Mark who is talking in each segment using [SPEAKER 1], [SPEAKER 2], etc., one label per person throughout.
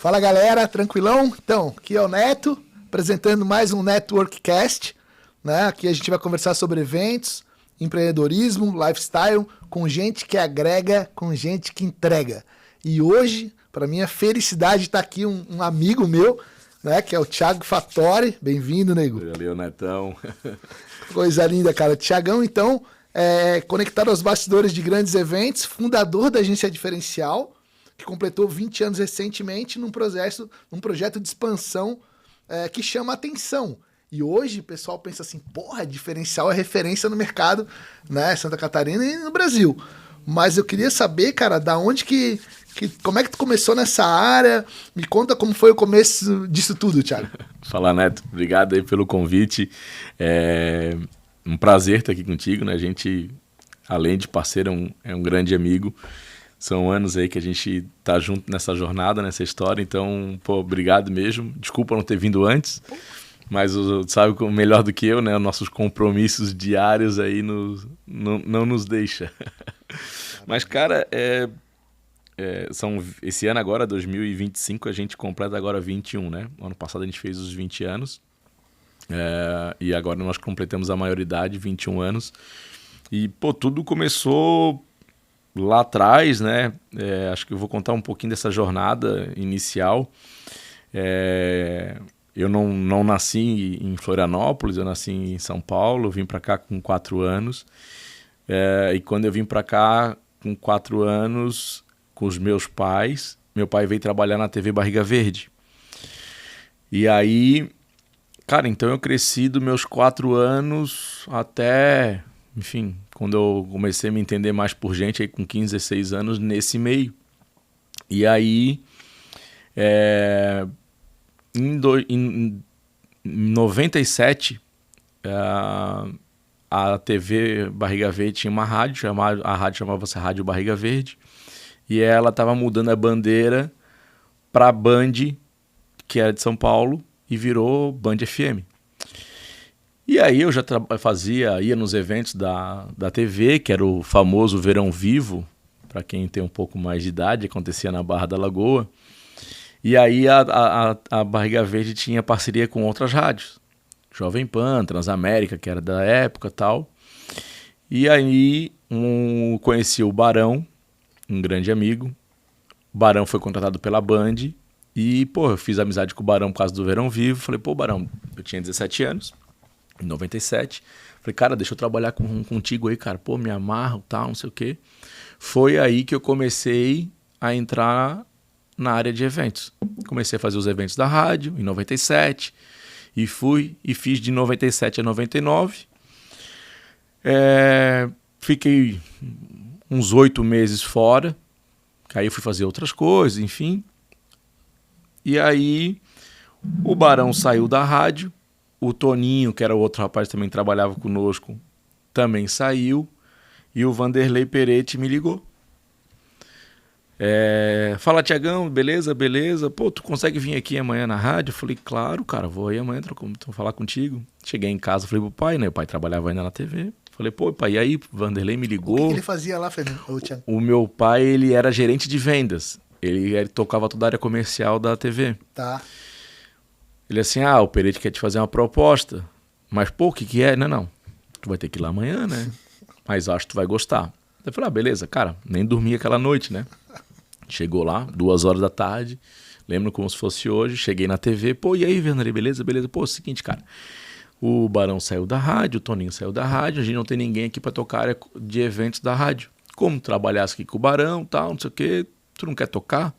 [SPEAKER 1] Fala galera, tranquilão? Então, aqui é o Neto, apresentando mais um Networkcast, né? Aqui a gente vai conversar sobre eventos, empreendedorismo, lifestyle, com gente que agrega, com gente que entrega. E hoje, para minha felicidade, está aqui um amigo meu, né? Que é o Thiago Fattori. Bem-vindo, nego.
[SPEAKER 2] Valeu, Netão.
[SPEAKER 1] Coisa linda, cara. Thiagão, então, conectado aos bastidores de grandes eventos, fundador da agência Diferencial, que completou 20 anos recentemente num projeto de expansão que chama atenção. E hoje o pessoal pensa assim, porra, Diferencial é referência no mercado, né, Santa Catarina e no Brasil. Mas eu queria saber, cara, da onde como é que tu começou nessa área? Me conta como foi o começo disso tudo, Thiago.
[SPEAKER 2] Fala, Neto. Obrigado aí pelo convite. É um prazer estar aqui contigo, né? A gente, além de parceiro, é um grande amigo. São anos aí que a gente tá junto nessa jornada, nessa história. Então, pô, obrigado mesmo. Desculpa não ter vindo antes, mas sabe melhor do que eu, né? Os nossos compromissos diários aí não nos deixa. Mas, cara, esse ano agora, 2025, a gente completa agora 21, né? Ano passado a gente fez os 20 anos. E agora nós completamos a maioridade, 21 anos. E, pô, tudo começou lá atrás, né? Acho que eu vou contar um pouquinho dessa jornada inicial. Eu não nasci em Florianópolis, eu nasci em São Paulo, vim para cá com 4 anos. E quando eu vim para cá com 4 anos, com os meus pais, meu pai veio trabalhar na TV Barriga Verde. E aí, cara, então eu cresci dos meus 4 anos até, enfim, quando eu comecei a me entender mais por gente, aí com 15, 16 anos, nesse meio. E aí, em 97, a TV Barriga Verde tinha uma rádio, a rádio chamava-se Rádio Barriga Verde, e ela estava mudando a bandeira para Band, que era de São Paulo, e virou Band FM. E aí eu já ia nos eventos da TV, que era o famoso Verão Vivo, para quem tem um pouco mais de idade, acontecia na Barra da Lagoa. E aí a Barriga Verde tinha parceria com outras rádios, Jovem Pan, Transamérica, que era da época e tal. E aí conheci o Barão, um grande amigo. O Barão foi contratado pela Band e, pô, eu fiz amizade com o Barão por causa do Verão Vivo. Falei, pô, Barão, eu tinha 17 anos, em 97. Falei, cara, deixa eu trabalhar contigo aí, cara. Pô, me amarro, tal, não sei o quê. Foi aí que eu comecei a entrar na área de eventos. Comecei a fazer os eventos da rádio, em 97, e fiz de 97 a 99. Fiquei uns 8 meses fora, aí eu fui fazer outras coisas, enfim. E aí o Barão saiu da rádio, o Toninho, que era o outro rapaz que também trabalhava conosco, também saiu, e o Vanderlei Peretti me ligou. Fala, Thiagão, beleza? Pô, tu consegue vir aqui amanhã na rádio? Eu falei, claro, cara, vou aí amanhã falar contigo. Cheguei em casa, falei pro pai, né? O pai trabalhava ainda na TV. Falei, pô, pai, e aí? O Vanderlei me ligou.
[SPEAKER 1] O que ele fazia lá, Fernando?
[SPEAKER 2] O meu pai, ele era gerente de vendas. Ele tocava toda a área comercial da TV.
[SPEAKER 1] Tá.
[SPEAKER 2] Ele assim, o Peretti quer te fazer uma proposta. Mas, pô, o que é? Não. Tu vai ter que ir lá amanhã, né? Mas acho que tu vai gostar. Eu falei, beleza, cara. Nem dormi aquela noite, né? Chegou lá, 2 horas da tarde. Lembro como se fosse hoje. Cheguei na TV. Pô, e aí, Vanderlei, beleza? Pô, é o seguinte, cara. O Barão saiu da rádio, o Toninho saiu da rádio. A gente não tem ninguém aqui pra tocar a área de eventos da rádio. Como trabalhasse aqui com o Barão, tal, não sei o quê. Tu não quer tocar?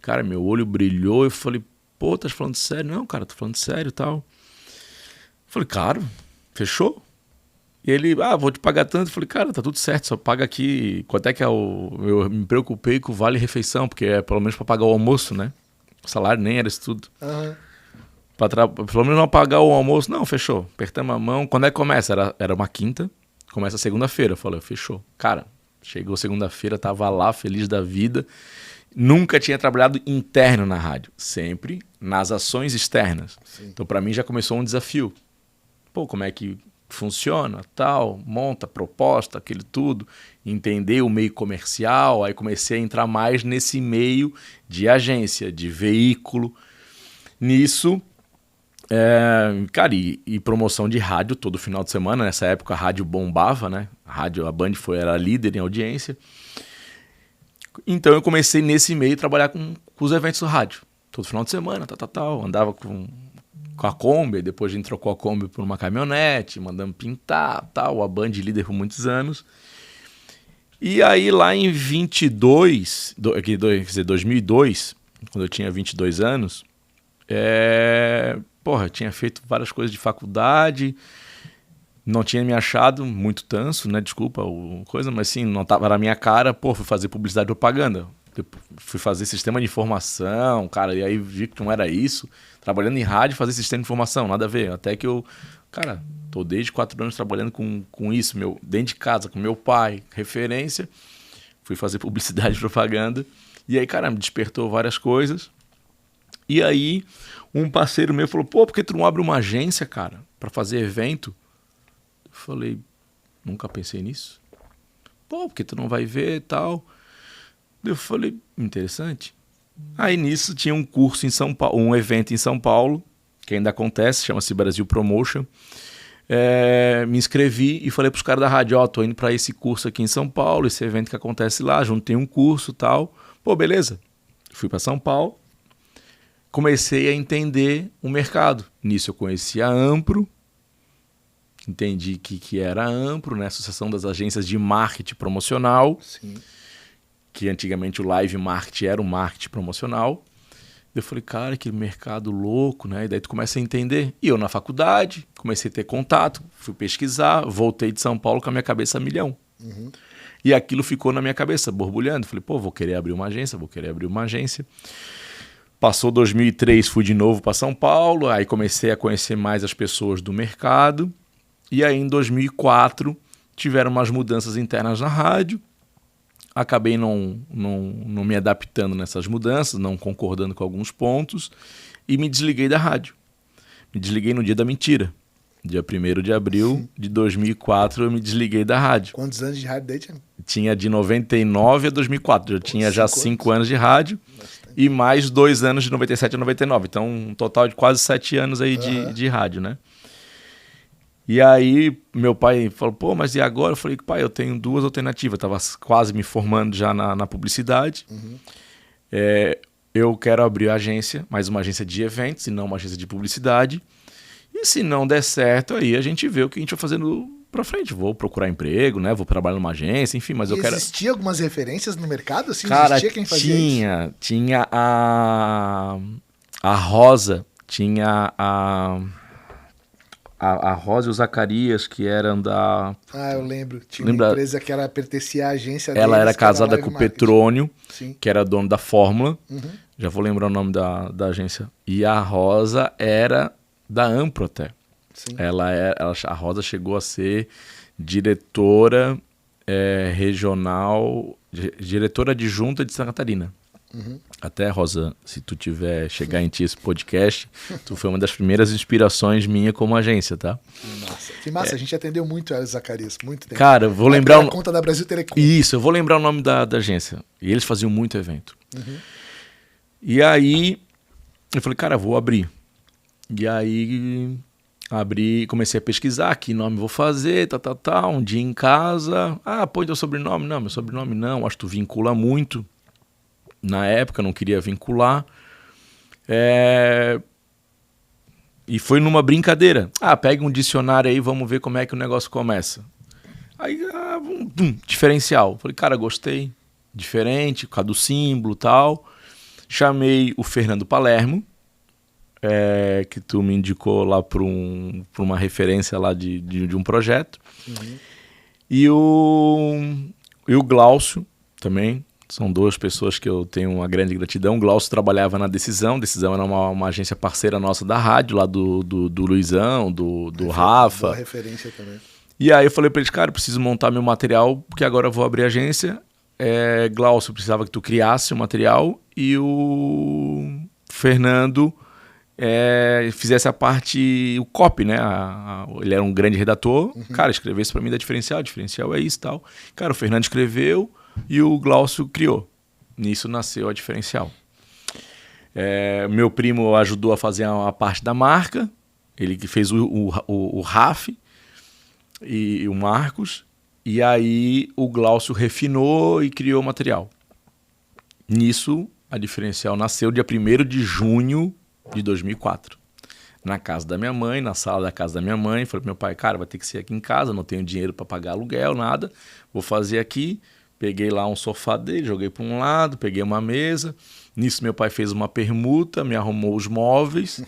[SPEAKER 2] Cara, meu olho brilhou. Eu falei, pô, tá falando sério? Não, cara, tô falando sério e tal. Eu falei, claro, fechou? E ele, vou te pagar tanto. Eu falei, cara, tá tudo certo, só paga aqui. Quanto é que é eu me preocupei com o vale-refeição, porque é pelo menos pra pagar o almoço, né? O salário nem era isso tudo.
[SPEAKER 1] Uhum.
[SPEAKER 2] Pelo menos não pagar o almoço. Não, fechou. Apertamos a mão. Quando é que começa? Era uma quinta. Começa segunda-feira. Eu falei, fechou. Cara, chegou segunda-feira, tava lá, feliz da vida. Nunca tinha trabalhado interno na rádio. Sempre nas ações externas. Sim. Então, pra mim, já começou um desafio. Pô, como é que funciona, tal, monta, proposta, aquele tudo, entender o meio comercial, aí comecei a entrar mais nesse meio de agência, de veículo, nisso, cara, e promoção de rádio todo final de semana, nessa época a rádio bombava, né, a Band era líder em audiência, então eu comecei nesse meio a trabalhar com os eventos do rádio, todo final de semana, tal, andava com a Kombi, depois a gente trocou a Kombi por uma caminhonete, mandamos pintar, tal, a Band líder por muitos anos. E aí lá em 2002, quando eu tinha 22 anos, eu tinha feito várias coisas de faculdade, não tinha me achado muito tanso, né, desculpa coisa, mas sim, não tava na minha cara, fui fazer publicidade e propaganda. Fui fazer sistema de informação, cara, e aí vi que não era isso. Trabalhando em rádio, fazer sistema de informação, nada a ver. Até que eu, cara, tô desde 4 anos trabalhando com isso, dentro de casa, com meu pai, referência. Fui fazer publicidade e propaganda. E aí, cara, me despertou várias coisas. E aí, um parceiro meu falou, por que tu não abre uma agência, cara, pra fazer evento? Eu falei, nunca pensei nisso. Porque tu não vai ver e tal. Eu falei, interessante. Aí nisso tinha um curso em São Paulo, um evento em São Paulo, que ainda acontece, chama-se Brasil Promotion. Me inscrevi e falei para os caras da rádio, tô indo para esse curso aqui em São Paulo, esse evento que acontece lá, juntei um curso e tal. Beleza. Fui para São Paulo, comecei a entender o mercado. Nisso eu conheci a Ampro, entendi que era a Ampro, né? Associação das Agências de Marketing Promocional.
[SPEAKER 1] Sim.
[SPEAKER 2] Que antigamente o live marketing era o marketing promocional. Eu falei, cara, que mercado louco, né? E daí tu começa a entender. E eu na faculdade, comecei a ter contato, fui pesquisar, voltei de São Paulo com a minha cabeça a milhão.
[SPEAKER 1] Uhum.
[SPEAKER 2] E aquilo ficou na minha cabeça, borbulhando. Falei, vou querer abrir uma agência, Passou 2003, fui de novo para São Paulo, aí comecei a conhecer mais as pessoas do mercado. E aí em 2004, tiveram umas mudanças internas na rádio. Acabei não me adaptando nessas mudanças, não concordando com alguns pontos e me desliguei da rádio. Me desliguei no dia da mentira. Dia 1º de abril de 2004 eu me desliguei da rádio.
[SPEAKER 1] Quantos anos de rádio daí tinha?
[SPEAKER 2] Tinha de 99 a 2004. Eu tinha já 5 anos de rádio. Bastante. E mais 2 anos de 97 a 99. Então um total de quase 7 anos aí de rádio, né? E aí meu pai falou, mas e agora? Eu falei, pai, eu tenho 2 alternativas. Eu estava quase me formando já na publicidade. Uhum. Eu quero abrir a agência, mais uma agência de eventos e não uma agência de publicidade. E se não der certo, aí a gente vê o que a gente vai fazendo pra frente. Vou procurar emprego, né? Vou trabalhar numa agência, enfim, mas eu quero...
[SPEAKER 1] Existia algumas referências no mercado? Assim,
[SPEAKER 2] cara,
[SPEAKER 1] existia quem fazia isso?
[SPEAKER 2] Tinha a Rosa, tinha a Rosa e o Zacarias, que eram da...
[SPEAKER 1] eu lembro. Tinha uma empresa que pertencia à agência deles.
[SPEAKER 2] Ela era casada com o Petrônio,
[SPEAKER 1] sim,
[SPEAKER 2] que era dono da Fórmula.
[SPEAKER 1] Uhum.
[SPEAKER 2] Já vou lembrar o nome da agência. E a Rosa era da Ampro até.
[SPEAKER 1] Sim.
[SPEAKER 2] A Rosa chegou a ser diretora regional, diretora adjunta de Santa Catarina. Uhum. Até, Rosa, se tu tiver chegar em ti esse podcast, tu foi uma das primeiras inspirações minha como agência, tá?
[SPEAKER 1] Que massa, a gente atendeu muito a Zacarias, muito tempo.
[SPEAKER 2] Cara, eu vou lembrar...
[SPEAKER 1] conta da Brasil Telecom.
[SPEAKER 2] Isso, eu vou lembrar o nome da agência. E eles faziam muito evento. Uhum. E aí, eu falei, cara, vou abrir. E aí, abri, comecei a pesquisar que nome vou fazer, um dia em casa. Põe teu sobrenome. Não, meu sobrenome não, acho que tu vincula muito. Na época, não queria vincular. E foi numa brincadeira. Pega um dicionário aí, vamos ver como é que o negócio começa. Aí, diferencial. Falei, cara, gostei. Diferente, por causa do símbolo e tal. Chamei o Fernando Palermo, que tu me indicou lá para uma referência lá de um projeto. Uhum. E o Glaucio também. São 2 pessoas que eu tenho uma grande gratidão. O Glaucio trabalhava na Decisão. Decisão era uma agência parceira nossa da rádio, lá do Luizão, do Rafa.
[SPEAKER 1] Boa referência também.
[SPEAKER 2] E aí eu falei para eles, cara, eu preciso montar meu material, porque agora eu vou abrir a agência. Glaucio precisava que tu criasse o material. E o Fernando fizesse a parte, o copy, né? Ele era um grande redator. Cara, escrevesse pra mim da diferencial é isso e tal. Cara, o Fernando escreveu e o Glaucio criou. Nisso nasceu a diferencial. Meu primo ajudou a fazer a parte da marca. Ele que fez o Raf e o Marcos. E aí o Glaucio refinou e criou o material. Nisso, a diferencial nasceu dia 1º de junho de 2004. Na casa da minha mãe, na sala da casa da minha mãe. Falei pro meu pai, cara, vai ter que ser aqui em casa, não tenho dinheiro para pagar aluguel, nada. Vou fazer aqui. Peguei lá um sofá dele, joguei para um lado, peguei uma mesa. Nisso meu pai fez uma permuta, me arrumou os móveis.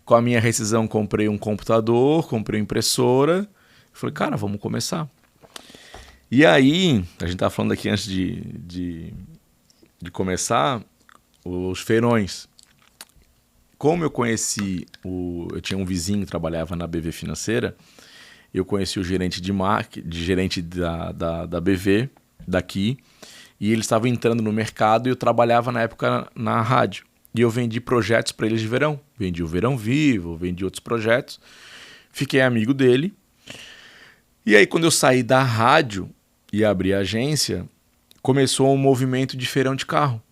[SPEAKER 2] Com a minha rescisão comprei um computador, comprei uma impressora. Falei, cara, vamos começar. E aí, a gente tava falando aqui antes de começar, os feirões. Como eu conheci, eu tinha um vizinho que trabalhava na BV Financeira, eu conheci o gerente de marketing, gerente da BV, daqui, e eles estavam entrando no mercado e eu trabalhava na época na rádio. E eu vendi projetos para eles de verão. Vendi o Verão Vivo, vendi outros projetos. Fiquei amigo dele. E aí, quando eu saí da rádio e abri a agência, começou um movimento de feirão de carro.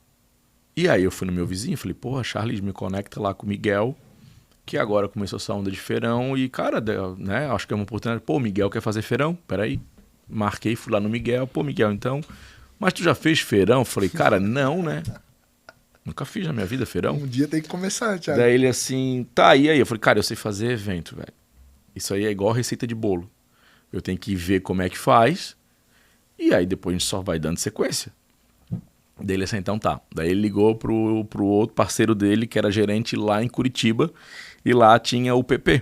[SPEAKER 2] E aí eu fui no meu vizinho e falei, porra, Charles, me conecta lá com o Miguel, que agora começou essa onda de feirão. E, cara, né, acho que é uma oportunidade. Pô, o Miguel quer fazer feirão? Peraí. Marquei, fui lá no Miguel. Pô, Miguel, então... Mas tu já fez feirão? Falei, cara, não, né? Nunca fiz na minha vida feirão.
[SPEAKER 1] Um dia tem que começar, Thiago.
[SPEAKER 2] Daí ele assim, tá, e aí? Eu falei, cara, eu sei fazer evento, velho. Isso aí é igual receita de bolo. Eu tenho que ver como é que faz, e aí depois a gente só vai dando sequência. Daí ele assim, então tá. Daí ele ligou pro outro parceiro dele, que era gerente lá em Curitiba, e lá tinha o PP.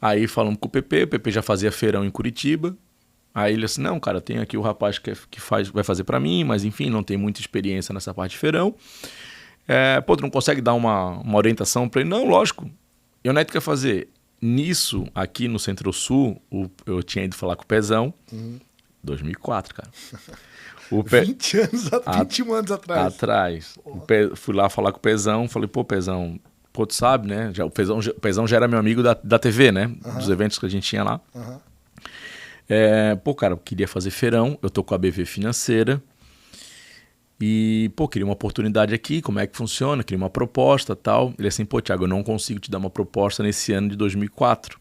[SPEAKER 2] Aí falamos com o PP já fazia feirão em Curitiba. Aí ele assim, não, cara, tem aqui o rapaz que vai fazer pra mim, mas enfim, não tem muita experiência nessa parte de feirão. Pô, tu não consegue dar uma orientação pra ele? Não, lógico. E onde é que tu quer fazer? Nisso, aqui no Centro-Sul, eu tinha ido falar com o Pezão, 2004, cara.
[SPEAKER 1] 21 anos atrás.
[SPEAKER 2] Fui lá falar com o Pezão, falei, pô, Pezão, pô, tu sabe, né? O Pezão já era meu amigo da TV, né? Dos eventos que a gente tinha lá. Pô, cara, eu queria fazer feirão, eu tô com a BV Financeira e, pô, queria uma oportunidade aqui, como é que funciona, queria uma proposta e tal. Ele assim, pô, Thiago, eu não consigo te dar uma proposta nesse ano de 2004,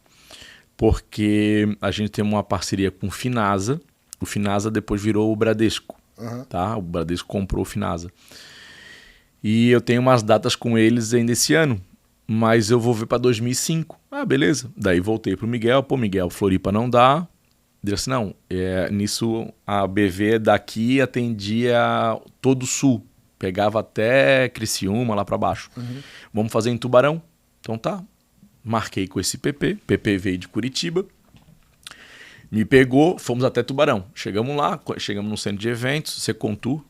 [SPEAKER 2] porque a gente tem uma parceria com o Finasa, o Finasa depois virou o Bradesco, tá? O Bradesco comprou o Finasa. E eu tenho umas datas com eles ainda esse ano, mas eu vou ver para 2005. Ah, beleza. Daí voltei pro Miguel, pô, Miguel, Floripa não dá. Ele disse, não, nisso a BV daqui atendia todo o sul, pegava até Criciúma, lá para baixo. Vamos fazer em Tubarão? Então tá, marquei com esse PP veio de Curitiba, me pegou, fomos até Tubarão. Chegamos lá, chegamos no centro de eventos, Secontur.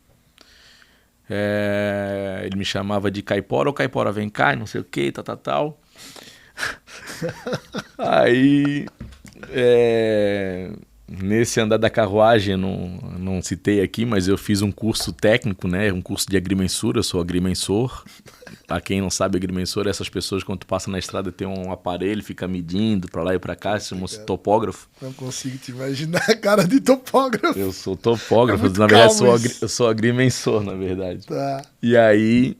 [SPEAKER 2] Ele me chamava de Caipora, ou Caipora vem cá, não sei o que, tal. Aí... nesse andar da carruagem, não citei aqui, mas eu fiz um curso técnico, né? Um curso de agrimensura, eu sou agrimensor. Pra quem não sabe, agrimensor é essas pessoas, quando tu passa na estrada, tem um aparelho, fica medindo pra lá e pra cá, chama-se topógrafo.
[SPEAKER 1] Não consigo te imaginar a cara de topógrafo.
[SPEAKER 2] Eu sou topógrafo, na verdade eu sou agrimensor, na verdade.
[SPEAKER 1] Tá.
[SPEAKER 2] E aí...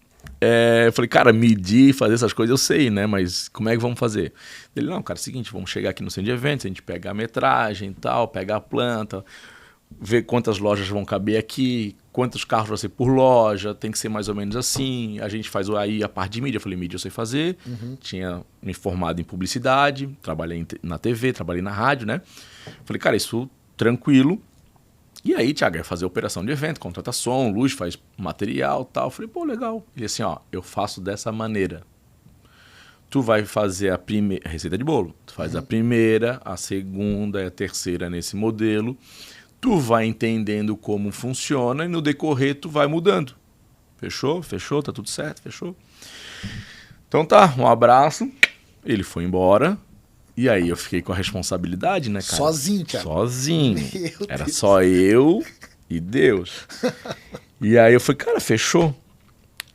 [SPEAKER 2] eu falei, cara, medir, fazer essas coisas eu sei, né? Mas como é que vamos fazer? Ele, não, cara, é o seguinte, vamos chegar aqui no centro de eventos, a gente pega a metragem e tal, pega a planta, ver quantas lojas vão caber aqui, quantos carros vai ser por loja, tem que ser mais ou menos assim. A gente faz aí a parte de mídia. Eu falei, mídia eu sei fazer, tinha me formado em publicidade, trabalhei na TV, trabalhei na rádio, né? Falei, cara, isso tranquilo. E aí, Thiago, ia fazer operação de evento, contrata som, luz, faz material e tal. Eu falei, pô, legal. Ele assim, ó, eu faço dessa maneira. Tu vai fazer a primeira... Receita de bolo. Tu faz a primeira, a segunda e a terceira nesse modelo. Tu vai entendendo como funciona e no decorrer tu vai mudando. Fechou? Fechou? Tá tudo certo? Fechou? Então tá, um abraço. Ele foi embora. E aí eu fiquei com a responsabilidade, né, cara?
[SPEAKER 1] Sozinho, Thiago.
[SPEAKER 2] Sozinho. Era só eu e Deus. E aí eu falei, cara, fechou.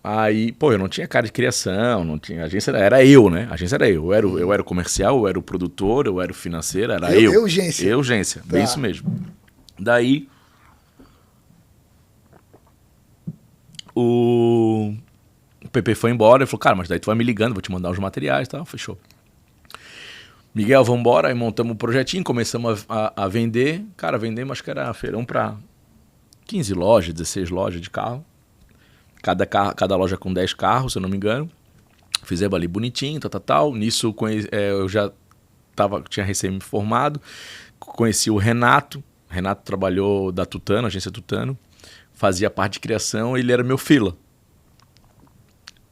[SPEAKER 2] Aí, pô, eu não tinha cara de criação, não tinha agência, era eu, né? A agência era eu. Eu era o comercial, eu era o produtor, eu era o financeiro, era eu.
[SPEAKER 1] Eu, agência.
[SPEAKER 2] Eu, agência,
[SPEAKER 1] Tá.
[SPEAKER 2] isso mesmo. Daí, o PP foi embora, ele falou, cara, mas daí tu vai me ligando, vou te mandar os materiais e tal, fechou. Miguel, vamos embora, aí montamos o projetinho, começamos a vender. Cara, vendemos, acho que era feirão para 15 lojas, 16 lojas de carro. Cada loja com 10 carros, se eu não me engano. Fizemos ali bonitinho, tal. Nisso eu já tinha recém me formado. Conheci o Renato. O Renato trabalhou da Tutano, agência Tutano. Fazia parte de criação, ele era meu fila.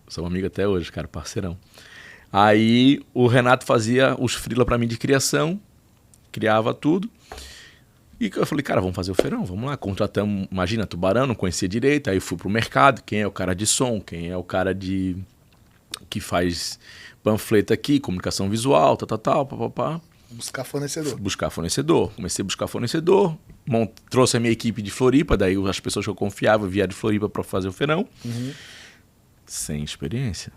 [SPEAKER 2] Sou amigo até hoje, cara, parceirão. Aí o Renato fazia os freela pra mim de criação, criava tudo. E eu falei, cara, vamos fazer o feirão, vamos lá. Contratamos, imagina, Tubarão, não conhecia direito. Aí fui pro mercado, quem é o cara de som, quem é o cara que faz panfleto aqui, comunicação visual, papapá.
[SPEAKER 1] Buscar fornecedor.
[SPEAKER 2] Buscar fornecedor. Comecei a buscar fornecedor. Trouxe a minha equipe de Floripa, daí as pessoas que eu confiava vieram de Floripa para fazer o feirão. Sem experiência.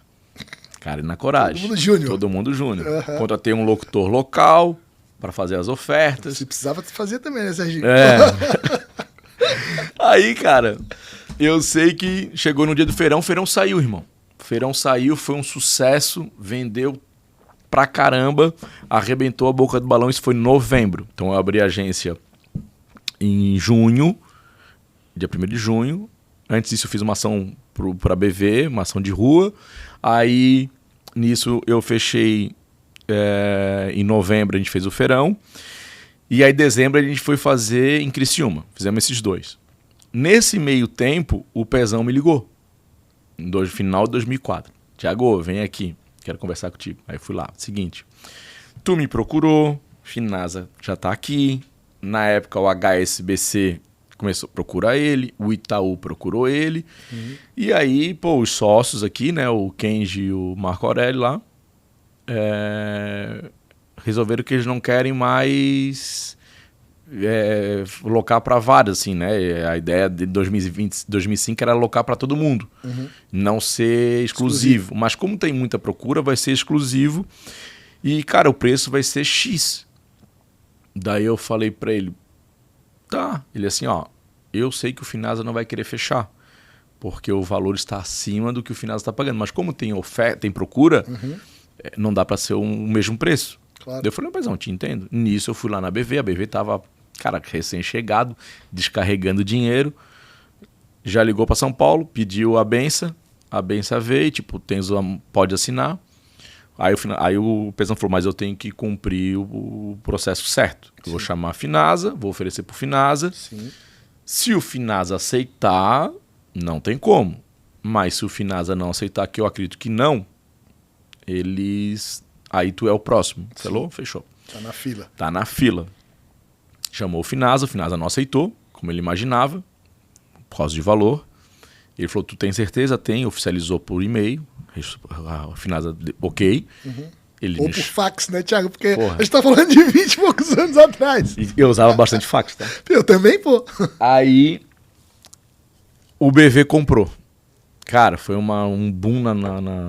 [SPEAKER 2] Cara, e na coragem. Todo mundo júnior. Contratei um locutor local para fazer as ofertas.
[SPEAKER 1] Você precisava fazer também, né, Serginho?
[SPEAKER 2] Aí, cara, eu sei que chegou no dia do feirão, o feirão saiu, irmão. O feirão saiu, foi um sucesso, vendeu pra caramba, arrebentou a boca do balão, isso foi em novembro. Então eu abri a agência em junho, dia 1º de junho. Antes disso eu fiz uma ação pra BV, uma ação de rua. Aí, nisso eu fechei em novembro, a gente fez o feirão. E aí, em dezembro, a gente foi fazer em Criciúma. Fizemos esses dois. Nesse meio tempo, o Pezão me ligou. No final de 2004. Thiago, vem aqui. Quero conversar contigo. Aí fui lá. Seguinte. Tu me procurou. Finasa já tá aqui. Na época, o HSBC começou a procurar ele. O Itaú procurou ele. E aí, pô, os sócios aqui, né? O Kenji e o Marco Aurélio lá. Resolveram que eles não querem mais locar para vários, assim, né? A ideia de 2005 era locar para todo mundo, não ser exclusivo. Mas como tem muita procura, vai ser exclusivo e, cara, o preço vai ser X. Daí eu falei para ele, tá. Ele assim, ó, eu sei que o Finasa não vai querer fechar, porque o valor está acima do que o Finasa está pagando. Mas como tem oferta, tem procura, não dá para ser o mesmo preço.
[SPEAKER 1] Claro.
[SPEAKER 2] Eu falei, mas não, te entendo. Nisso eu fui lá na BV, a BV tava, cara, recém-chegado, descarregando dinheiro. Já ligou para São Paulo, pediu a benção veio, tipo, pode assinar. Aí o Pezão falou, mas eu tenho que cumprir o processo certo. Eu vou chamar a Finasa, vou oferecer pro Finasa.
[SPEAKER 1] Sim.
[SPEAKER 2] Se o Finasa aceitar, não tem como. Mas se o Finasa não aceitar, que eu acredito que não, aí tu é o próximo. Falou? Fechou.
[SPEAKER 1] Tá na fila.
[SPEAKER 2] Tá na fila. Chamou o Finasa não aceitou, como ele imaginava, por causa de valor. Ele falou, tu tem certeza? Tem, oficializou por e-mail. A Finasa, ok. Ele
[SPEAKER 1] Ou por fax, né, Thiago? Porque a gente tá falando de 20 e poucos anos atrás.
[SPEAKER 2] Eu usava bastante fax, tá?
[SPEAKER 1] Eu também, pô.
[SPEAKER 2] Aí o BV comprou. Cara, foi um boom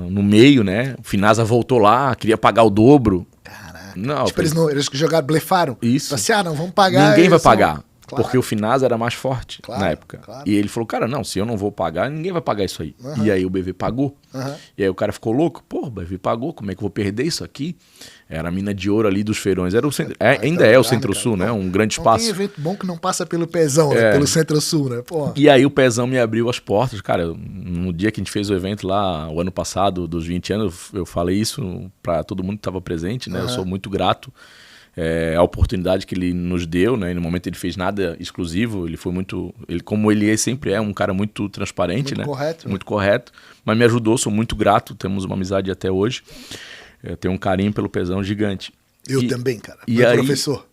[SPEAKER 2] no meio, né? O Finasa voltou lá, queria pagar o dobro.
[SPEAKER 1] Caraca.
[SPEAKER 2] Não,
[SPEAKER 1] tipo, eles jogaram, blefaram.
[SPEAKER 2] Isso.
[SPEAKER 1] Assim, não vamos pagar.
[SPEAKER 2] Ninguém vai pagar.
[SPEAKER 1] Claro.
[SPEAKER 2] Porque o Finasa era mais forte na época.
[SPEAKER 1] Claro.
[SPEAKER 2] E ele falou, cara, não, se eu não vou pagar, ninguém vai pagar isso aí. E aí o BV pagou. E aí o cara ficou louco. Pô, o BV pagou, como é que eu vou perder isso aqui? Era a mina de ouro ali dos feirões. Era o ainda é o Centro-Sul, né? Um grande espaço.
[SPEAKER 1] Tem evento bom que não passa pelo Pezão, né? Pelo Centro-Sul, né? Pô.
[SPEAKER 2] E aí o Pezão me abriu as portas. Cara, no dia que a gente fez o evento lá, o ano passado, dos 20 anos, eu falei isso pra todo mundo que estava presente, né? Eu sou muito grato. A oportunidade que ele nos deu, né? No momento ele fez nada exclusivo, ele foi muito, como ele sempre um cara muito transparente,
[SPEAKER 1] muito
[SPEAKER 2] né?
[SPEAKER 1] Correto,
[SPEAKER 2] muito correto, mas me ajudou, sou muito grato, temos uma amizade até hoje, tenho um carinho pelo Pezão gigante.
[SPEAKER 1] Eu também, cara,
[SPEAKER 2] e
[SPEAKER 1] meu
[SPEAKER 2] aí,
[SPEAKER 1] professor.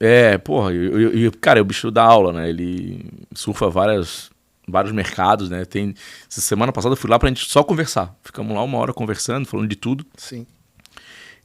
[SPEAKER 2] Cara, o bicho dá aula, né? Ele surfa vários mercados, né? Essa semana passada eu fui lá pra gente só conversar, ficamos lá 1 hora conversando, falando de tudo.
[SPEAKER 1] Sim.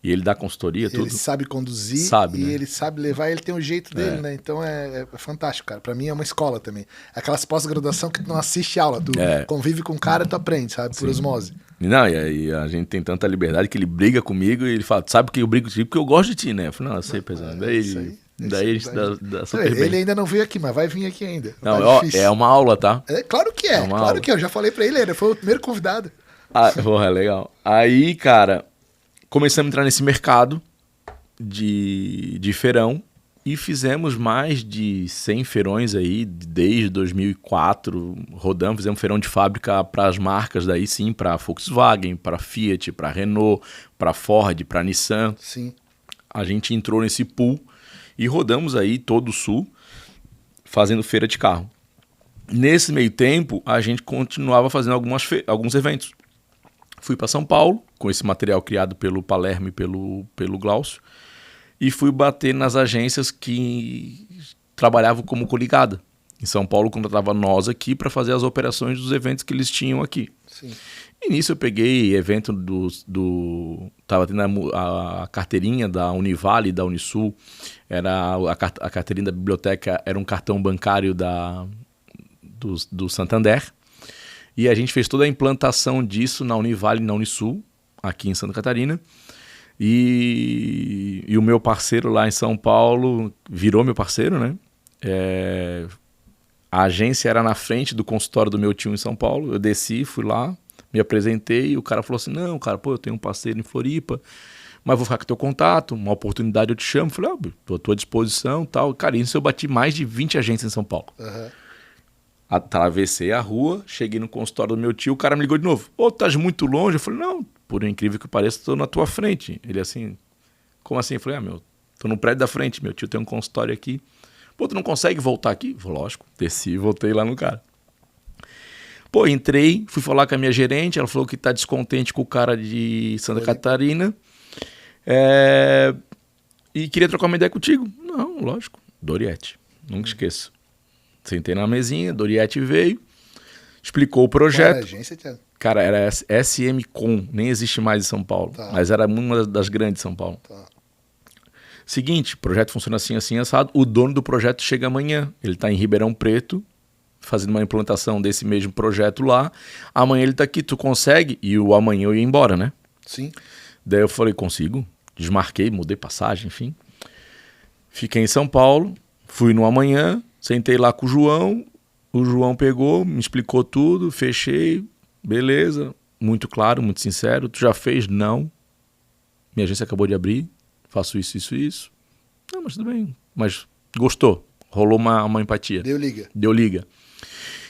[SPEAKER 2] E ele dá consultoria, tudo.
[SPEAKER 1] Ele sabe conduzir
[SPEAKER 2] Sabe,
[SPEAKER 1] e
[SPEAKER 2] né?
[SPEAKER 1] ele sabe levar, ele tem o jeito dele, né? Então é fantástico, cara. Pra mim é uma escola também. Aquelas pós-graduação que tu não assiste aula, tu convive com o cara e tu aprende, sabe? Por osmose.
[SPEAKER 2] Não, e aí a gente tem tanta liberdade que ele briga comigo e ele fala, sabe por que eu brigo contigo? Porque eu gosto de ti, né? Eu falo, não, eu sei, pessoal. Daí a gente dá super bem.
[SPEAKER 1] Ele ainda não veio aqui, mas vai vir aqui ainda.
[SPEAKER 2] Não,
[SPEAKER 1] tá
[SPEAKER 2] ó,
[SPEAKER 1] difícil.
[SPEAKER 2] é uma aula, tá?
[SPEAKER 1] Claro que é, claro que é. Eu já falei pra ele, ele foi o primeiro convidado.
[SPEAKER 2] Porra, legal. Aí, cara, começamos a entrar nesse mercado de feirão e fizemos mais de 100 feirões aí desde 2004. Rodamos, fizemos feirão de fábrica para as marcas daí sim, para Volkswagen, para Fiat, para Renault, para Ford, para Nissan.
[SPEAKER 1] Sim.
[SPEAKER 2] A gente entrou nesse pool e rodamos aí todo o sul fazendo feira de carro. Nesse meio tempo, a gente continuava fazendo alguns eventos. Fui para São Paulo, com esse material criado pelo Palermo e pelo Glaucio, e fui bater nas agências que trabalhavam como coligada. Em São Paulo, contratava nós aqui para fazer as operações dos eventos que eles tinham aqui.
[SPEAKER 1] Sim.
[SPEAKER 2] E nisso eu peguei evento tava tendo a carteirinha da Univale e da Unisul, era a carteirinha da biblioteca, era um cartão bancário do Santander. E a gente fez toda a implantação disso na Univale e na Unisul, aqui em Santa Catarina. E o meu parceiro lá em São Paulo virou meu parceiro, né? A agência era na frente do consultório do meu tio em São Paulo. Eu desci, fui lá, me apresentei e o cara falou assim, não, cara, eu tenho um parceiro em Floripa, mas vou ficar com teu contato, uma oportunidade eu te chamo. Eu falei, tô à tua disposição, tal. Cara, isso eu bati mais de 20 agências em São Paulo.
[SPEAKER 1] Uhum.
[SPEAKER 2] Atravessei a rua, cheguei no consultório do meu tio, o cara me ligou de novo. Estás muito longe? Eu falei, não, por incrível que pareça, estou na tua frente. Ele assim, como assim? Eu falei, tô no prédio da frente, meu tio tem um consultório aqui. Tu não consegue voltar aqui? Lógico, desci e voltei lá no cara. Entrei, fui falar com a minha gerente, ela falou que tá descontente com o cara de Santa Catarina. E queria trocar uma ideia contigo. Não, lógico, Doriete, nunca esqueço. Sentei na mesinha, Doriete veio, explicou o projeto.
[SPEAKER 1] Qual era a agência, Thiago?
[SPEAKER 2] Cara, era SM Com, nem existe mais em São Paulo, mas era uma das grandes de São Paulo.
[SPEAKER 1] Tá.
[SPEAKER 2] Seguinte, o projeto funciona assim, assim, assado. O dono do projeto chega amanhã. Ele está em Ribeirão Preto, fazendo uma implantação desse mesmo projeto lá. Amanhã ele está aqui, tu consegue? E o amanhã eu ia embora, né?
[SPEAKER 1] Sim.
[SPEAKER 2] Daí eu falei, consigo. Desmarquei, mudei passagem, enfim. Fiquei em São Paulo, fui no amanhã, sentei lá com o João pegou, me explicou tudo, fechei, beleza, muito claro, muito sincero. Tu já fez? Não. Minha agência acabou de abrir, faço isso, isso, isso. Não, mas tudo bem. Mas gostou, rolou uma empatia. Deu liga.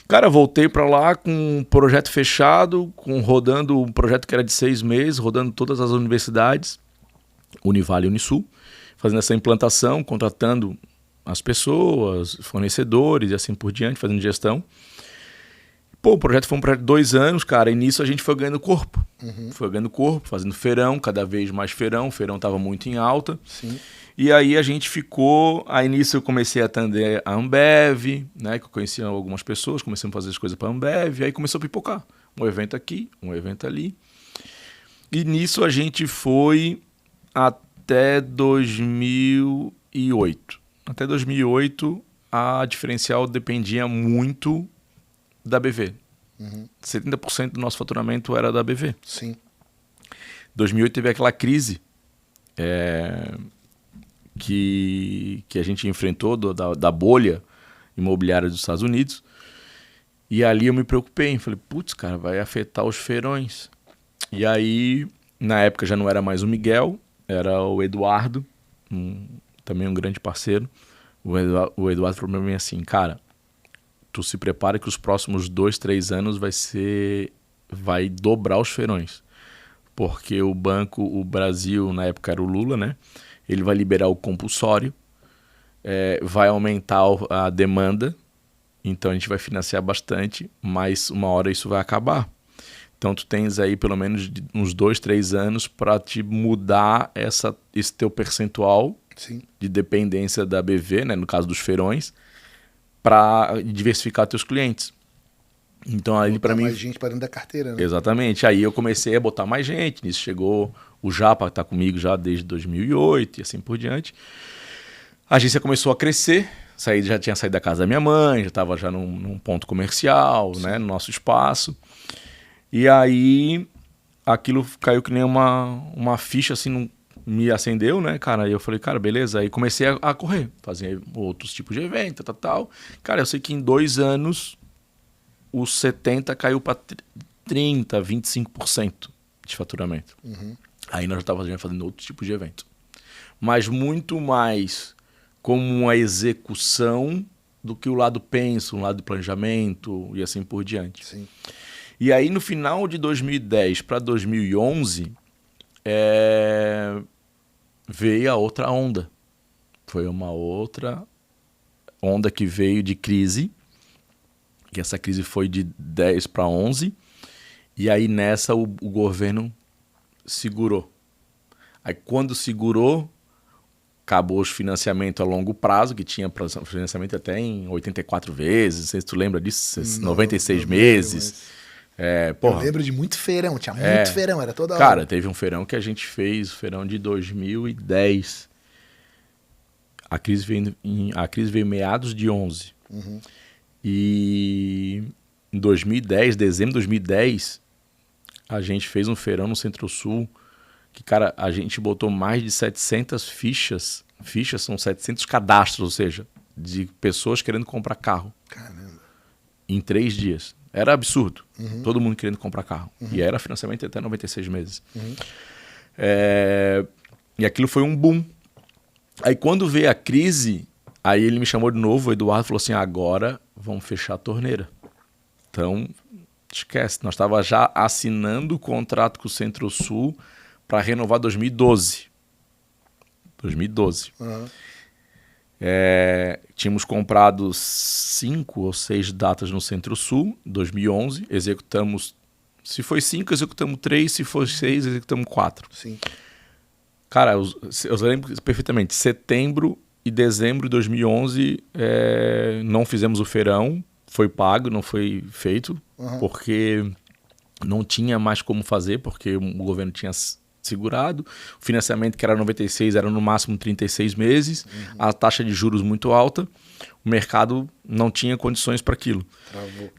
[SPEAKER 2] Cara, voltei pra lá com um projeto fechado, rodando um projeto que era de 6 meses, rodando todas as universidades, Univale e Unisul, fazendo essa implantação, contratando as pessoas, fornecedores e assim por diante, fazendo gestão. O projeto foi um projeto de 2 anos, cara, e nisso a gente foi ganhando corpo. Foi ganhando corpo, fazendo feirão, cada vez mais feirão. O feirão estava muito em alta.
[SPEAKER 1] Sim.
[SPEAKER 2] E aí a gente ficou... Aí nisso eu comecei a atender a Ambev, né, que eu conhecia algumas pessoas, comecei a fazer as coisas para a Ambev, aí começou a pipocar. Um evento aqui, um evento ali. E nisso a gente foi até 2008. Até 2008, a diferencial dependia muito da BV. 70% do nosso faturamento era da BV.
[SPEAKER 1] Sim.
[SPEAKER 2] 2008 teve aquela crise que a gente enfrentou da bolha imobiliária dos Estados Unidos. E ali eu me preocupei. Falei, putz, cara, vai afetar os feirões. E aí, na época já não era mais o Miguel, era o Eduardo, também um grande parceiro. O Eduardo falou pra mim assim, cara, tu se prepara que os próximos 2, 3 anos vai dobrar os feirões. Porque o Brasil, na época era o Lula, né? Ele vai liberar o compulsório, vai aumentar a demanda, então a gente vai financiar bastante, mas uma hora isso vai acabar. Então tu tens aí pelo menos uns 2, 3 anos para te mudar esse teu percentual.
[SPEAKER 1] Sim.
[SPEAKER 2] De dependência da BV, né, no caso dos feirões, para diversificar teus clientes. Então ali para mim...
[SPEAKER 1] mais gente para dentro da carteira, né?
[SPEAKER 2] Exatamente. Aí eu comecei a botar mais gente. Nisso chegou o Japa, que tá comigo já desde 2008 e assim por diante. A agência começou a crescer. Já tinha saído da casa da minha mãe, já estava já num ponto comercial, né, no nosso espaço. E aí aquilo caiu que nem uma ficha, assim, me acendeu, né, cara? Aí eu falei, cara, beleza. Aí comecei a correr, fazer outros tipos de evento, tal. Cara, eu sei que em 2 anos os 70 caiu para 30, 25% de faturamento. Aí nós já estávamos fazendo outros tipos de evento. Mas muito mais como uma execução do que o lado penso, um lado de planejamento e assim por diante.
[SPEAKER 1] Sim.
[SPEAKER 2] E aí no final de 2010 para 2011 veio a outra onda. Foi uma outra onda que veio de crise, que essa crise foi de 10 para 11, e aí nessa o governo segurou. Aí quando segurou, acabou os financiamentos a longo prazo, que tinha financiamento até em 84 vezes, não sei se tu lembra disso, 96 meses.
[SPEAKER 1] Eu lembro de muito feirão, tinha muito feirão, era toda hora.
[SPEAKER 2] Cara, teve um feirão que a gente fez, feirão de 2010. A crise veio meados de 11. E em 2010, dezembro de 2010, a gente fez um feirão no Centro-Sul, que, cara, a gente botou mais de 700 fichas. Fichas são 700 cadastros, ou seja, de pessoas querendo comprar carro.
[SPEAKER 1] Caramba.
[SPEAKER 2] Em 3 dias. Era absurdo. Todo mundo querendo comprar carro. E era financiamento até 96 meses. E aquilo foi um boom. Aí quando veio a crise, aí ele me chamou de novo, o Eduardo falou assim, agora vamos fechar a torneira. Então, esquece. Nós estávamos já assinando o contrato com o Centro-Sul para renovar 2012. 2012. Tínhamos comprado 5 ou 6 datas no Centro-Sul, 2011. Executamos, se foi 5, executamos 3. Se foi 6, executamos 4.
[SPEAKER 1] Sim.
[SPEAKER 2] Cara, eu lembro perfeitamente. Setembro e dezembro de 2011 não fizemos o feirão. Foi pago, não foi feito. Porque não tinha mais como fazer, porque o governo tinha segurado. O financiamento, que era 96, era no máximo 36 meses. A taxa de juros muito alta. O mercado não tinha condições para aquilo.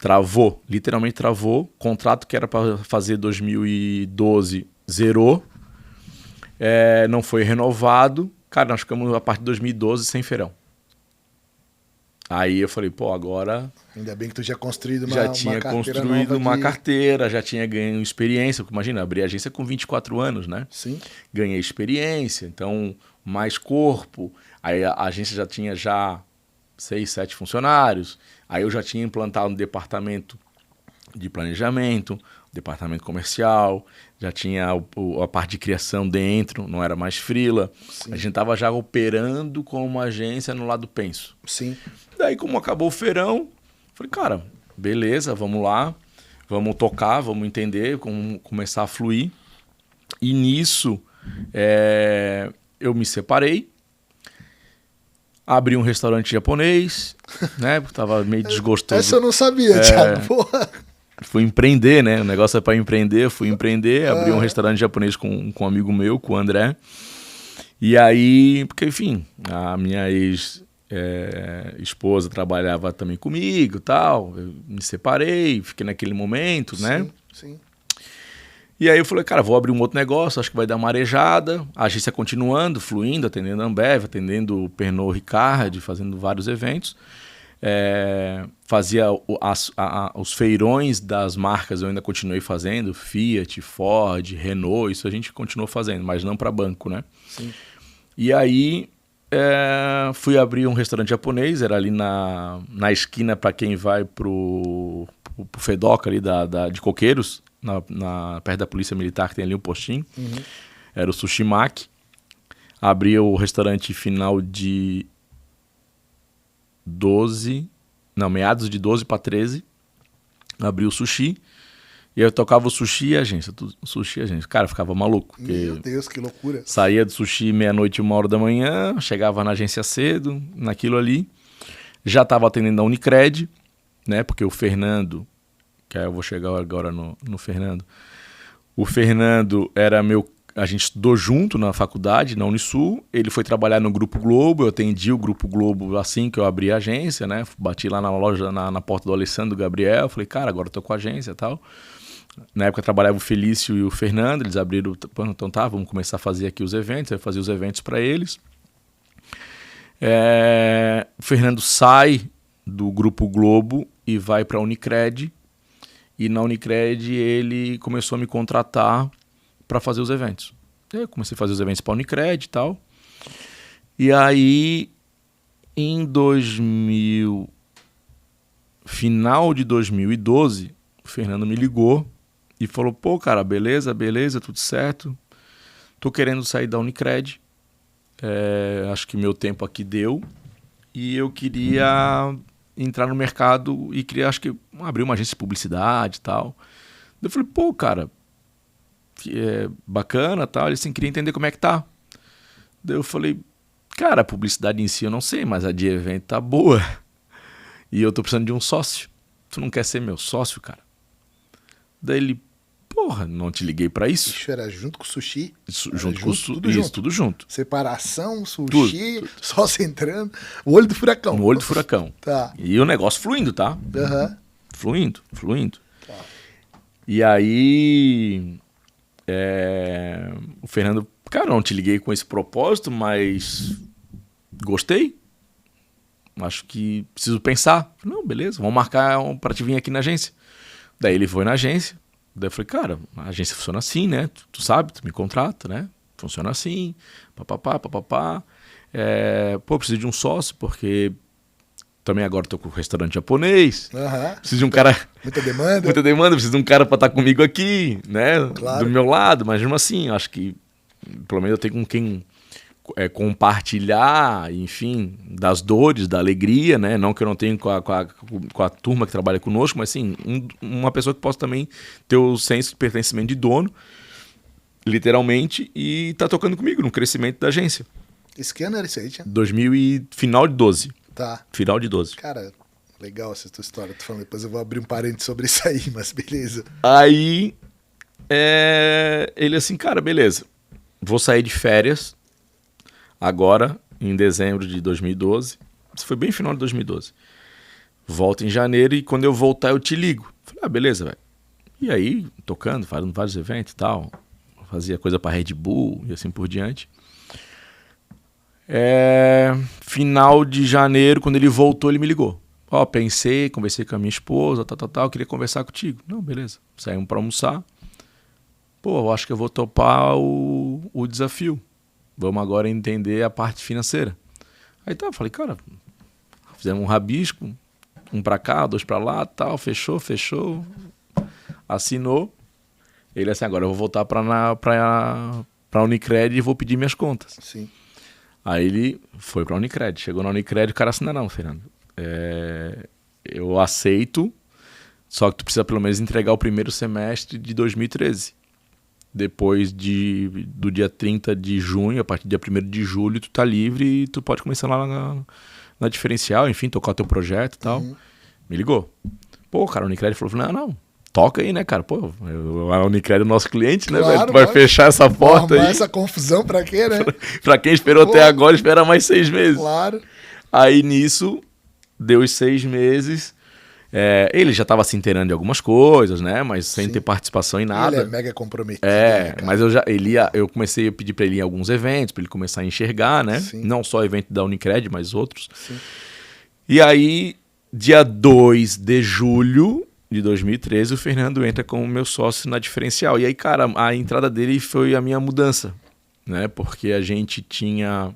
[SPEAKER 2] Travou. Literalmente travou. Contrato que era para fazer 2012 zerou. Não foi renovado. Cara, nós ficamos a partir de 2012 sem feirão. Aí eu falei, pô, agora...
[SPEAKER 1] Ainda bem que tu já construído
[SPEAKER 2] já tinha construído uma carteira, já tinha ganho experiência. Imagina, abri a agência com 24 anos, né?
[SPEAKER 1] Sim.
[SPEAKER 2] Ganhei experiência, então mais corpo. Aí a agência já tinha 6, 7 funcionários. Aí eu já tinha implantado um departamento de planejamento, departamento comercial, já tinha a parte de criação dentro, não era mais freela. Sim. A gente estava já operando como uma agência no lado penso.
[SPEAKER 1] Sim.
[SPEAKER 2] Daí, como acabou o feirão, falei, cara, beleza, vamos lá, vamos tocar, vamos entender, como começar a fluir. E nisso, eu me separei, abri um restaurante japonês, né, porque estava meio desgostoso.
[SPEAKER 1] Essa eu não sabia, Thiago, porra.
[SPEAKER 2] Fui empreender, né? O negócio é para empreender. Fui empreender, abri um restaurante japonês com um amigo meu, com o André. E aí, porque enfim, a minha ex-esposa trabalhava também comigo e tal. Eu me separei, fiquei naquele momento, né?
[SPEAKER 1] Sim.
[SPEAKER 2] E aí eu falei, cara, vou abrir um outro negócio, acho que vai dar uma arejada. A agência continuando, fluindo, atendendo a Ambev, atendendo o Pernod Ricard, fazendo vários eventos. Fazia os feirões das marcas, eu ainda continuei fazendo, Fiat, Ford, Renault, isso a gente continuou fazendo, mas não para banco, né?
[SPEAKER 1] Sim.
[SPEAKER 2] E aí fui abrir um restaurante japonês, era ali na esquina para quem vai pro Fedoca ali de Coqueiros, perto da Polícia Militar, que tem ali um postinho. Era o Sushi Maki. Abri o restaurante final de meados de 12 para 13, abri o sushi, e eu tocava o sushi e a agência, cara, ficava maluco.
[SPEAKER 1] Meu Deus, que loucura. Saía
[SPEAKER 2] do sushi meia-noite, 1h da manhã, chegava na agência cedo, naquilo ali, já estava atendendo a Unicred, né, porque o Fernando, que aí eu vou chegar agora no Fernando. O Fernando era a gente estudou junto na faculdade, na Unisul. Ele foi trabalhar no Grupo Globo. Eu atendi o Grupo Globo assim que eu abri a agência, né? Bati lá na loja, na porta do Alessandro Gabriel. Falei, cara, agora eu tô com a agência e tal. Na época trabalhava o Felício e o Fernando. Eles abriram, então tá, vamos começar a fazer aqui os eventos. Eu fazia os eventos para eles. O Fernando sai do Grupo Globo e vai para a Unicred. E na Unicred ele começou a me contratar para fazer os eventos. Eu comecei a fazer os eventos para a Unicred e tal. E aí, final de 2012, o Fernando me ligou e falou, pô, cara, beleza, tudo certo. Tô querendo sair da Unicred. Acho que meu tempo aqui deu. E eu queria entrar no mercado e queria, acho que, abrir uma agência de publicidade e tal. Eu falei, pô, cara, bacana e tal. Ele assim, queria entender como é que tá. Daí eu falei, cara, a publicidade em si eu não sei, mas a de evento tá boa. E eu tô precisando de um sócio. Tu não quer ser meu sócio, cara? Daí ele, porra, não te liguei pra isso.
[SPEAKER 1] Isso era junto com o sushi?
[SPEAKER 2] Junto com isso, tudo junto.
[SPEAKER 1] Separação, sushi, tudo. Sócio entrando. O olho do furacão.
[SPEAKER 2] No olho do furacão.
[SPEAKER 1] Tá.
[SPEAKER 2] E o negócio fluindo, tá?
[SPEAKER 1] Uhum.
[SPEAKER 2] Fluindo.
[SPEAKER 1] Tá.
[SPEAKER 2] E aí... o Fernando, cara, não te liguei com esse propósito, mas gostei. Acho que preciso pensar. Não, beleza, vamos marcar pra te vir aqui na agência. Daí ele foi na agência. Daí eu falei, cara, a agência funciona assim, né? Tu sabe, tu me contrata, né? Funciona assim, papapá. Pô, preciso de um sócio, porque também agora tô com o restaurante japonês.
[SPEAKER 1] Uhum.
[SPEAKER 2] Preciso de um cara...
[SPEAKER 1] Muita demanda.
[SPEAKER 2] Preciso de um cara pra estar comigo aqui, né?
[SPEAKER 1] Claro.
[SPEAKER 2] Do meu lado, mas mesmo assim, acho que pelo menos eu tenho com quem compartilhar, enfim, das dores, da alegria, né? Não que eu não tenho com a turma que trabalha conosco, mas sim, uma pessoa que possa também ter o senso de pertencimento de dono, literalmente, e tá tocando comigo no crescimento da agência.
[SPEAKER 1] Esse que ano era isso aí, Tia?
[SPEAKER 2] Final de 12.
[SPEAKER 1] Tá.
[SPEAKER 2] Final de 12.
[SPEAKER 1] Cara, legal essa tua história. Tô falando, depois eu vou abrir um parênteses sobre isso aí, mas beleza.
[SPEAKER 2] Aí, ele assim, cara, beleza. Vou sair de férias agora, em dezembro de 2012. Isso foi bem final de 2012. Volto em janeiro e quando eu voltar eu te ligo. Falei, beleza, velho. E aí, tocando, fazendo vários eventos e tal. Fazia coisa pra Red Bull e assim por diante. Final de janeiro, quando ele voltou, ele me ligou. Pensei, conversei com a minha esposa, tal, queria conversar contigo. Não, beleza. Saímos pra almoçar. Pô, eu acho que eu vou topar o desafio. Vamos agora entender a parte financeira. Aí tá, eu falei, cara, fizemos um rabisco, um pra cá, dois pra lá, tal, fechou, assinou. Ele assim, agora eu vou voltar pra Unicred e vou pedir minhas contas.
[SPEAKER 1] Sim.
[SPEAKER 2] Aí ele foi pra Unicred, chegou na Unicred, o cara assina, não, Fernando. Eu aceito, só que tu precisa pelo menos entregar o primeiro semestre de 2013. Depois do dia 30 de junho, a partir do dia 1º de julho, tu tá livre e tu pode começar lá na Diferencial, enfim, tocar o teu projeto e tal.
[SPEAKER 1] Uhum.
[SPEAKER 2] Me ligou. Pô, cara, a Unicred falou, não, toca aí, né, cara? Pô, a Unicred é o nosso cliente, né,
[SPEAKER 1] claro,
[SPEAKER 2] velho? Tu vai fechar essa porta aí.
[SPEAKER 1] Essa confusão pra quê, né?
[SPEAKER 2] Pra quem esperou até agora, espera mais 6 meses.
[SPEAKER 1] Claro.
[SPEAKER 2] Aí nisso, deu os 6 meses... ele já estava se inteirando de algumas coisas, né? Mas sem ter participação em nada.
[SPEAKER 1] Ele é mega comprometido. Né,
[SPEAKER 2] mas eu comecei a pedir para ele ir em alguns eventos, para ele começar a enxergar, né?
[SPEAKER 1] Sim.
[SPEAKER 2] Não só o evento da Unicred, mas outros.
[SPEAKER 1] Sim.
[SPEAKER 2] E aí, dia 2 de julho de 2013, o Fernando entra como meu sócio na Diferencial. E aí, cara, a entrada dele foi a minha mudança, né? Porque a gente tinha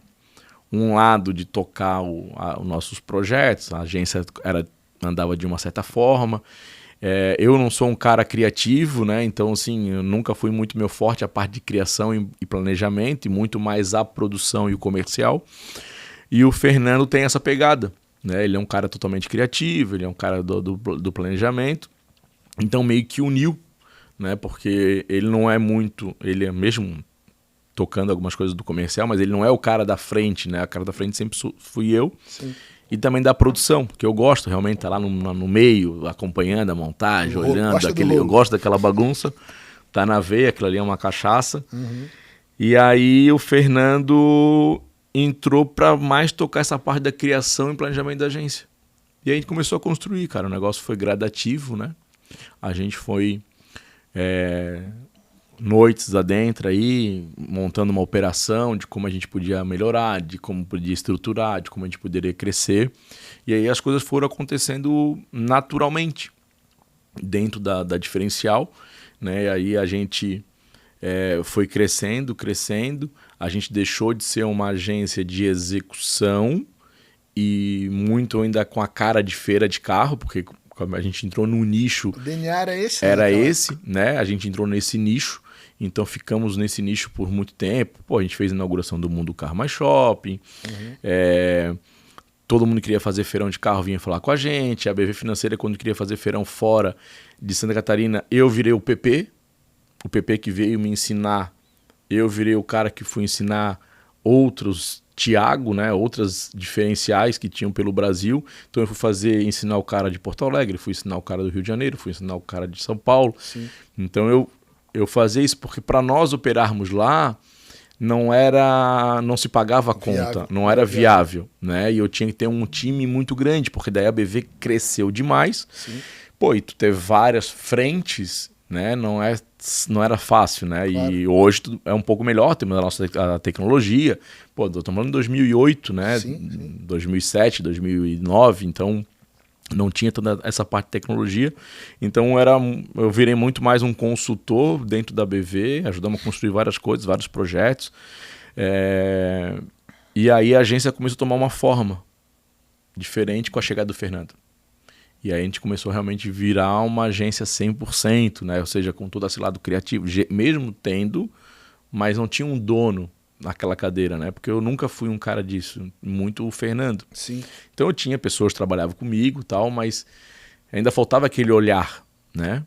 [SPEAKER 2] um lado de tocar os nossos projetos, a agência andava de uma certa forma. Eu não sou um cara criativo, né? Então, assim, eu nunca fui muito meu forte a parte de criação e planejamento, e muito mais a produção e o comercial. E o Fernando tem essa pegada, né? Ele é um cara totalmente criativo, ele é um cara do planejamento. Então, meio que uniu, né? Porque ele não é muito... Ele é mesmo tocando algumas coisas do comercial, mas ele não é o cara da frente, né? O cara da frente sempre fui eu.
[SPEAKER 1] Sim.
[SPEAKER 2] e também da produção, porque eu gosto realmente de estar lá no meio, acompanhando a montagem, olhando, eu gosto daquela bagunça, tá na veia, aquilo ali é uma cachaça. E aí o Fernando entrou para mais tocar essa parte da criação e planejamento da agência. E aí a gente começou a construir, cara, o negócio foi gradativo, né? A gente foi noites adentro aí, montando uma operação de como a gente podia melhorar, de como podia estruturar, de como a gente poderia crescer. E aí as coisas foram acontecendo naturalmente dentro da diferencial, né? E aí a gente foi crescendo, a gente deixou de ser uma agência de execução e muito ainda com a cara de feira de carro, porque a gente entrou num nicho...
[SPEAKER 1] O DNA era esse?
[SPEAKER 2] Era esse, né? A gente entrou nesse nicho, então ficamos nesse nicho por muito tempo. Pô, a gente fez a inauguração do Mundo Carro Mais Shopping, todo mundo queria fazer feirão de carro, vinha falar com a gente. A BV Financeira, quando queria fazer feirão fora de Santa Catarina, eu virei o PP que veio me ensinar, eu virei o cara que fui ensinar outros Thiago, né, outras diferenciais que tinham pelo Brasil. Então eu fui ensinar o cara de Porto Alegre, fui ensinar o cara do Rio de Janeiro, fui ensinar o cara de São Paulo.
[SPEAKER 1] Sim.
[SPEAKER 2] Então eu fazia isso porque para nós operarmos lá não se pagava a conta, não era viável, né? E eu tinha que ter um time muito grande, porque daí a BV cresceu demais.
[SPEAKER 1] Sim.
[SPEAKER 2] Pô, e tu ter várias frentes, né? Não era fácil, né? Claro. E hoje é um pouco melhor, temos a tecnologia. Pô, estamos falando de 2008, né? Sim. 2007, 2009, então não tinha toda essa parte de tecnologia. Então eu virei muito mais um consultor dentro da BV, ajudamos a construir várias coisas, vários projetos. E aí a agência começou a tomar uma forma diferente com a chegada do Fernando. E aí a gente começou realmente a virar uma agência 100%, né? Ou seja, com todo esse lado criativo, mesmo tendo, mas não tinha um dono naquela cadeira, né? Porque eu nunca fui um cara disso, muito o Fernando.
[SPEAKER 1] Sim.
[SPEAKER 2] Então eu tinha pessoas que trabalhavam comigo e tal, mas ainda faltava aquele olhar, né?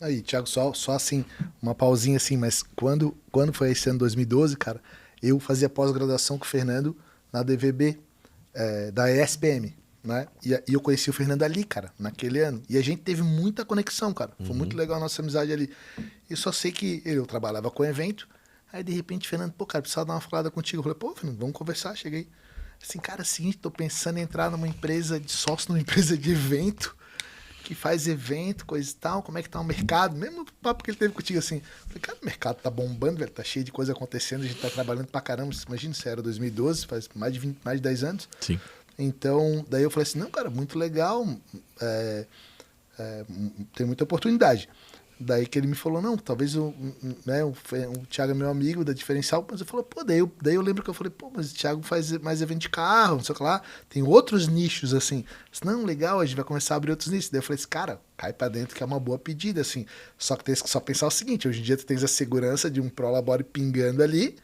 [SPEAKER 1] Aí, Thiago, só assim, uma pausinha assim, mas quando foi esse ano 2012, cara, eu fazia pós-graduação com o Fernando na DVB, da ESPM. Né? E eu conheci o Fernando ali, cara, naquele ano. E a gente teve muita conexão, cara. Foi muito legal a nossa amizade ali. Eu só sei que eu trabalhava com evento. Aí, de repente, Fernando, pô, cara, precisava dar uma falada contigo. Eu falei, pô, Fernando, vamos conversar. Cheguei. Assim, cara, é o seguinte, tô pensando em entrar numa empresa de sócio, numa empresa de evento, que faz evento, coisa e tal. Como é que tá o mercado? Mesmo papo que ele teve contigo, assim. Eu falei, cara, o mercado tá bombando, velho. Tá cheio de coisa acontecendo. A gente tá trabalhando pra caramba. Imagina, se era 2012, faz mais de 10 anos.
[SPEAKER 2] Sim.
[SPEAKER 1] Então, daí eu falei assim, não, cara, muito legal, tem muita oportunidade. Daí que ele me falou, não, talvez o Thiago é meu amigo da Diferencial, mas eu falei, pô, daí eu lembro que eu falei, pô, mas o Thiago faz mais evento de carro, não sei o que lá, tem outros nichos, assim. Disse, não, legal, a gente vai começar a abrir outros nichos. Daí eu falei assim, cara, cai pra dentro que é uma boa pedida, assim. Só que tem que só pensar o seguinte, hoje em dia tu tens a segurança de um Prolabore pingando ali,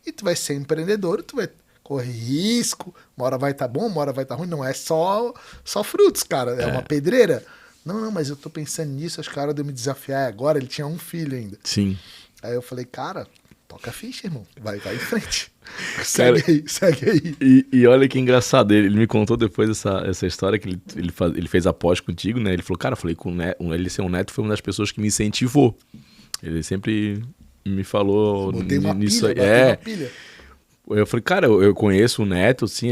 [SPEAKER 1] e tu vai ser empreendedor, tu vai corre risco, uma hora vai estar bom, uma hora vai estar ruim, não é só frutos, cara, é uma pedreira. Não, mas eu tô pensando nisso, acho que a hora de eu me desafiar agora, ele tinha um filho ainda.
[SPEAKER 2] Sim.
[SPEAKER 1] Aí eu falei, cara, toca a ficha, irmão, vai em frente. Segue aí.
[SPEAKER 2] E olha que engraçado, ele me contou depois essa história que ele fez a pós contigo, né, ele falou, cara, falei com ele ser um neto foi uma das pessoas que me incentivou. Ele sempre me falou nisso aí.
[SPEAKER 1] Uma pilha.
[SPEAKER 2] Eu falei, cara, eu conheço o Neto, sim,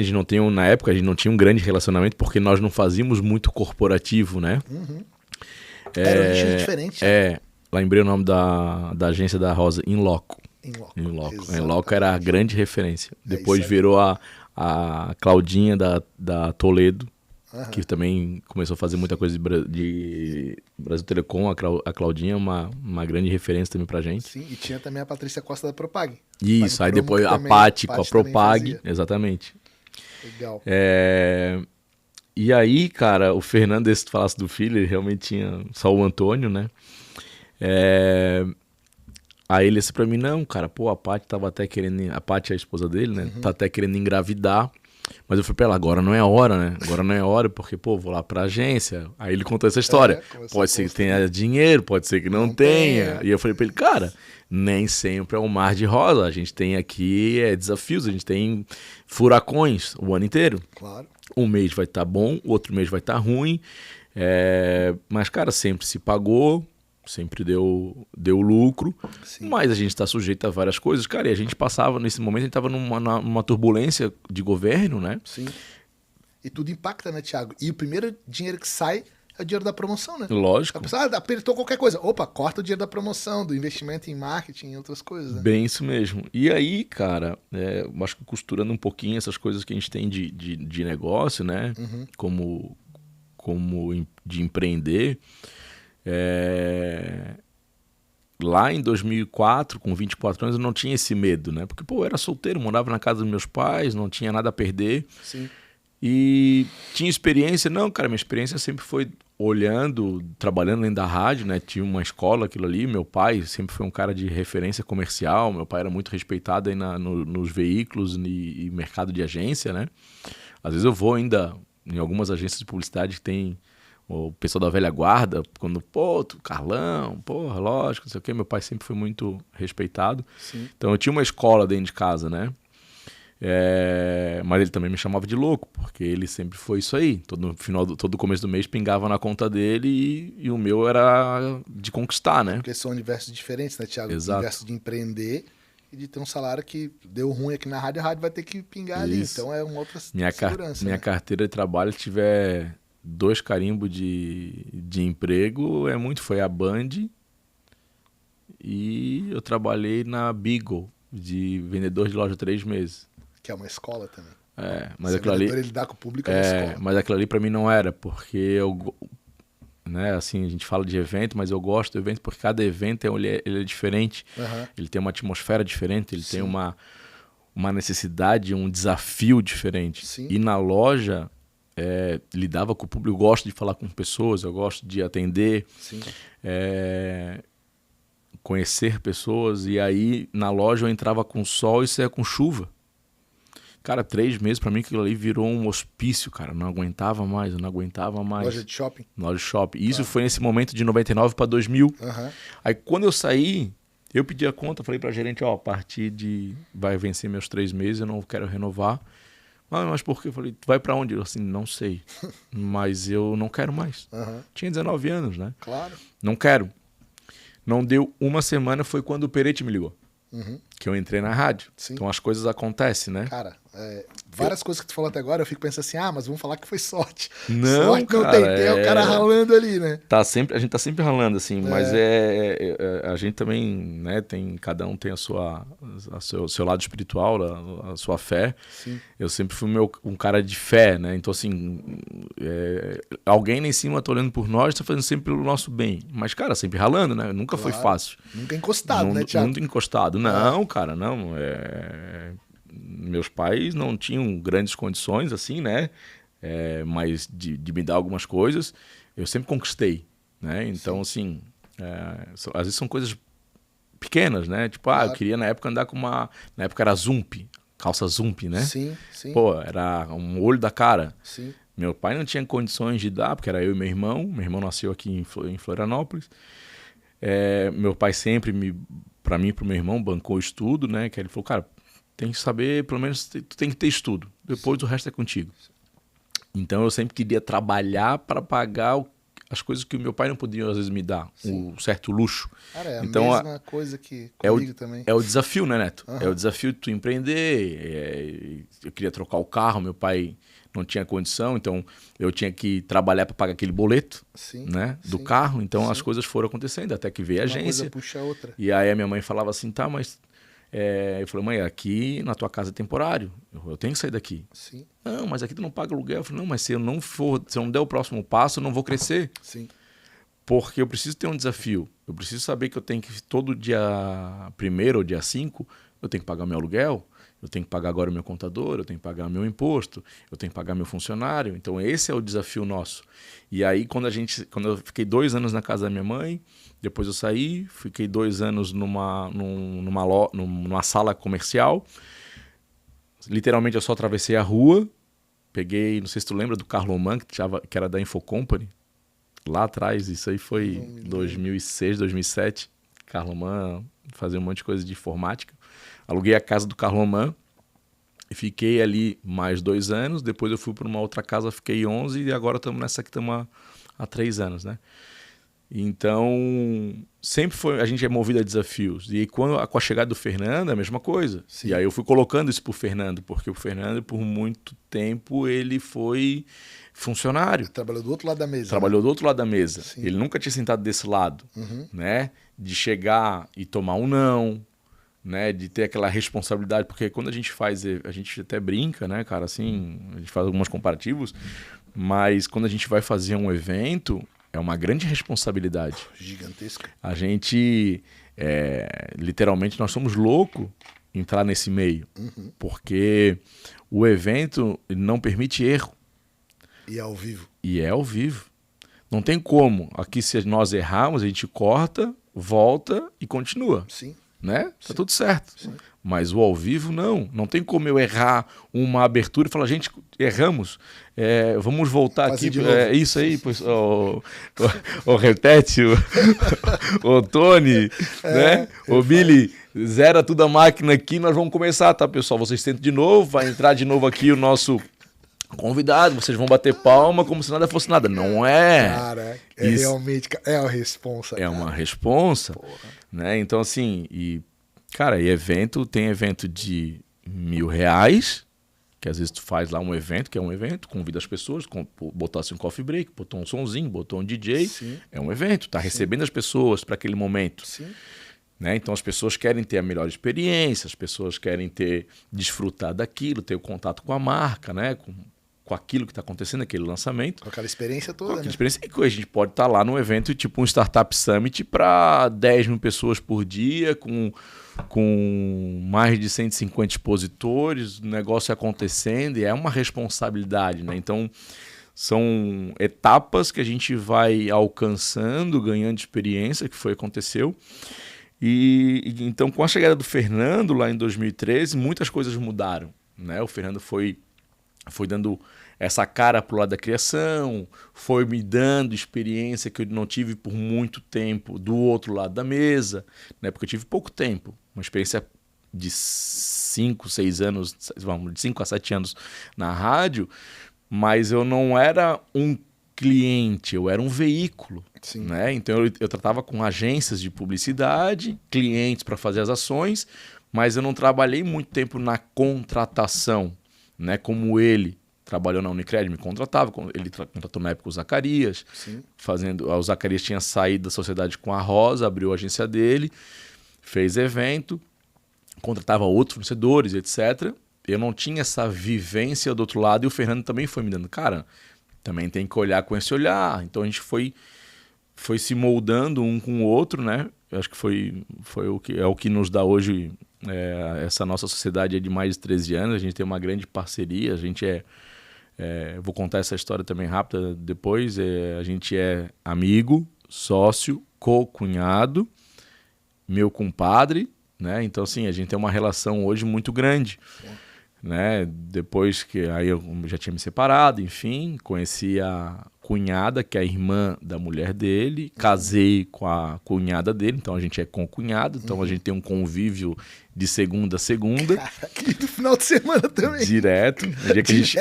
[SPEAKER 2] na época a gente não tinha um grande relacionamento porque nós não fazíamos muito corporativo, né?
[SPEAKER 1] Uhum. Era um nicho diferente.
[SPEAKER 2] Lembrei o nome da agência da Rosa, Inloco. A Inloco era a grande referência. Depois virou a Claudinha da Toledo, que também começou a fazer muita coisa de Brasil Telecom. A Claudinha é uma grande referência também pra gente.
[SPEAKER 1] Sim, e tinha também a Patrícia Costa da Propag.
[SPEAKER 2] Isso, aí depois a Paty com a Propag, exatamente.
[SPEAKER 1] Legal.
[SPEAKER 2] E aí, cara, o Fernando, se tu falasse do filho, ele realmente tinha só o Antônio, né? Aí ele disse pra mim, não, cara, pô, a Paty tava até querendo, a Paty é a esposa dele, né? Tá até querendo engravidar. Mas eu falei pra ela, agora não é hora, né? Agora não é hora, porque, pô, vou lá pra agência. Aí ele contou essa história. Pode ser que tenha dinheiro, pode ser que não tenha. E eu falei pra ele, cara, nem sempre é um mar de rosa. A gente tem aqui desafios, a gente tem furacões o ano inteiro.
[SPEAKER 1] Claro.
[SPEAKER 2] Um mês vai estar bom, o outro mês vai estar ruim. Mas, cara, sempre se pagou, sempre deu lucro.
[SPEAKER 1] Sim.
[SPEAKER 2] Mas a gente está sujeito a várias coisas. Cara, e a gente passava, nesse momento, a gente estava numa turbulência de governo, né?
[SPEAKER 1] Sim. E tudo impacta, né, Thiago? E o primeiro dinheiro que sai é o dinheiro da promoção, né?
[SPEAKER 2] Lógico.
[SPEAKER 1] A pessoa apertou qualquer coisa. Opa, corta o dinheiro da promoção, do investimento em marketing e outras coisas, né?
[SPEAKER 2] Bem isso mesmo. E aí, cara, eu acho que costurando um pouquinho essas coisas que a gente tem de negócio, né?
[SPEAKER 1] Uhum.
[SPEAKER 2] Como de empreender. Lá em 2004, com 24 anos, eu não tinha esse medo, né? Porque, eu era solteiro, morava na casa dos meus pais, não tinha nada a perder.
[SPEAKER 1] Sim.
[SPEAKER 2] E tinha experiência? Não, cara, minha experiência sempre foi olhando, trabalhando dentro da rádio, né? Tinha uma escola, aquilo ali. Meu pai sempre foi um cara de referência comercial. Meu pai era muito respeitado aí nos veículos e mercado de agência, né? Às vezes eu vou ainda em algumas agências de publicidade que tem o pessoal da velha guarda, quando, Carlão, lógico, não sei o quê. Meu pai sempre foi muito respeitado.
[SPEAKER 1] Sim.
[SPEAKER 2] Então eu tinha uma escola dentro de casa, né? Mas ele também me chamava de louco, porque ele sempre foi isso aí. Todo começo do mês pingava na conta dele e o meu era de conquistar, né?
[SPEAKER 1] Porque são universos diferentes, né, Thiago?
[SPEAKER 2] Exato.
[SPEAKER 1] O universo de empreender e de ter um salário que deu ruim aqui na rádio, a rádio vai ter que pingar ali. Então é uma outra segurança.
[SPEAKER 2] Minha carteira de trabalho, se tiver 2 carimbos de emprego, foi a Band e eu trabalhei na Beagle, de vendedor de loja 3 meses.
[SPEAKER 1] Que é uma escola também.
[SPEAKER 2] Mas aquilo ali,
[SPEAKER 1] ele lidar com o público é uma escola.
[SPEAKER 2] Mas aquilo ali pra mim não era, porque né, assim, a gente fala de evento, mas eu gosto do evento porque cada evento ele é diferente.
[SPEAKER 1] Uhum.
[SPEAKER 2] Ele tem uma atmosfera diferente, ele tem uma necessidade, um desafio diferente.
[SPEAKER 1] Sim.
[SPEAKER 2] E na loja, lidava com o público, eu gosto de falar com pessoas, eu gosto de atender,
[SPEAKER 1] Sim.
[SPEAKER 2] Conhecer pessoas, e aí na loja eu entrava com sol e saía com chuva. Cara, 3 meses pra mim aquilo ali virou um hospício, cara. Eu não aguentava mais.
[SPEAKER 1] Loja de shopping?
[SPEAKER 2] Loja de shopping. E isso foi nesse momento de 99 para 2000.
[SPEAKER 1] Uhum.
[SPEAKER 2] Aí quando eu saí, eu pedi a conta, falei pra gerente, a partir de... vai vencer meus 3 meses, eu não quero renovar. Mas por quê? Eu falei, tu vai pra onde? Eu assim, não sei. Mas eu não quero mais.
[SPEAKER 1] Uhum.
[SPEAKER 2] Tinha 19 anos, né?
[SPEAKER 1] Claro.
[SPEAKER 2] Não quero. Não deu uma semana, foi quando o Peretti me ligou.
[SPEAKER 1] Uhum.
[SPEAKER 2] Que eu entrei na rádio.
[SPEAKER 1] Sim.
[SPEAKER 2] Então as coisas acontecem, né?
[SPEAKER 1] Cara, várias coisas que tu falou até agora, eu fico pensando assim, mas vamos falar que foi sorte.
[SPEAKER 2] Não,
[SPEAKER 1] sorte
[SPEAKER 2] cara,
[SPEAKER 1] não tem o cara ralando ali, né?
[SPEAKER 2] A gente tá sempre ralando, assim, mas a gente também, né, cada um tem o seu lado espiritual, a sua fé.
[SPEAKER 1] Sim.
[SPEAKER 2] Eu sempre fui um cara de fé, né? Então, assim, alguém lá em cima tá olhando por nós, tá fazendo sempre pelo nosso bem. Mas, cara, sempre ralando, né? Nunca foi fácil.
[SPEAKER 1] Nunca encostado, né, Thiago?
[SPEAKER 2] Nunca encostado. Não, cara, não. Meus pais não tinham grandes condições, assim, né? Mas de me dar algumas coisas, eu sempre conquistei, né? Então, assim, às vezes são coisas pequenas, né? Tipo, eu queria na época andar com uma... Na época era Zump, calça Zump, né?
[SPEAKER 1] Sim, sim.
[SPEAKER 2] Era um olho da cara.
[SPEAKER 1] Sim.
[SPEAKER 2] Meu pai não tinha condições de dar, porque era eu e meu irmão. Meu irmão nasceu aqui em Florianópolis. Meu pai sempre, para mim e pro meu irmão, bancou o estudo, né? Que ele falou, cara, tem que saber, pelo menos tu tem que ter estudo. Depois o resto é contigo. Então eu sempre queria trabalhar para pagar as coisas que o meu pai não podia às vezes me dar, um certo luxo.
[SPEAKER 1] Cara, é
[SPEAKER 2] então,
[SPEAKER 1] a mesma coisa que comigo também.
[SPEAKER 2] É o desafio, né, Neto?
[SPEAKER 1] Uhum.
[SPEAKER 2] É o desafio de tu empreender. Eu queria trocar o carro, meu pai não tinha condição, então eu tinha que trabalhar para pagar aquele boleto, né, do carro. Então as coisas foram acontecendo, até que veio a agência.
[SPEAKER 1] Uma coisa puxa a outra.
[SPEAKER 2] E aí a minha mãe falava assim, tá, mas... eu falei, mãe, aqui na tua casa é temporário, eu tenho que sair daqui.
[SPEAKER 1] Sim.
[SPEAKER 2] Não, mas aqui tu não paga aluguel. Eu falei, não, mas se eu não der o próximo passo, eu não vou crescer.
[SPEAKER 1] Sim.
[SPEAKER 2] Porque eu preciso ter um desafio. Eu preciso saber que eu tenho que, todo dia 1º ou dia 5, eu tenho que pagar meu aluguel, eu tenho que pagar agora o meu contador, eu tenho que pagar meu imposto, eu tenho que pagar meu funcionário. Então esse é o desafio nosso. E aí quando eu fiquei 2 anos na casa da minha mãe, depois eu saí, fiquei 2 anos numa sala comercial. Literalmente eu só atravessei a rua, peguei, não sei se tu lembra do Carloman, que era da Infocompany, lá atrás, isso aí foi 2006, 2007. Carloman fazia um monte de coisa de informática. Aluguei a casa do Carloman, Fiquei ali mais 2 anos, depois eu fui para uma outra casa, fiquei 11 e agora estamos nessa que estamos há 3 anos, né? Então, sempre foi, a gente é movido a desafios. E aí, com a chegada do Fernando, é a mesma coisa.
[SPEAKER 1] Sim.
[SPEAKER 2] E aí eu fui colocando isso pro Fernando, porque o Fernando, por muito tempo, ele foi funcionário.
[SPEAKER 1] Trabalhou do outro lado da mesa.
[SPEAKER 2] Trabalhou do outro lado da mesa.
[SPEAKER 1] Sim.
[SPEAKER 2] Ele nunca tinha sentado desse lado, né? De chegar e tomar um não, né? De ter aquela responsabilidade. Porque quando a gente faz, a gente até brinca, né, cara? Assim, a gente faz alguns comparativos, mas quando a gente vai fazer um evento, é uma grande responsabilidade.
[SPEAKER 1] Gigantesca.
[SPEAKER 2] A gente, literalmente, nós somos loucos entrar nesse meio. Porque o evento não permite erro.
[SPEAKER 1] E é ao vivo.
[SPEAKER 2] E é ao vivo. Não tem como. Aqui, se nós errarmos, a gente corta, volta e continua.
[SPEAKER 1] Sim.
[SPEAKER 2] Né? Tá tudo certo.
[SPEAKER 1] Sim.
[SPEAKER 2] Mas o ao vivo, não. Não tem como eu errar uma abertura e falar, gente, erramos. Vamos voltar
[SPEAKER 1] Fazer
[SPEAKER 2] aqui.
[SPEAKER 1] de novo.
[SPEAKER 2] Isso aí, pois, o repete, o Tony, né? O Billy, zera tudo a máquina aqui, nós vamos começar, tá, pessoal? Vocês tentam de novo, vai entrar de novo aqui o nosso convidado, vocês vão bater palma como se nada fosse nada. Não é.
[SPEAKER 1] Cara,
[SPEAKER 2] Isso
[SPEAKER 1] realmente, é a responsa.
[SPEAKER 2] é
[SPEAKER 1] cara.
[SPEAKER 2] uma responsa, né? Então, assim, cara, tem evento de R$1.000, que às vezes tu faz lá um evento, que é um evento, convida as pessoas, botou assim um coffee break, botou um sonzinho, botou um DJ,
[SPEAKER 1] Sim.
[SPEAKER 2] é um evento, tá recebendo as pessoas para aquele momento.
[SPEAKER 1] Sim.
[SPEAKER 2] Né? Então as pessoas querem ter a melhor experiência, as pessoas querem desfrutar daquilo, ter o contato com a marca, né? Com aquilo que está acontecendo, aquele lançamento.
[SPEAKER 1] Com aquela experiência
[SPEAKER 2] Com
[SPEAKER 1] toda,
[SPEAKER 2] aquela
[SPEAKER 1] né?
[SPEAKER 2] experiência que a gente pode estar lá num evento tipo um Startup Summit para 10.000 pessoas por dia, com mais de 150 expositores, o negócio acontecendo, e é uma responsabilidade, né? Então, são etapas que a gente vai alcançando, ganhando experiência, que aconteceu. E então, com a chegada do Fernando lá em 2013, muitas coisas mudaram, né? O Fernando foi dando essa cara pro lado da criação, foi me dando experiência que eu não tive por muito tempo do outro lado da mesa, né? Porque eu tive pouco tempo, uma experiência de 5, 6 anos, de 5 a 7 anos na rádio, mas eu não era um cliente, eu era um veículo.
[SPEAKER 1] Sim.
[SPEAKER 2] Né? Então eu tratava com agências de publicidade, clientes para fazer as ações, mas eu não trabalhei muito tempo na contratação, né? Como ele trabalhou na Unicred, me contratava, ele contratou na época o Zacarias,
[SPEAKER 1] Sim.
[SPEAKER 2] o Zacarias tinha saído da sociedade com a Rosa, abriu a agência dele, fez evento, contratava outros fornecedores, etc. Eu não tinha essa vivência do outro lado e o Fernando também foi me dando, cara, também tem que olhar com esse olhar. Então a gente foi se moldando um com o outro, né? Eu acho que foi o que nos dá hoje essa nossa sociedade de mais de 13 anos. A gente tem uma grande parceria, a gente vou contar essa história também rápida depois, a gente é amigo, sócio, co-cunhado, meu compadre, né? Então, assim, a gente tem uma relação hoje muito grande. Né? Depois que aí eu já tinha me separado, enfim, conheci a cunhada, que é a irmã da mulher dele, casei com a cunhada dele, então a gente é concunhado, então a gente tem um convívio de segunda a segunda.
[SPEAKER 1] Caraca, e no final de semana também.
[SPEAKER 2] Direto.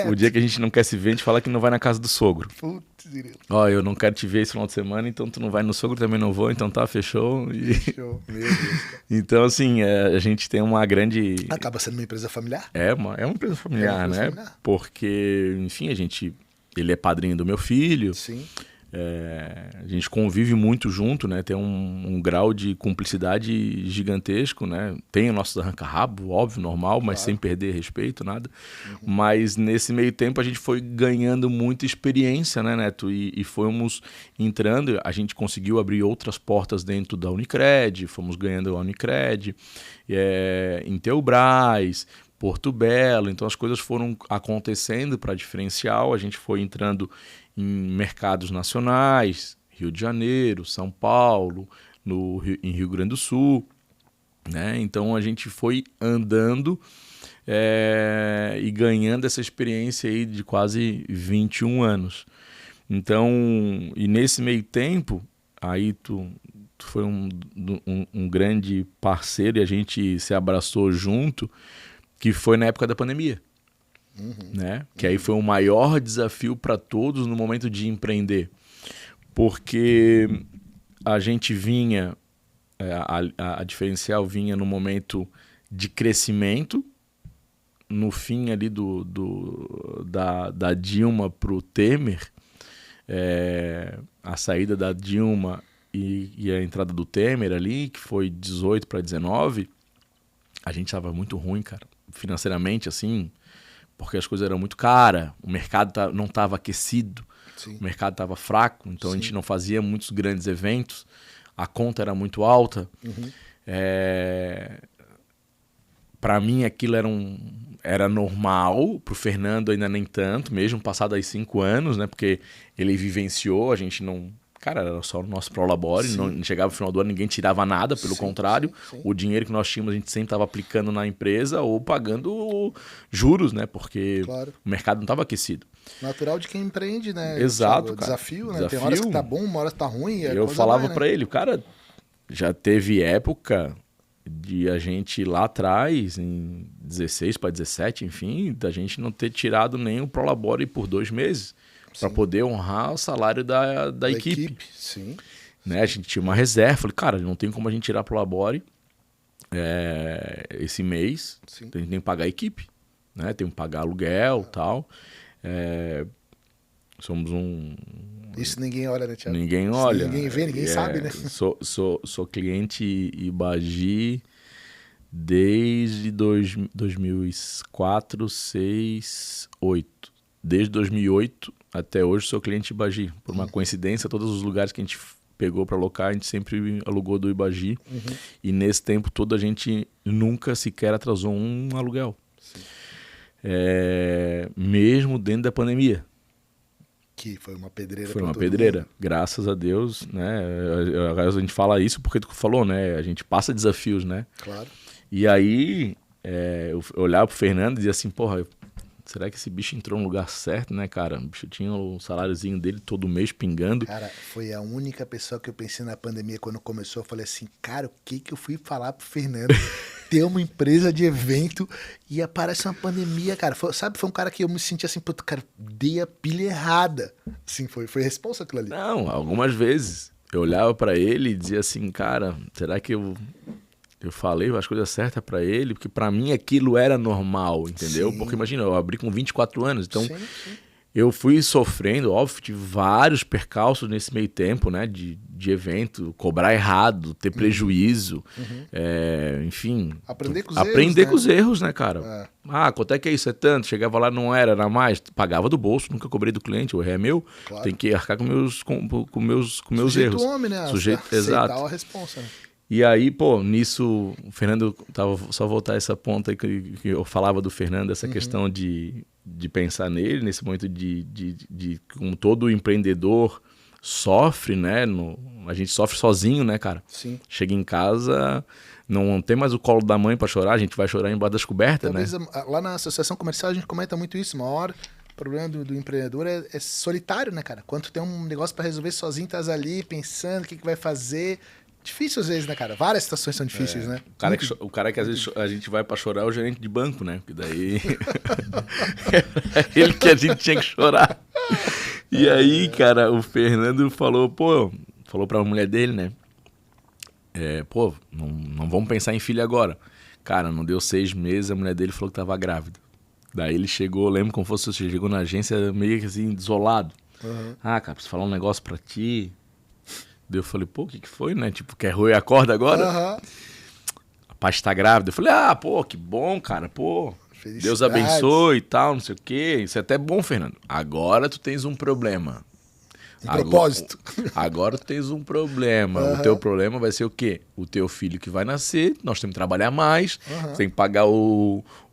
[SPEAKER 2] O dia que a gente não quer se ver, a gente fala que não vai na casa do sogro.
[SPEAKER 1] Putz, direto.
[SPEAKER 2] Ó, eu não quero te ver esse final de semana, então tu não vai no sogro, também não vou, então tá, fechou.
[SPEAKER 1] Show, meu Deus. Cara.
[SPEAKER 2] Então, assim, a gente tem uma grande...
[SPEAKER 1] Acaba sendo uma empresa familiar?
[SPEAKER 2] É uma empresa familiar,
[SPEAKER 1] empresa
[SPEAKER 2] né?
[SPEAKER 1] familiar.
[SPEAKER 2] Porque, enfim, ele é padrinho do meu filho.
[SPEAKER 1] Sim.
[SPEAKER 2] A gente convive muito junto, né? Tem um grau de cumplicidade gigantesco, né? Tem o nosso arranca-rabo, óbvio, normal, mas sem perder respeito, nada. Mas nesse meio tempo a gente foi ganhando muita experiência, né, Neto? E fomos entrando, a gente conseguiu abrir outras portas dentro da Unicred, fomos ganhando a Unicred, Intelbras, Porto Belo, então as coisas foram acontecendo para diferencial, a gente foi entrando em mercados nacionais, Rio de Janeiro, São Paulo, em Rio Grande do Sul, né? Então a gente foi andando e ganhando essa experiência aí de quase 21 anos. Então, e nesse meio tempo, aí tu foi um grande parceiro e a gente se abraçou junto. que foi na época da pandemia. Né? Que aí foi o maior desafio para todos no momento de empreender. Porque a gente vinha, a diferencial vinha no momento de crescimento, no fim ali da Dilma para o Temer, a saída da Dilma e a entrada do Temer ali, que foi 18 para 19, a gente estava muito ruim, cara, financeiramente, assim, porque as coisas eram muito caras, o mercado não estava aquecido, o mercado estava fraco, então a gente não fazia muitos grandes eventos, a conta era muito alta. Para mim aquilo era normal, pro Fernando ainda nem tanto, mesmo passado aí 5 anos, né? Porque ele vivenciou, a gente não... Cara, era só o nosso prolabore, não chegava no final do ano, ninguém tirava nada, pelo contrário, o dinheiro que nós tínhamos a gente sempre estava aplicando na empresa ou pagando juros, né? Porque o mercado não estava aquecido.
[SPEAKER 1] Natural de quem empreende, né?
[SPEAKER 2] Exato,
[SPEAKER 1] cara. Desafio, né? Tem horas que tá bom, uma hora que tá ruim.
[SPEAKER 2] Eu falava para ele, cara, já teve época de a gente lá atrás, em 16 para 17, enfim, da gente não ter tirado nem o prolabore por 2 meses. Para poder honrar o salário da equipe.
[SPEAKER 1] Sim.
[SPEAKER 2] Né? A gente tinha uma reserva. Falei, cara, não tem como a gente tirar pro labore esse mês. A gente tem que pagar a equipe. Né? Tem que pagar aluguel e tal. Somos
[SPEAKER 1] Isso ninguém olha, né, Thiago?
[SPEAKER 2] Ninguém olha.
[SPEAKER 1] Isso ninguém vê, ninguém sabe, né?
[SPEAKER 2] Sou cliente Ibagi desde 2004, 2006, 2008. Desde 2008 até hoje sou cliente Ibagi. Por uma coincidência, todos os lugares que a gente pegou para alocar, a gente sempre alugou do Ibagi. E nesse tempo todo a gente nunca sequer atrasou um aluguel. Mesmo dentro da pandemia.
[SPEAKER 1] Que foi uma pedreira.
[SPEAKER 2] Foi uma pedreira, graças a Deus, né? A gente fala isso porque tu falou, né? A gente passa desafios, né?
[SPEAKER 1] Claro.
[SPEAKER 2] E aí, eu olhava pro Fernando e dizia assim, porra, será que esse bicho entrou no lugar certo, né, cara? O bicho tinha o saláriozinho dele todo mês pingando.
[SPEAKER 1] Cara, foi a única pessoa que eu pensei na pandemia quando começou. Eu falei assim, cara, o que eu fui falar pro Fernando? Ter uma empresa de evento e aparece uma pandemia, cara. Foi um cara que eu me senti assim, puto, cara, dei a pilha errada. Assim, foi responsa aquilo ali.
[SPEAKER 2] Não, algumas vezes eu olhava pra ele e dizia assim, cara, será que eu falei as coisas certas pra ele? Porque pra mim aquilo era normal, entendeu? Porque imagina, eu abri com 24 anos, então eu fui sofrendo, óbvio, tive vários percalços nesse meio tempo, né? De evento, cobrar errado, ter prejuízo, enfim.
[SPEAKER 1] Aprender com os
[SPEAKER 2] aprender
[SPEAKER 1] erros,
[SPEAKER 2] com os erros, né, cara? Quanto é que é isso? É tanto? Chegava lá, não era mais. Pagava do bolso, nunca cobrei do cliente, o erro é meu. Claro. Tem que arcar com meus erros.
[SPEAKER 1] Homem, né?
[SPEAKER 2] Exato.
[SPEAKER 1] A responsa, né?
[SPEAKER 2] E aí, pô, nisso, o Fernando, só voltar essa ponta aí que eu falava do Fernando, essa questão de pensar nele, nesse momento de como todo empreendedor sofre, né? A gente sofre sozinho, né, cara?
[SPEAKER 1] Sim.
[SPEAKER 2] Chega em casa, não tem mais o colo da mãe pra chorar, a gente vai chorar embaixo das cobertas,
[SPEAKER 1] talvez,
[SPEAKER 2] né?
[SPEAKER 1] Lá na associação comercial a gente comenta muito isso, uma hora. O problema do empreendedor é solitário, né, cara? Quando tu tem um negócio pra resolver sozinho, tá ali pensando o que vai fazer... Difícil às vezes, né, cara? Várias situações são difíceis, né?
[SPEAKER 2] O cara que às vezes a gente vai pra chorar é o gerente de banco, né? Porque daí é ele que a gente tinha que chorar. E aí, cara, o Fernando falou pra mulher dele, né? Não vamos pensar em filho agora. Cara, não deu 6 meses, a mulher dele falou que tava grávida. Daí ele chegou, lembro como fosse, chegou na agência meio que assim, desolado. Cara, preciso falar um negócio pra ti. Daí eu falei, pô, o que foi, né? Tipo, quer roer a corda agora? A parte tá grávida. Eu falei, que bom, cara, pô. Deus abençoe e tal, não sei o quê. Isso é até bom, Fernando. Agora tu tens um problema.
[SPEAKER 1] Propósito.
[SPEAKER 2] Agora tu tens um problema. O teu problema vai ser o quê? O teu filho que vai nascer, nós temos que trabalhar mais, tem que pagar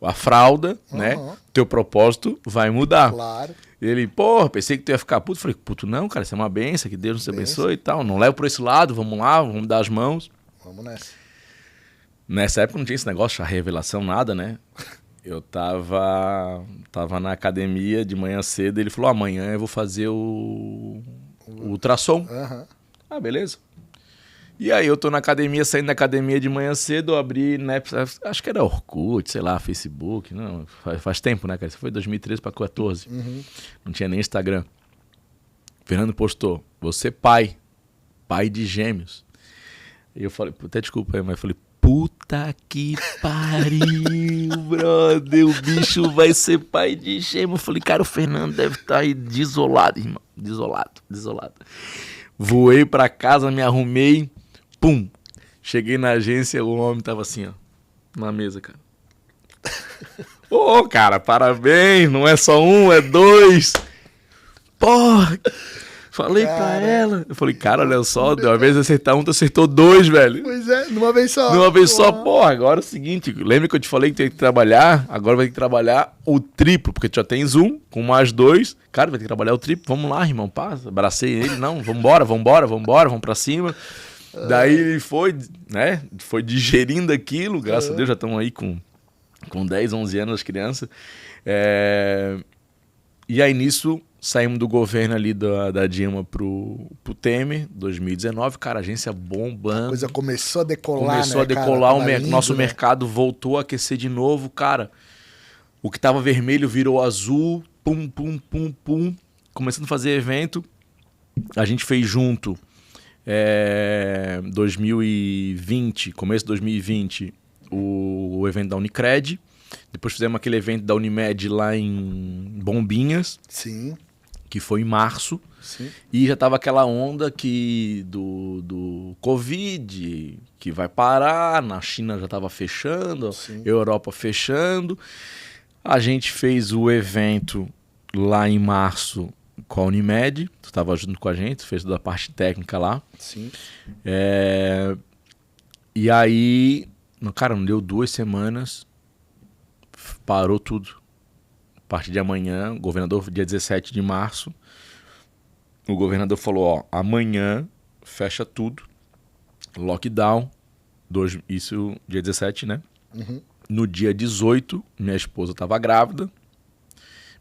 [SPEAKER 2] a fralda, né? Teu propósito vai mudar.
[SPEAKER 1] Claro.
[SPEAKER 2] Ele, pensei que tu ia ficar puto. Falei, puto não, cara, isso é uma benção, que Deus nos abençoe e tal. Não leva por esse lado, vamos lá, vamos dar as mãos.
[SPEAKER 1] Vamos nessa.
[SPEAKER 2] Nessa época não tinha esse negócio, a revelação, nada, né? Eu tava na academia de manhã cedo, ele falou, amanhã eu vou fazer o ultrassom. Beleza. E aí eu tô na academia, saindo da academia de manhã cedo, eu abri, né, acho que era Orkut, sei lá, Facebook, não, faz tempo, né, cara? Isso foi 2013 para 2014. Não tinha nem Instagram. Fernando postou, você pai de gêmeos. E eu falei, até desculpa aí, mas eu falei, puta que pariu, brother, o bicho vai ser pai de gêmeos. Eu falei, cara, o Fernando deve estar aí desolado, irmão, desolado. Voei pra casa, me arrumei, pum, cheguei na agência, o homem tava assim, ó, na mesa, cara. Ô, cara, parabéns, não é só um, é dois. Porra, falei pra ela. Eu falei, cara, olha só, de uma vez acertar um, tu acertou dois, velho.
[SPEAKER 1] Pois é, numa vez só.
[SPEAKER 2] De uma vez só, porra, agora é o seguinte, lembra que eu te falei que tem que trabalhar? Agora vai ter que trabalhar o triplo, porque tu já tens um, com mais dois. Cara, vai ter que trabalhar o triplo. Vamos lá, irmão, passa. Abracei ele, não, vambora, vamos pra cima. Daí ele foi, né, foi digerindo aquilo, graças a Deus, já estão aí com 10, 11 anos as crianças. E aí nisso, saímos do governo ali da Dilma pro Temer, 2019, cara, a agência bombando.
[SPEAKER 1] A coisa começou a decolar,
[SPEAKER 2] Começou a decolar, nosso mercado voltou a aquecer de novo, cara. O que tava vermelho virou azul, pum, começando a fazer evento. A gente fez junto 2020, começo de 2020, o evento da Unicred. Depois fizemos aquele evento da Unimed lá em Bombinhas.
[SPEAKER 1] Sim.
[SPEAKER 2] Que foi em março.
[SPEAKER 1] Sim.
[SPEAKER 2] E já tava aquela onda do Covid, que vai parar, na China já tava fechando,
[SPEAKER 1] Sim.
[SPEAKER 2] Europa fechando. A gente fez o evento lá em março com a Unimed, tu estava junto com a gente, fez toda a parte técnica lá.
[SPEAKER 1] Sim.
[SPEAKER 2] E aí, cara, não deu 2 semanas, parou tudo. A partir de amanhã, o governador, dia 17 de março, o governador falou, ó, amanhã fecha tudo, lockdown, isso dia 17, né?
[SPEAKER 1] Uhum.
[SPEAKER 2] No dia 18, minha esposa estava grávida,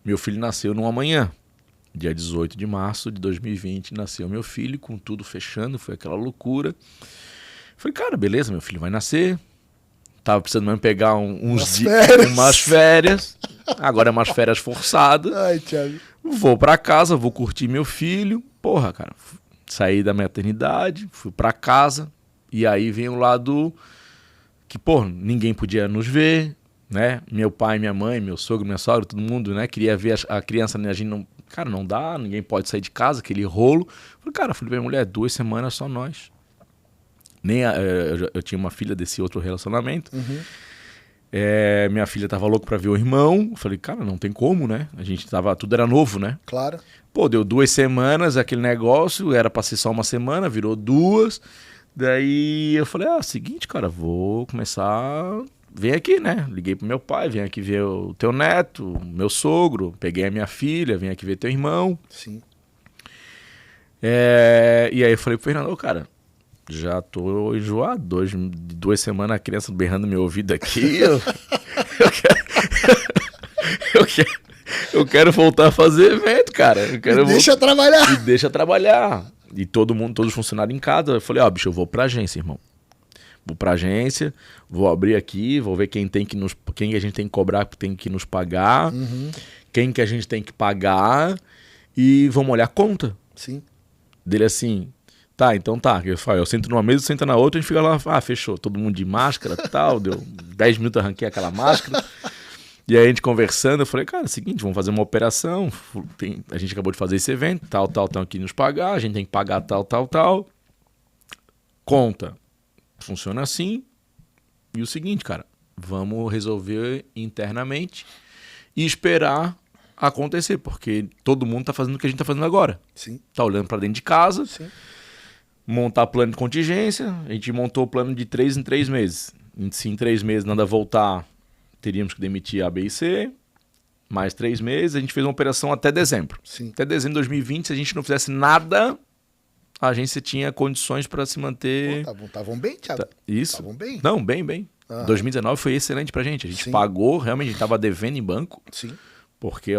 [SPEAKER 2] meu filho nasceu no amanhã. Dia 18 de março de 2020, nasceu meu filho, com tudo fechando, foi aquela loucura. Falei, cara, beleza, meu filho vai nascer. Tava precisando mesmo pegar umas férias. Agora é umas férias forçadas.
[SPEAKER 1] Ai, Thiago.
[SPEAKER 2] Vou pra casa, vou curtir meu filho. Porra, cara, saí da maternidade, fui pra casa. E aí vem o lado que, pô, ninguém podia nos ver, né? Meu pai, minha mãe, meu sogro, minha sogra, todo mundo, né? Queria ver a criança, né? A gente não... Cara, não dá, ninguém pode sair de casa, aquele rolo. Falei, cara, falei pra minha mulher, 2 semanas só nós. Eu tinha uma filha desse outro relacionamento.
[SPEAKER 1] Uhum.
[SPEAKER 2] Minha filha tava louca pra ver o irmão. Falei, cara, não tem como, né? A gente tava, tudo era novo, né?
[SPEAKER 1] Claro.
[SPEAKER 2] Pô, deu 2 semanas aquele negócio, era pra ser só uma semana, virou 2. Daí eu falei, seguinte, cara, vou começar... Vem aqui, né? Liguei pro meu pai, vem aqui ver o teu neto, meu sogro, peguei a minha filha, vem aqui ver teu irmão.
[SPEAKER 1] Sim.
[SPEAKER 2] E aí eu falei pro Fernando, cara, já tô enjoado, 2 semanas a criança berrando no meu ouvido aqui, eu quero voltar a fazer evento, cara.
[SPEAKER 1] Deixa trabalhar.
[SPEAKER 2] E deixa trabalhar. E todos os funcionários em casa. Eu falei, bicho, eu vou pra agência, irmão. Vou pra agência, vou abrir aqui, vou ver quem a gente tem que cobrar, tem que nos pagar, quem que a gente tem que pagar e vamos olhar a conta.
[SPEAKER 1] Sim.
[SPEAKER 2] Dele assim, tá, então tá. Eu sento numa mesa, sento na outra, a gente fica lá, fechou, todo mundo de máscara e tal, deu 10 minutos, arranquei aquela máscara. E aí a gente conversando, eu falei, cara, é o seguinte, vamos fazer uma operação, a gente acabou de fazer esse evento, tal, que nos pagar, a gente tem que pagar tal. Conta. Funciona assim. E o seguinte, cara, vamos resolver internamente e esperar acontecer, porque todo mundo tá fazendo o que a gente tá fazendo agora.
[SPEAKER 1] Sim.
[SPEAKER 2] Tá olhando para dentro de casa,
[SPEAKER 1] Sim.
[SPEAKER 2] Montar plano de contingência, a gente montou o plano de 3 em 3 meses. Se em 3 meses nada voltar, teríamos que demitir A, B e C, mais 3 meses, a gente fez uma operação até dezembro.
[SPEAKER 1] Sim.
[SPEAKER 2] Até dezembro de 2020, se a gente não fizesse nada, a agência tinha condições para se manter...
[SPEAKER 1] Estavam bem, Thiago?
[SPEAKER 2] Isso.
[SPEAKER 1] Estavam bem?
[SPEAKER 2] Não, bem. 2019 foi excelente pra gente. A gente
[SPEAKER 1] Sim.
[SPEAKER 2] pagou, realmente, a gente tava devendo em banco.
[SPEAKER 1] Sim.
[SPEAKER 2] Porque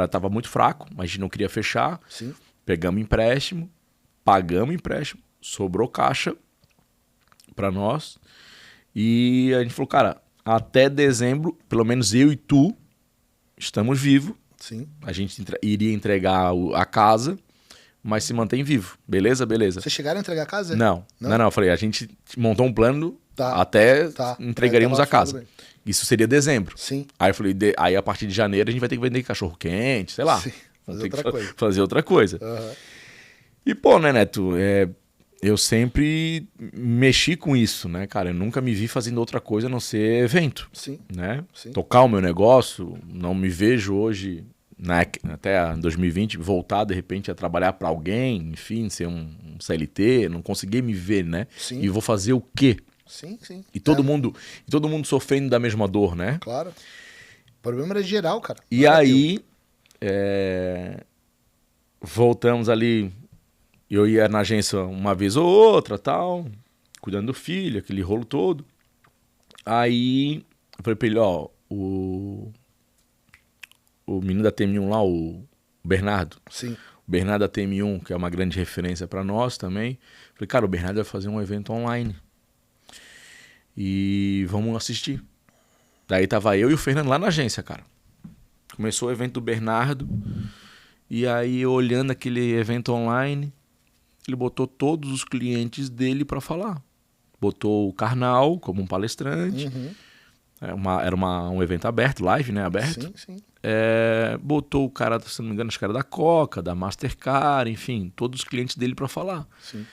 [SPEAKER 2] tava muito fraco, mas a gente não queria fechar.
[SPEAKER 1] Sim.
[SPEAKER 2] Pegamos empréstimo, pagamos empréstimo, sobrou caixa. pra nós. E a gente falou, cara, até dezembro, pelo menos eu e tu estamos vivos.
[SPEAKER 1] Sim.
[SPEAKER 2] A gente iria entregar a casa, mas se mantém vivo. Beleza? Beleza.
[SPEAKER 1] Vocês chegaram a entregar a casa?
[SPEAKER 2] Não. Eu falei, a gente montou um plano,
[SPEAKER 1] Tá.
[SPEAKER 2] até
[SPEAKER 1] Tá.
[SPEAKER 2] entregaríamos
[SPEAKER 1] Aí
[SPEAKER 2] a casa.
[SPEAKER 1] bem.
[SPEAKER 2] Isso seria dezembro.
[SPEAKER 1] Sim.
[SPEAKER 2] Aí eu falei, aí a partir de janeiro a gente vai ter que vender cachorro quente, sei lá.
[SPEAKER 1] Sim.
[SPEAKER 2] Vamos
[SPEAKER 1] Fazer
[SPEAKER 2] ter
[SPEAKER 1] outra
[SPEAKER 2] que
[SPEAKER 1] coisa.
[SPEAKER 2] fazer outra coisa.
[SPEAKER 1] Aham.
[SPEAKER 2] E, pô, né, Neto, eu sempre mexi com isso, né, cara? Eu nunca me vi fazendo outra coisa a não ser evento,
[SPEAKER 1] Sim.
[SPEAKER 2] né?
[SPEAKER 1] Sim.
[SPEAKER 2] Tocar o meu negócio, não me vejo hoje, até 2020, voltar de repente a trabalhar para alguém, enfim, ser um CLT, não consegui me ver, né?
[SPEAKER 1] Sim.
[SPEAKER 2] E vou fazer o quê?
[SPEAKER 1] Sim, sim.
[SPEAKER 2] E todo mundo sofrendo da mesma dor, né?
[SPEAKER 1] Claro. O problema era geral, cara.
[SPEAKER 2] E
[SPEAKER 1] Não era
[SPEAKER 2] aí, voltamos ali, eu ia na agência uma vez ou outra, tal, cuidando do filho, aquele rolo todo. Aí, eu falei pra ele, ó, o menino da TM1 lá, o Bernardo.
[SPEAKER 1] teu. Sim.
[SPEAKER 2] O Bernardo da TM1, que é uma grande referência pra nós também. Falei, cara, o Bernardo vai fazer um evento online. E vamos assistir. Daí tava eu e o Fernando lá na agência, cara. Começou o evento do Bernardo. E aí, eu olhando aquele evento online, ele botou todos os clientes dele pra falar. Botou o Karnal como um palestrante.
[SPEAKER 1] Uhum.
[SPEAKER 2] Era um evento aberto, live, né? Aberto.
[SPEAKER 1] Sim, sim.
[SPEAKER 2] Botou o cara, se não me engano, os caras da Coca, da Mastercard, enfim, todos os clientes dele pra falar.
[SPEAKER 1] Sim.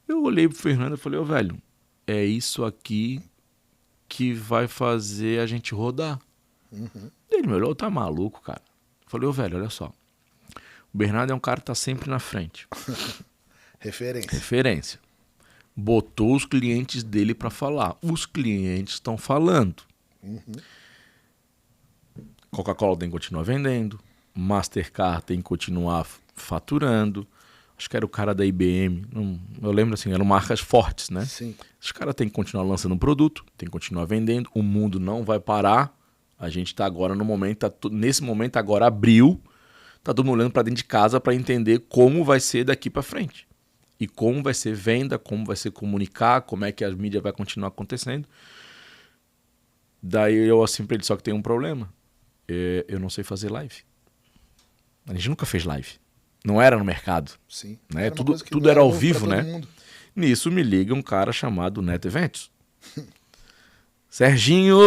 [SPEAKER 2] Eu olhei pro Fernando e falei, ô velho, é isso aqui que vai fazer a gente rodar.
[SPEAKER 1] Uhum.
[SPEAKER 2] Ele me olhou, tá maluco, cara. Eu falei, ô velho, olha só. O Bernardo é um cara que tá sempre na frente.
[SPEAKER 1] Referência.
[SPEAKER 2] Referência. Botou os clientes dele pra falar. Os clientes estão falando.
[SPEAKER 1] Uhum.
[SPEAKER 2] Coca-Cola tem que continuar vendendo. Mastercard tem que continuar faturando. Acho que era o cara da IBM. Eu lembro assim, eram marcas fortes, né?
[SPEAKER 1] Sim.
[SPEAKER 2] Os caras têm que continuar lançando um produto, tem que continuar vendendo. O mundo não vai parar. A gente tá agora no momento, nesse momento agora abriu. Tá todo mundo olhando para dentro de casa para entender como vai ser daqui para frente. E como vai ser venda, como vai ser comunicar, como é que a mídia vai continuar acontecendo. Daí eu assim pra ele, só que tem um problema. Eu não sei fazer live. A gente nunca fez live. Não era no mercado.
[SPEAKER 1] Sim.
[SPEAKER 2] Né?
[SPEAKER 1] Era uma
[SPEAKER 2] Tudo,
[SPEAKER 1] coisa que
[SPEAKER 2] tudo
[SPEAKER 1] não
[SPEAKER 2] era ao
[SPEAKER 1] novo pra
[SPEAKER 2] vivo,
[SPEAKER 1] todo
[SPEAKER 2] né?
[SPEAKER 1] mundo.
[SPEAKER 2] Nisso me liga um cara chamado Neto Eventos. Serginho!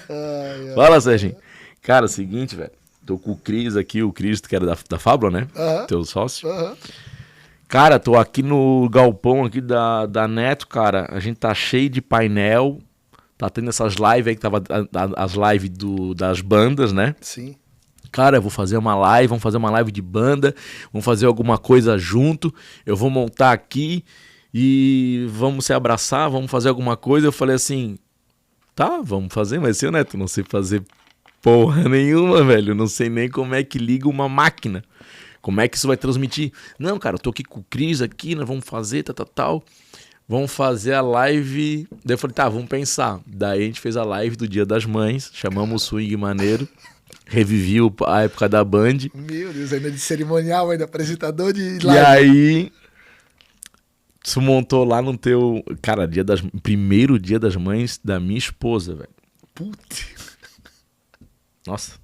[SPEAKER 1] Ai, ai.
[SPEAKER 2] Fala, Serginho. Cara, é o seguinte, velho. Tô com o Cris aqui, o Cris que era da Fábula, né?
[SPEAKER 1] Aham.
[SPEAKER 2] Teu sócio.
[SPEAKER 1] Aham.
[SPEAKER 2] Cara, tô aqui no galpão aqui da Neto, cara. A gente tá cheio de painel. Tá tendo essas lives aí, que tava as lives das bandas, né?
[SPEAKER 1] Sim.
[SPEAKER 2] Cara, eu vou fazer uma live, vamos fazer uma live de banda, vamos fazer alguma coisa junto. Eu vou montar aqui e vamos se abraçar, vamos fazer alguma coisa. Eu falei assim, tá, vamos fazer, mas seu Neto, não sei fazer porra nenhuma, velho. Não sei nem como é que liga uma máquina. Como é que isso vai transmitir? Não, cara, eu tô aqui com o Cris aqui, nós vamos fazer, tal. Vamos fazer a live. Daí eu falei, tá, vamos pensar. Daí a gente fez a live do Dia das Mães, chamamos o Swing Maneiro, reviviu a época da Band.
[SPEAKER 1] Meu Deus, ainda de cerimonial, ainda apresentador de
[SPEAKER 2] E
[SPEAKER 1] live.
[SPEAKER 2] aí, tu montou lá no teu... Cara, primeiro Dia das Mães da minha esposa, velho.
[SPEAKER 1] Putz.
[SPEAKER 2] Nossa,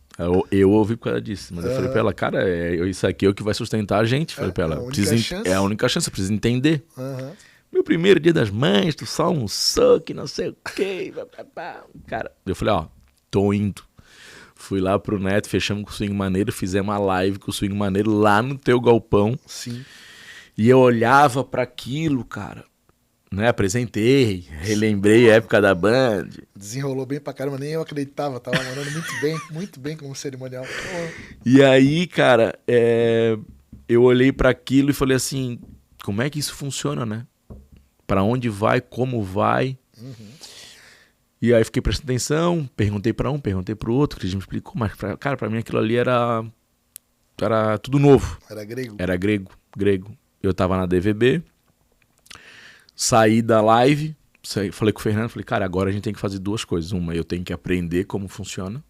[SPEAKER 2] eu ouvi por causa disso. Mas eu falei pra ela, cara, isso aqui é o que vai sustentar a gente. Falei pra ela, é a única chance, eu preciso entender.
[SPEAKER 1] Aham.
[SPEAKER 2] Meu primeiro Dia das Mães, tu só almoçou, que não sei o quê. Cara, eu falei, ó, tô indo. Fui lá pro Neto, fechamos com o Swing Maneiro, fizemos uma live com o Swing Maneiro lá no teu galpão.
[SPEAKER 1] Sim.
[SPEAKER 2] E eu olhava pra aquilo, cara, né? Apresentei, relembrei a época da Band.
[SPEAKER 1] Desenrolou bem pra caramba, nem eu acreditava. Tava mandando muito bem como cerimonial. Pô.
[SPEAKER 2] E aí, cara, eu olhei pra aquilo e falei assim, como é que isso funciona, né? Pra onde vai, como vai.
[SPEAKER 1] Uhum.
[SPEAKER 2] E aí fiquei prestando atenção, perguntei pra um, perguntei pro outro, que eles me explicou, mas, cara, pra mim aquilo ali era tudo novo.
[SPEAKER 1] Era grego.
[SPEAKER 2] Era grego. Eu tava na DVB, saí da live, falei com o Fernando, falei, cara, agora a gente tem que fazer duas coisas. Uma, eu tenho que aprender como funciona,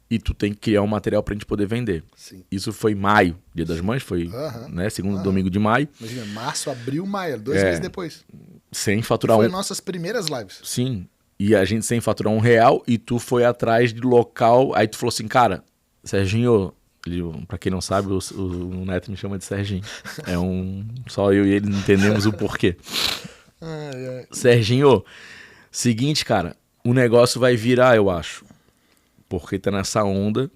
[SPEAKER 2] e tu tem que criar um material pra gente poder vender.
[SPEAKER 1] Sim.
[SPEAKER 2] Isso foi maio, Dia das Mães, foi né, segundo domingo de maio.
[SPEAKER 1] Imagina, março, abril, maio, 2 meses depois.
[SPEAKER 2] Sem faturar
[SPEAKER 1] Foi nossas primeiras lives.
[SPEAKER 2] Sim, e a gente sem faturar R$1, e tu foi atrás de local, aí tu falou assim, cara, Serginho, pra quem não sabe, o Neto me chama de Serginho. Só eu e ele entendemos o porquê. Serginho, seguinte, cara, o negócio vai virar, eu acho. Porque tá nessa onda,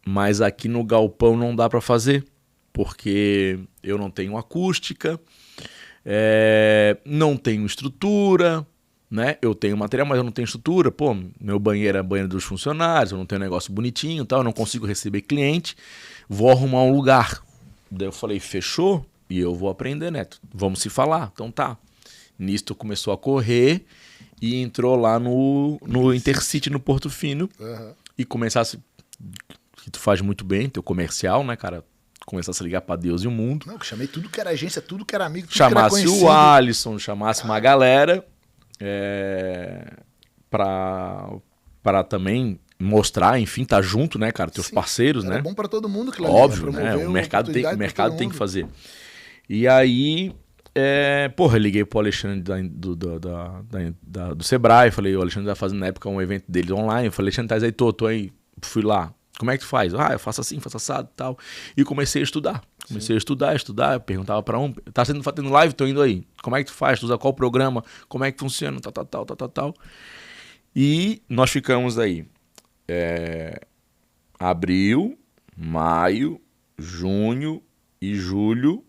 [SPEAKER 2] mas aqui no galpão não dá pra fazer, porque eu não tenho acústica, não tenho estrutura, né? Eu tenho material, mas eu não tenho estrutura. Pô, meu banheiro é banheiro dos funcionários, eu não tenho um negócio bonitinho e tal, eu não consigo receber cliente, vou arrumar um lugar. Daí eu falei, fechou? E eu vou aprender, Neto. Vamos se falar. Então tá. Nisso tu começou a correr e entrou lá no Intercity, no Porto Fino, e começasse, que tu faz muito bem, teu comercial, né, cara? Começasse a ligar pra Deus e o mundo.
[SPEAKER 1] Não, que chamei tudo que era agência, tudo que era amigo, tudo
[SPEAKER 2] chamasse
[SPEAKER 1] que era conhecido.
[SPEAKER 2] O Alisson, chamasse uma galera pra também mostrar, enfim, tá junto, né, cara? Teus parceiros, né?
[SPEAKER 1] É bom pra todo mundo, que
[SPEAKER 2] óbvio, né? O mercado tem que fazer. E aí, eu liguei pro Alexandre do Sebrae, falei, o Alexandre tá fazendo na época um evento dele online, eu falei, Alexandre, tá aí, tô aí, fui lá. Como é que tu faz? Eu faço assim, faço assado e tal. E comecei a estudar. Comecei a estudar, perguntava pra tá fazendo live, tô indo aí. Como é que tu faz? Tu usa qual programa? Como é que funciona? Tal. E nós ficamos aí. Abril, maio, junho e julho,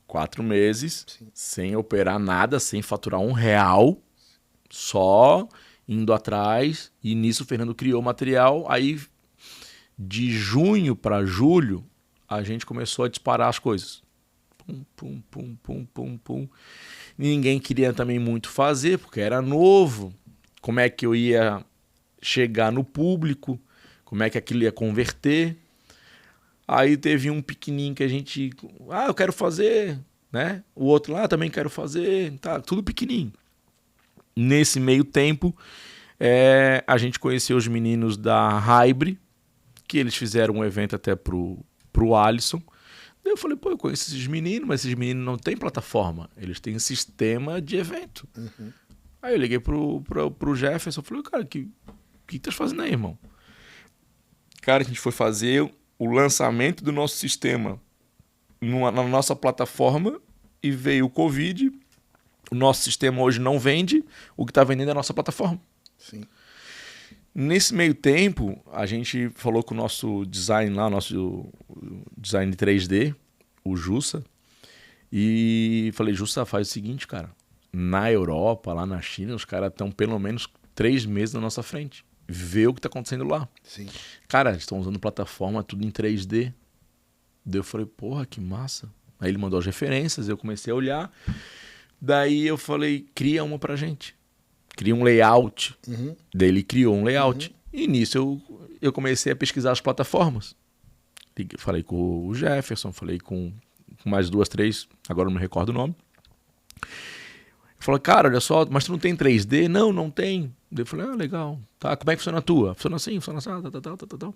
[SPEAKER 2] 4 meses, sem operar nada, sem faturar R$1, só indo atrás. E nisso o Fernando criou material. Aí, de junho para julho, a gente começou a disparar as coisas. Pum. Ninguém queria também muito fazer, porque era novo. Como é que eu ia chegar no público? Como é que aquilo ia converter? Aí teve um pequenininho que a gente... eu quero fazer, né? O outro lá também quero fazer. Tá, tudo pequenininho. Nesse meio tempo, a gente conheceu os meninos da Hybre, que eles fizeram um evento até pro Alisson. Daí eu falei, eu conheço esses meninos, mas esses meninos não têm plataforma. Eles têm sistema de evento. Aí eu liguei pro Jefferson, falei, cara, o que tu tá fazendo aí, irmão? Cara, a gente foi fazer o lançamento do nosso sistema na nossa plataforma e veio o Covid. O nosso sistema hoje não vende, o que tá vendendo é a nossa plataforma.
[SPEAKER 1] Sim.
[SPEAKER 2] Nesse meio tempo, a gente falou com o nosso design lá, nosso design 3D, o Jussa, e falei, Jussa, faz o seguinte, cara, na Europa, lá na China, os caras estão pelo menos 3 meses na nossa frente. Vê o que tá acontecendo lá.
[SPEAKER 1] Sim.
[SPEAKER 2] Cara, eles estão usando plataforma tudo em 3D. Daí eu falei, porra, que massa. Aí ele mandou as referências, eu comecei a olhar. Daí eu falei, cria uma pra gente. Cria um layout. Daí ele criou um layout. E nisso eu comecei a pesquisar as plataformas. Falei com o Jefferson, falei com mais 2, 3, agora não me recordo o nome. Eu falei, cara, olha só, mas tu não tem 3D? Não tem. Daí eu falei, legal. Tá, como é que funciona a tua? Funciona assim, funciona assim, tal.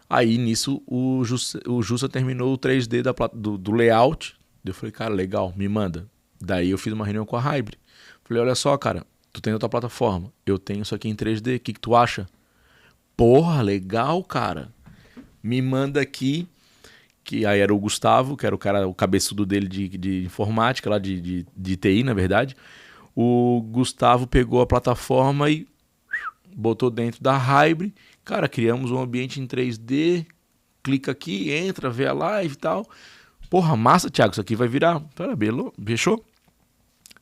[SPEAKER 2] Aí nisso o Jussa terminou o 3D do layout. Daí eu falei, cara, legal, me manda. Daí eu fiz uma reunião com a Hybre. Falei, olha só, cara, tu tem outra plataforma, eu tenho isso aqui em 3D, o que tu acha? Porra, legal, cara. Me manda aqui, que aí era o Gustavo, que era o cabeçudo dele de informática, lá de TI, na verdade. O Gustavo pegou a plataforma e botou dentro da Hybre. Cara, criamos um ambiente em 3D, clica aqui, entra, vê a live e tal. Porra, massa, Thiago, isso aqui vai virar. Fechou?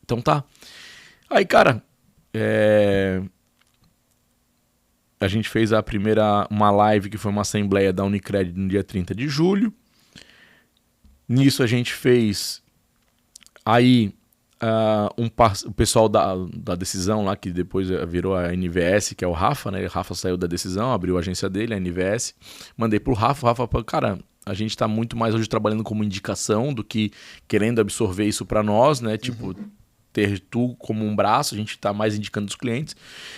[SPEAKER 2] Então tá. Aí, cara, a gente fez uma live que foi uma assembleia da Unicred no dia 30 de julho. Nisso a gente fez aí o pessoal da decisão lá, que depois virou a NVS, que é o Rafa, né? O Rafa saiu da decisão, abriu a agência dele, a NVS. Mandei pro Rafa, cara, a gente tá muito mais hoje trabalhando como indicação do que querendo absorver isso para nós, né? Tipo, ter tu como um braço, a gente tá mais indicando os clientes,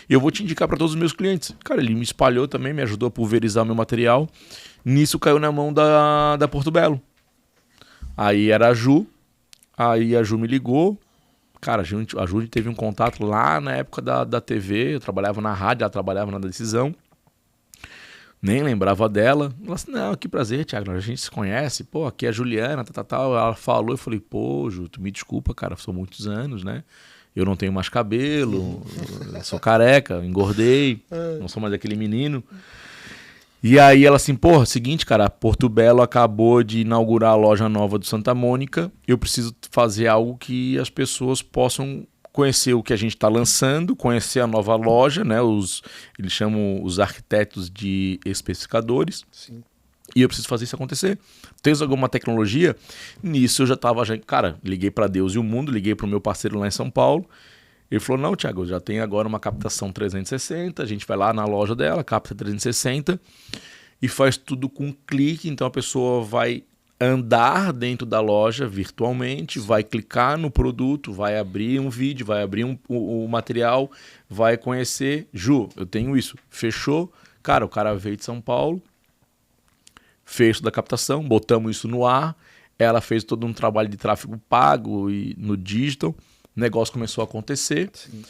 [SPEAKER 2] e eu vou te indicar para todos os meus clientes. Cara, ele me espalhou também, me ajudou a pulverizar o meu material. Nisso caiu na mão da Porto Belo. Aí era a Ju, aí a Ju me ligou. Cara, a Ju teve um contato lá na época da TV, eu trabalhava na rádio, ela trabalhava na Decisão. Nem lembrava dela. Ela disse, não, que prazer, Thiago, a gente se conhece. Pô, aqui é a Juliana, tal. Ela falou, eu falei, pô, Ju, tu me desculpa, cara, são muitos anos, né? Eu não tenho mais cabelo, sou careca, engordei, não sou mais aquele menino. E aí ela assim, porra, seguinte, cara, a Porto Belo acabou de inaugurar a loja nova do Santa Mônica, eu preciso fazer algo que as pessoas possam conhecer o que a gente está lançando, conhecer a nova loja, né? Eles chamam os arquitetos de especificadores.
[SPEAKER 1] Sim.
[SPEAKER 2] E eu preciso fazer isso acontecer. Tens alguma tecnologia? Nisso eu já estava... Cara, liguei para Deus e o mundo, liguei para o meu parceiro lá em São Paulo. Ele falou, não, Thiago, já tem agora uma captação 360, a gente vai lá na loja dela, capta 360 e faz tudo com um clique, então a pessoa vai andar dentro da loja virtualmente, vai clicar no produto, vai abrir um vídeo, vai abrir o material, vai conhecer. Ju, eu tenho isso. Fechou? Cara, o cara veio de São Paulo, fez toda a captação, botamos isso no ar, ela fez todo um trabalho de tráfego pago e no digital, o negócio começou a acontecer.
[SPEAKER 1] Sim.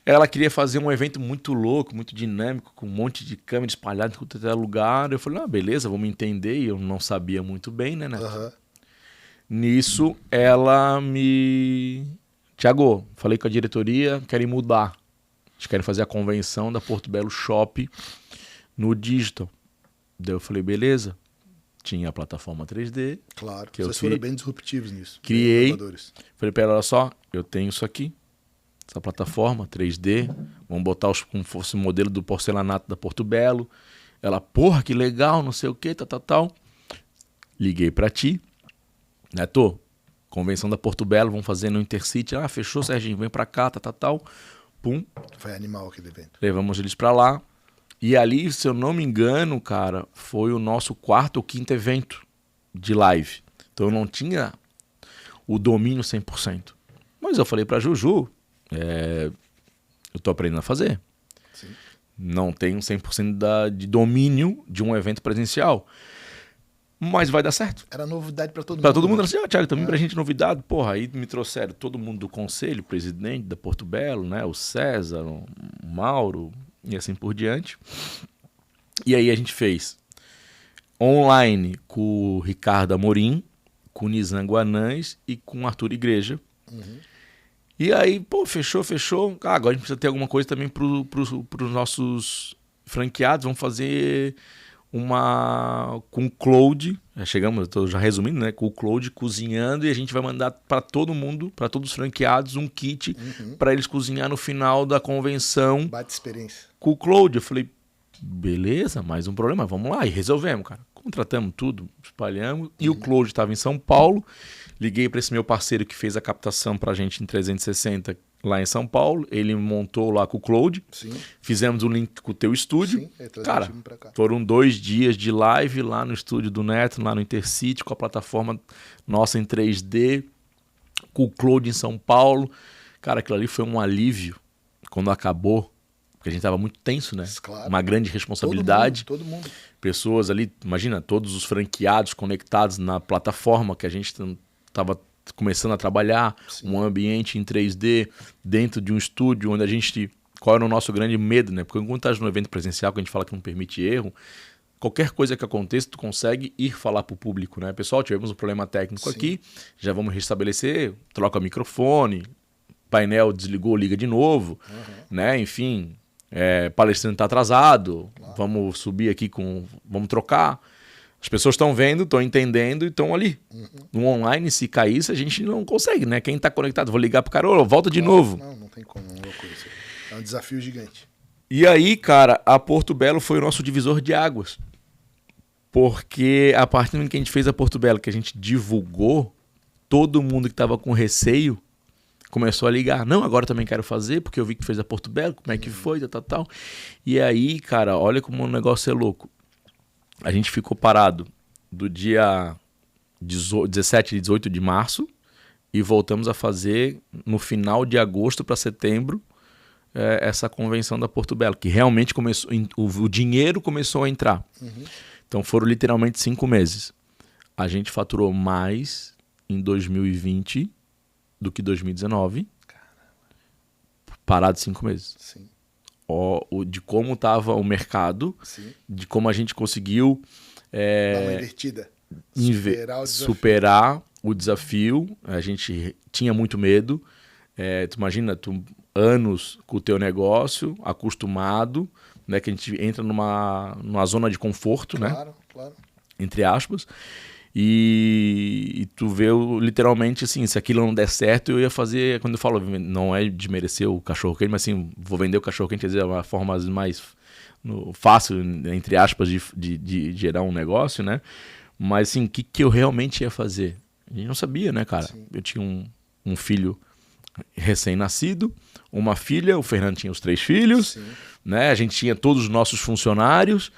[SPEAKER 2] Ela queria fazer um evento muito louco, muito dinâmico, com um monte de câmera espalhada em todo lugar. Eu falei, beleza, vamos entender. E eu não sabia muito bem, né, Neto?
[SPEAKER 1] Uhum.
[SPEAKER 2] Nisso, ela me... Thiago, falei com a diretoria, querem mudar. Eles querem fazer a convenção da Porto Belo Shop no digital. Daí eu falei, beleza. Tinha a plataforma 3D.
[SPEAKER 1] Claro,
[SPEAKER 2] que
[SPEAKER 1] vocês foram bem disruptivos nisso.
[SPEAKER 2] Criei. Falei para ela, olha só, eu tenho isso aqui. Essa plataforma 3D, vamos botar como fosse o modelo do porcelanato da Porto Belo. Ela, porra, que legal, não sei o que, tal. Liguei pra ti, Neto, convenção da Porto Belo, vamos fazer no Intercity. Ah, fechou, Serginho, vem pra cá, tal. Pum.
[SPEAKER 1] Foi animal aquele evento.
[SPEAKER 2] Levamos eles pra lá. E ali, se eu não me engano, cara, foi o nosso 4º ou 5º evento de live. Então eu não tinha o domínio 100%. Mas eu falei pra Juju, eu tô aprendendo a fazer.
[SPEAKER 1] Sim.
[SPEAKER 2] Não tenho 100% de domínio de um evento presencial. Mas vai dar certo.
[SPEAKER 1] Era novidade pra todo mundo.
[SPEAKER 2] Pra todo mundo, assim, Thiago, também pra gente novidade. Porra, aí me trouxeram todo mundo do conselho, o presidente da Porto Belo, né? O César, o Mauro e assim por diante. E aí a gente fez online com o Ricardo Amorim, com o Nizam Guanães e com o Arthur Igreja.
[SPEAKER 1] Uhum.
[SPEAKER 2] E aí, pô, fechou. Agora a gente precisa ter alguma coisa também pros nossos franqueados. Vamos fazer uma com o Cloud. Estou já resumindo, né? Com o Cloud cozinhando e a gente vai mandar para todo mundo, para todos os franqueados, um kit para eles cozinhar no final da convenção.
[SPEAKER 1] Bate experiência.
[SPEAKER 2] Com o Cloud. Eu falei, beleza, mais um problema, vamos lá. E resolvemos, cara. Contratamos tudo, espalhamos. E o Cloud estava em São Paulo. Liguei para esse meu parceiro que fez a captação para a gente em 360 lá em São Paulo. Ele montou lá com o Cloud.
[SPEAKER 1] Sim.
[SPEAKER 2] Fizemos um link com o teu estúdio.
[SPEAKER 1] Sim,
[SPEAKER 2] cara, foram 2 dias de live lá no estúdio do Neto, lá no Intercity, com a plataforma nossa em 3D, com o Cloud em São Paulo. Cara, aquilo ali foi um alívio quando acabou. Porque a gente estava muito tenso, né?
[SPEAKER 1] Claro.
[SPEAKER 2] Uma grande responsabilidade.
[SPEAKER 1] Todo mundo.
[SPEAKER 2] Pessoas ali, imagina, todos os franqueados conectados na plataforma que a gente estava começando a trabalhar. Sim. Um ambiente em 3D dentro de um estúdio onde a gente... Qual era o nosso grande medo, né? Porque quando estás no evento presencial, que a gente fala que não permite erro, qualquer coisa que aconteça, tu consegue ir falar para o público, né? Pessoal, tivemos um problema técnico aqui, já vamos restabelecer, troca o microfone, painel desligou, liga de novo, né? Enfim, palestrante está atrasado, vamos subir aqui vamos trocar. As pessoas estão vendo, estão entendendo e estão ali. No online, se cair, isso a gente não consegue, né? Quem está conectado, vou ligar pro cara, volta de novo.
[SPEAKER 1] Não tem como, não loucura isso. É um desafio gigante.
[SPEAKER 2] E aí, cara, a Porto Belo foi o nosso divisor de águas. Porque a partir do momento que a gente fez a Porto Belo, que a gente divulgou, todo mundo que estava com receio começou a ligar. Não, agora também quero fazer, porque eu vi que fez a Porto Belo, como é que foi, tal. E aí, cara, olha como o negócio é louco. A gente ficou parado do dia 17 e 18 de março e voltamos a fazer no final de agosto para setembro essa convenção da Porto Belo, que realmente começou, o dinheiro começou a entrar. Então foram literalmente 5 meses. A gente faturou mais em 2020 do que 2019. Parado 5 meses.
[SPEAKER 1] Sim.
[SPEAKER 2] De como estava o mercado,
[SPEAKER 1] Sim.
[SPEAKER 2] de como a gente conseguiu
[SPEAKER 1] Dar uma invertida.
[SPEAKER 2] Superar o desafio. A gente tinha muito medo. Tu imagina, anos com o teu negócio, acostumado, né, que a gente entra numa zona de conforto,
[SPEAKER 1] claro,
[SPEAKER 2] né?
[SPEAKER 1] Claro.
[SPEAKER 2] Entre aspas. E tu vê literalmente assim, se aquilo não der certo, eu ia fazer, quando eu falo, não é de merecer o cachorro quente, mas assim, vou vender o cachorro quente, quer dizer, uma forma mais fácil, entre aspas, de gerar um negócio, né? Mas assim, o que eu realmente ia fazer? A gente não sabia, né, cara? Sim. Eu tinha um filho recém-nascido, uma filha, o Fernando tinha os 3 filhos, sim, né? A gente tinha todos os nossos funcionários,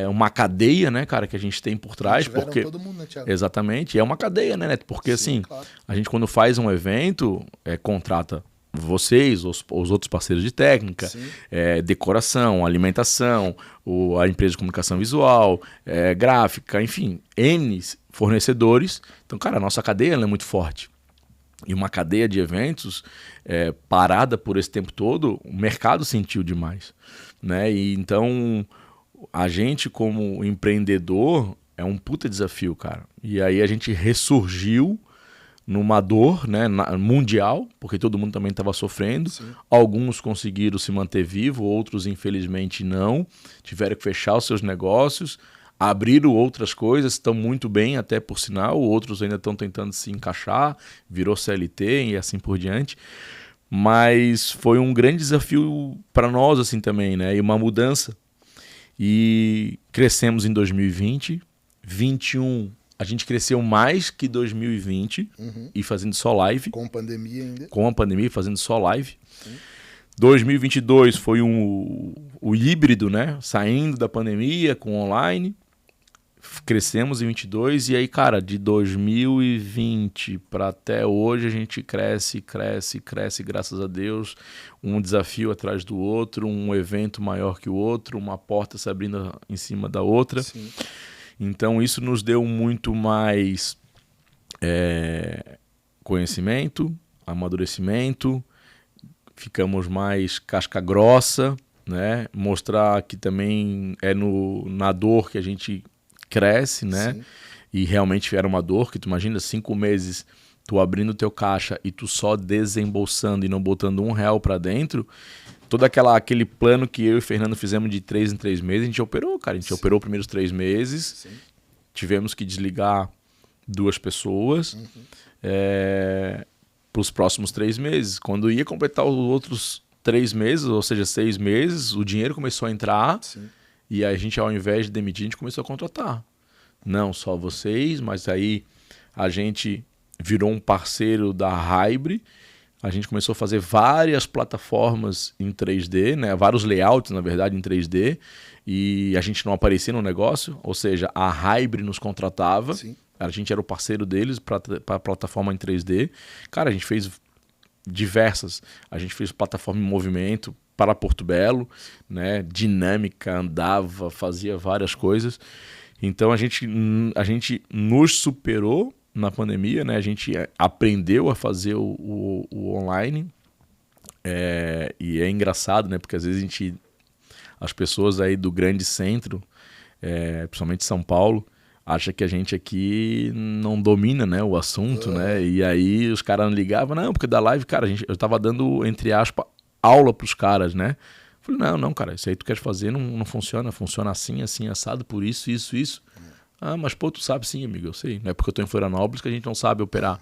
[SPEAKER 2] uma cadeia, né, cara, que a gente tem por trás. Porque
[SPEAKER 1] todo mundo, né, Thiago?
[SPEAKER 2] Exatamente, é uma cadeia, né, Neto? Porque sim, assim, claro, a gente quando faz um evento, contrata vocês, os outros parceiros de técnica, decoração, alimentação, a empresa de comunicação visual, gráfica, enfim, N fornecedores. Então, cara, a nossa cadeia ela é muito forte. E uma cadeia de eventos parada por esse tempo todo, o mercado sentiu demais, né? E então a gente como empreendedor é um puta desafio, cara. E aí a gente ressurgiu numa dor, né, mundial, porque todo mundo também estava sofrendo. Sim. Alguns conseguiram se manter vivo, outros infelizmente não. Tiveram que fechar os seus negócios. Abriram outras coisas, estão muito bem até por sinal, outros ainda estão tentando se encaixar, virou CLT e assim por diante. Mas foi um grande desafio para nós assim também, né? E uma mudança. E crescemos em 2020, 2021 a gente cresceu mais que 2020 e fazendo só live.
[SPEAKER 1] Com a pandemia ainda.
[SPEAKER 2] Com a pandemia, fazendo só live. Sim. 2022 foi o híbrido, né? Saindo da pandemia com online. Crescemos em 22 e aí, cara, de 2020 para até hoje a gente cresce, graças a Deus. Um desafio atrás do outro, um evento maior que o outro, uma porta se abrindo em cima da outra. Sim. Então isso nos deu muito mais conhecimento, amadurecimento, ficamos mais casca grossa, né? Mostrar que também é na dor que a gente cresce, né? Sim. E realmente era uma dor que tu imagina 5 meses tu abrindo teu caixa e tu só desembolsando e não botando R$1 para dentro. Todo aquele plano que eu e o Fernando fizemos de 3 em 3 meses, a gente operou, cara. A gente operou os primeiros 3 meses. Sim. Tivemos que desligar 2 pessoas para os próximos 3 meses. Quando ia completar os outros 3 meses, ou seja, 6 meses, o dinheiro começou a entrar. Sim. E a gente, ao invés de demitir, a gente começou a contratar. Não só vocês, mas aí a gente virou um parceiro da Hybrid. A gente começou a fazer várias plataformas em 3D, né? Vários layouts, na verdade, em 3D. E a gente não aparecia no negócio, ou seja, a Hybrid nos contratava. Sim. A gente era o parceiro deles para a plataforma em 3D. Cara, a gente fez diversas. A gente fez plataforma em movimento para Porto Belo, né? Dinâmica, andava, fazia várias coisas. Então a gente nos superou na pandemia, né? A gente aprendeu a fazer o online. E é engraçado, né? Porque às vezes as pessoas aí do grande centro, principalmente São Paulo, acham que a gente aqui não domina, né, o assunto, né? E aí os caras ligavam, não, porque da live, cara, eu tava dando, entre aspas, aula pros caras, né? Eu falei, não, cara, isso aí tu quer fazer, não funciona, funciona assim, assim, assado, por isso. Ah, mas pô, tu sabe sim, amigo, eu sei. Não é porque eu tô em Florianópolis que a gente não sabe operar.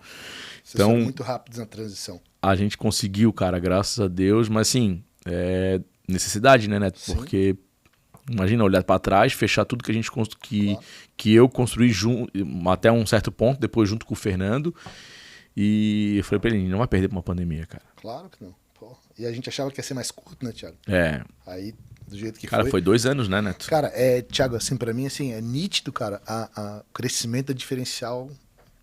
[SPEAKER 1] Vocês então, foram muito rápidos na transição.
[SPEAKER 2] A gente conseguiu, cara, graças a Deus, mas assim, necessidade, né, Neto? Sim. Porque imagina olhar para trás, fechar tudo que a gente claro. que eu construí até um certo ponto, depois junto com o Fernando. E eu falei para ele, não vai perder para uma pandemia, cara.
[SPEAKER 1] Claro que não. Pô. E a gente achava que ia ser mais curto, né, Thiago? Aí, do jeito que
[SPEAKER 2] cara, foi 2 anos, né, Neto?
[SPEAKER 1] Cara, Thiago, assim, para mim, assim, é nítido, cara, o crescimento diferencial,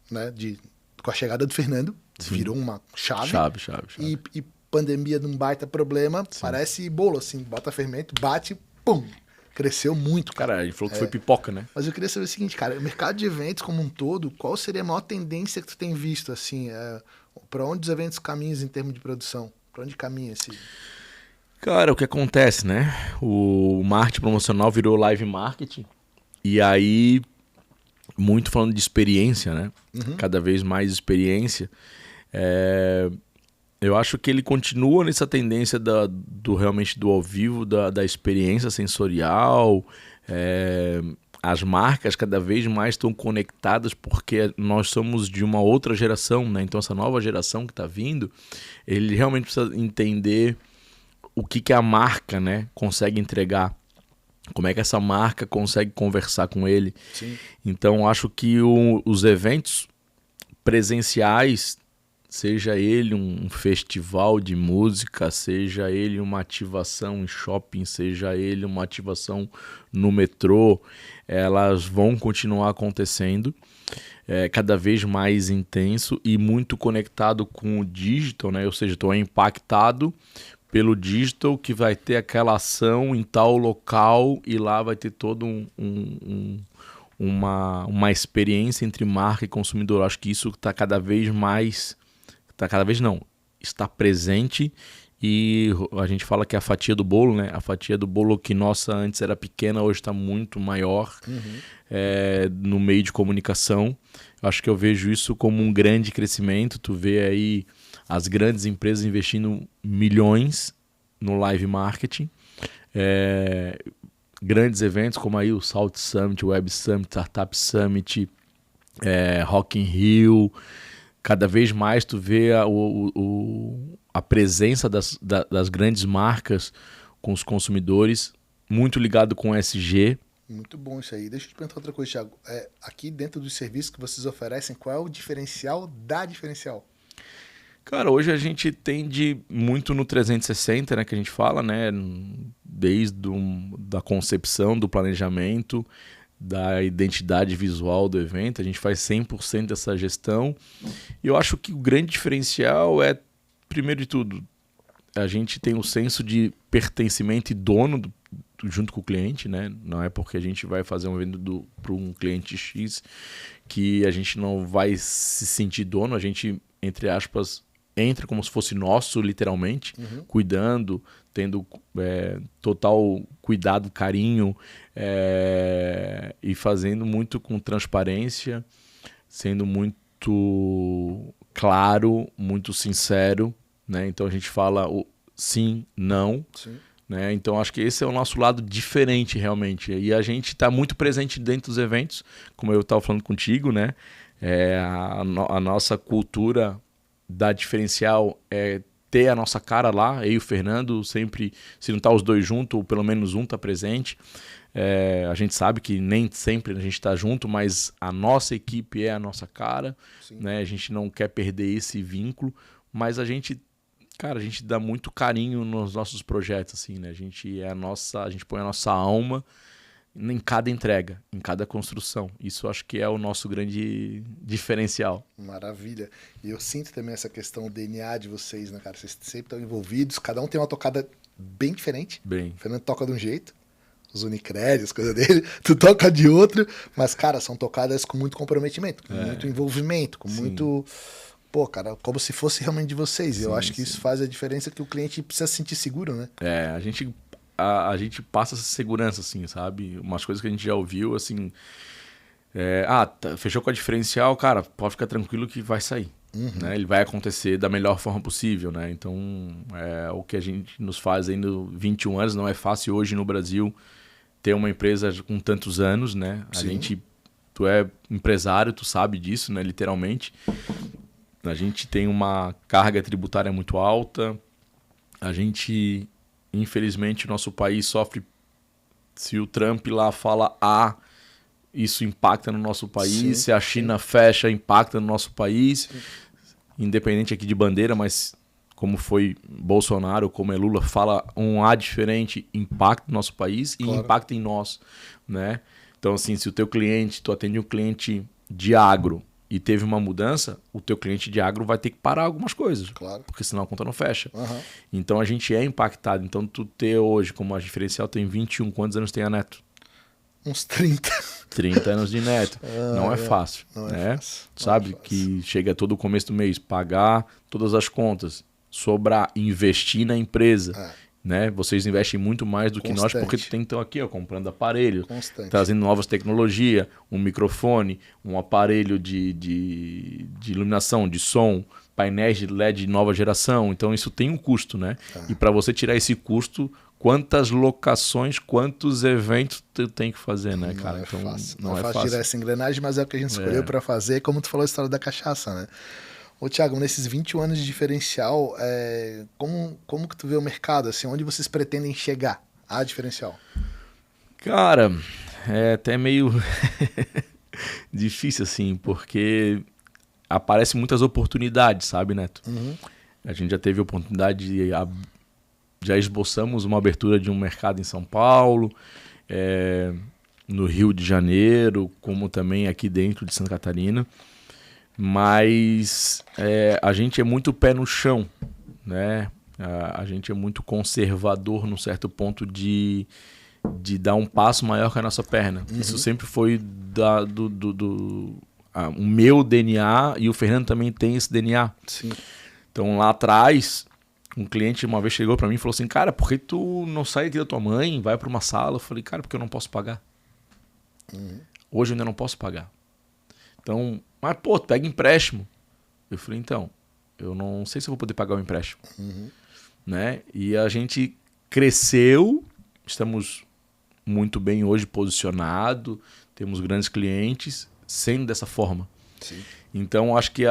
[SPEAKER 1] né, de com a chegada do Fernando,
[SPEAKER 2] Sim.
[SPEAKER 1] virou uma chave.
[SPEAKER 2] Chave.
[SPEAKER 1] E pandemia num baita problema, parece bolo, assim, bota fermento, bate, pum, cresceu muito, cara.
[SPEAKER 2] Cara, ele falou que foi pipoca, né?
[SPEAKER 1] Mas eu queria saber o seguinte, cara, o mercado de eventos como um todo, qual seria a maior tendência que tu tem visto, assim, para onde os eventos caminham em termos de produção? Para onde caminha esse...
[SPEAKER 2] Cara, o que acontece, né? O marketing promocional virou live marketing. E aí, muito falando de experiência, né? Cada vez mais experiência. Eu acho que ele continua nessa tendência realmente do ao vivo, da experiência sensorial. As marcas cada vez mais estão conectadas porque nós somos de uma outra geração, né? Então essa nova geração que está vindo, ele realmente precisa entender o que a marca, né, consegue entregar. Como é que essa marca consegue conversar com ele.
[SPEAKER 1] Sim.
[SPEAKER 2] Então acho que os eventos presenciais, seja ele um festival de música, seja ele uma ativação em shopping, seja ele uma ativação no metrô, elas vão continuar acontecendo, cada vez mais intenso e muito conectado com o digital, né? Ou seja, estou impactado pelo digital, que vai ter aquela ação em tal local e lá vai ter todo uma experiência entre marca e consumidor. Acho que isso está cada vez mais... está presente e a gente fala que é a fatia do bolo, né? A fatia do bolo que nossa antes era pequena, hoje está muito maior no meio de comunicação. Acho que eu vejo isso como um grande crescimento. Tu vê aí as grandes empresas investindo milhões no live marketing. Grandes eventos como aí o Salt Summit, o Web Summit, Startup Summit, Rock in Rio. Cada vez mais tu vê a presença das grandes marcas com os consumidores, muito ligado com SG.
[SPEAKER 1] Muito bom isso aí. Deixa eu te perguntar outra coisa, Thiago. Aqui dentro dos serviços que vocês oferecem, qual é o diferencial da diferencial?
[SPEAKER 2] Cara, hoje a gente tende muito no 360, né, que a gente fala, né, desde da concepção, do planejamento, da identidade visual do evento, a gente faz 100% dessa gestão. E eu acho que o grande diferencial é, primeiro de tudo, a gente tem o senso de pertencimento e dono junto com o cliente, né? Não é porque a gente vai fazer um evento para um cliente X que a gente não vai se sentir dono, a gente, entre aspas, entra como se fosse nosso, literalmente, cuidando, tendo total cuidado, carinho, e fazendo muito com transparência, sendo muito claro, muito sincero, né? Então a gente fala o sim, não, né? Então acho que esse é o nosso lado diferente realmente, e a gente está muito presente dentro dos eventos, como eu estava falando contigo, né? A nossa cultura da diferencial é ter a nossa cara lá, eu e o Fernando sempre, se não tá os dois juntos, ou pelo menos um tá presente. A gente sabe que nem sempre a gente está junto, mas a nossa equipe é a nossa cara, né? A gente não quer perder esse vínculo, mas a gente dá muito carinho nos nossos projetos, assim, né? A gente põe a nossa alma em cada entrega, em cada construção. Isso acho que é o nosso grande diferencial.
[SPEAKER 1] Maravilha. E eu sinto também essa questão, o DNA de vocês, né, cara? Vocês sempre estão envolvidos, cada um tem uma tocada bem diferente.
[SPEAKER 2] Bem.
[SPEAKER 1] O Fernando toca de um jeito, os Unicred, as coisas dele, tu toca de outro, mas, cara, são tocadas com muito comprometimento, com muito envolvimento, com muito... Pô, cara, como se fosse realmente de vocês. E eu acho que isso faz a diferença, que o cliente precisa se sentir seguro, né?
[SPEAKER 2] A gente passa essa segurança, assim, sabe? Umas coisas que a gente já ouviu, assim... fechou com a diferencial, cara, pode ficar tranquilo que vai sair. Né? Ele vai acontecer da melhor forma possível, né? Então, o que a gente nos faz ainda 21 anos, não é fácil hoje no Brasil ter uma empresa com tantos anos, né? Tu é empresário, tu sabe disso, né? Literalmente. A gente tem uma carga tributária muito alta. A gente, infelizmente, o nosso país sofre... Se o Trump lá fala A, isso impacta no nosso país. Se a China fecha, impacta no nosso país. Independente aqui de bandeira, mas como foi Bolsonaro, como é Lula, fala um A diferente, impacta no nosso país e impacta em nós, né? Então, assim, se o teu cliente, tu atende um cliente de agro, e teve uma mudança, o teu cliente de agro vai ter que parar algumas coisas.
[SPEAKER 1] Claro.
[SPEAKER 2] Porque senão a conta não fecha.
[SPEAKER 1] Uhum.
[SPEAKER 2] Então a gente é impactado. Então tu ter hoje, como a diferencial tem 21, quantos anos tem a Neto?
[SPEAKER 1] Uns 30.
[SPEAKER 2] 30 anos de Neto. Não é fácil.
[SPEAKER 1] Não
[SPEAKER 2] né?
[SPEAKER 1] é fácil.
[SPEAKER 2] Sabe?
[SPEAKER 1] Não é fácil.
[SPEAKER 2] Que chega todo o começo do mês, pagar todas as contas, sobrar, investir na empresa. Né? Vocês investem muito mais do que nós, porque tu tem então aqui, ó, comprando aparelho, trazendo novas tecnologias, um microfone, um aparelho de iluminação, de som, painéis de LED de nova geração. Então isso tem um custo, né? E para você tirar esse custo, quantas locações, quantos eventos tu tem que fazer, né, cara?
[SPEAKER 1] Então,
[SPEAKER 2] fácil.
[SPEAKER 1] Não é fácil tirar essa engrenagem, mas é o que a gente escolheu para fazer, como tu falou a história da cachaça, né? Ô, Thiago, nesses 21 anos de diferencial, como que tu vê o mercado? Assim, onde vocês pretendem chegar a diferencial?
[SPEAKER 2] Cara, é até meio difícil, assim, porque aparecem muitas oportunidades, sabe, Neto?
[SPEAKER 1] Uhum.
[SPEAKER 2] A gente já teve a oportunidade de... Já esboçamos uma abertura de um mercado em São Paulo, no Rio de Janeiro, como também aqui dentro de Santa Catarina. Mas a gente é muito pé no chão, né? A gente é muito conservador num certo ponto de dar um passo maior que a nossa perna. Uhum. Isso sempre foi o meu DNA, e o Fernando também tem esse DNA.
[SPEAKER 1] Sim.
[SPEAKER 2] Então lá atrás, um cliente uma vez chegou para mim e falou assim: cara, por que tu não sai aqui da tua mãe, vai para uma sala? Eu falei: cara, porque eu não posso pagar.
[SPEAKER 1] Uhum.
[SPEAKER 2] Hoje eu ainda não posso pagar. Então, mas pô, tu pega empréstimo. Eu falei: então, eu não sei se eu vou poder pagar o empréstimo.
[SPEAKER 1] Uhum.
[SPEAKER 2] Né? E a gente cresceu, estamos muito bem hoje posicionado, temos grandes clientes, sendo dessa forma.
[SPEAKER 1] Sim.
[SPEAKER 2] Então, acho que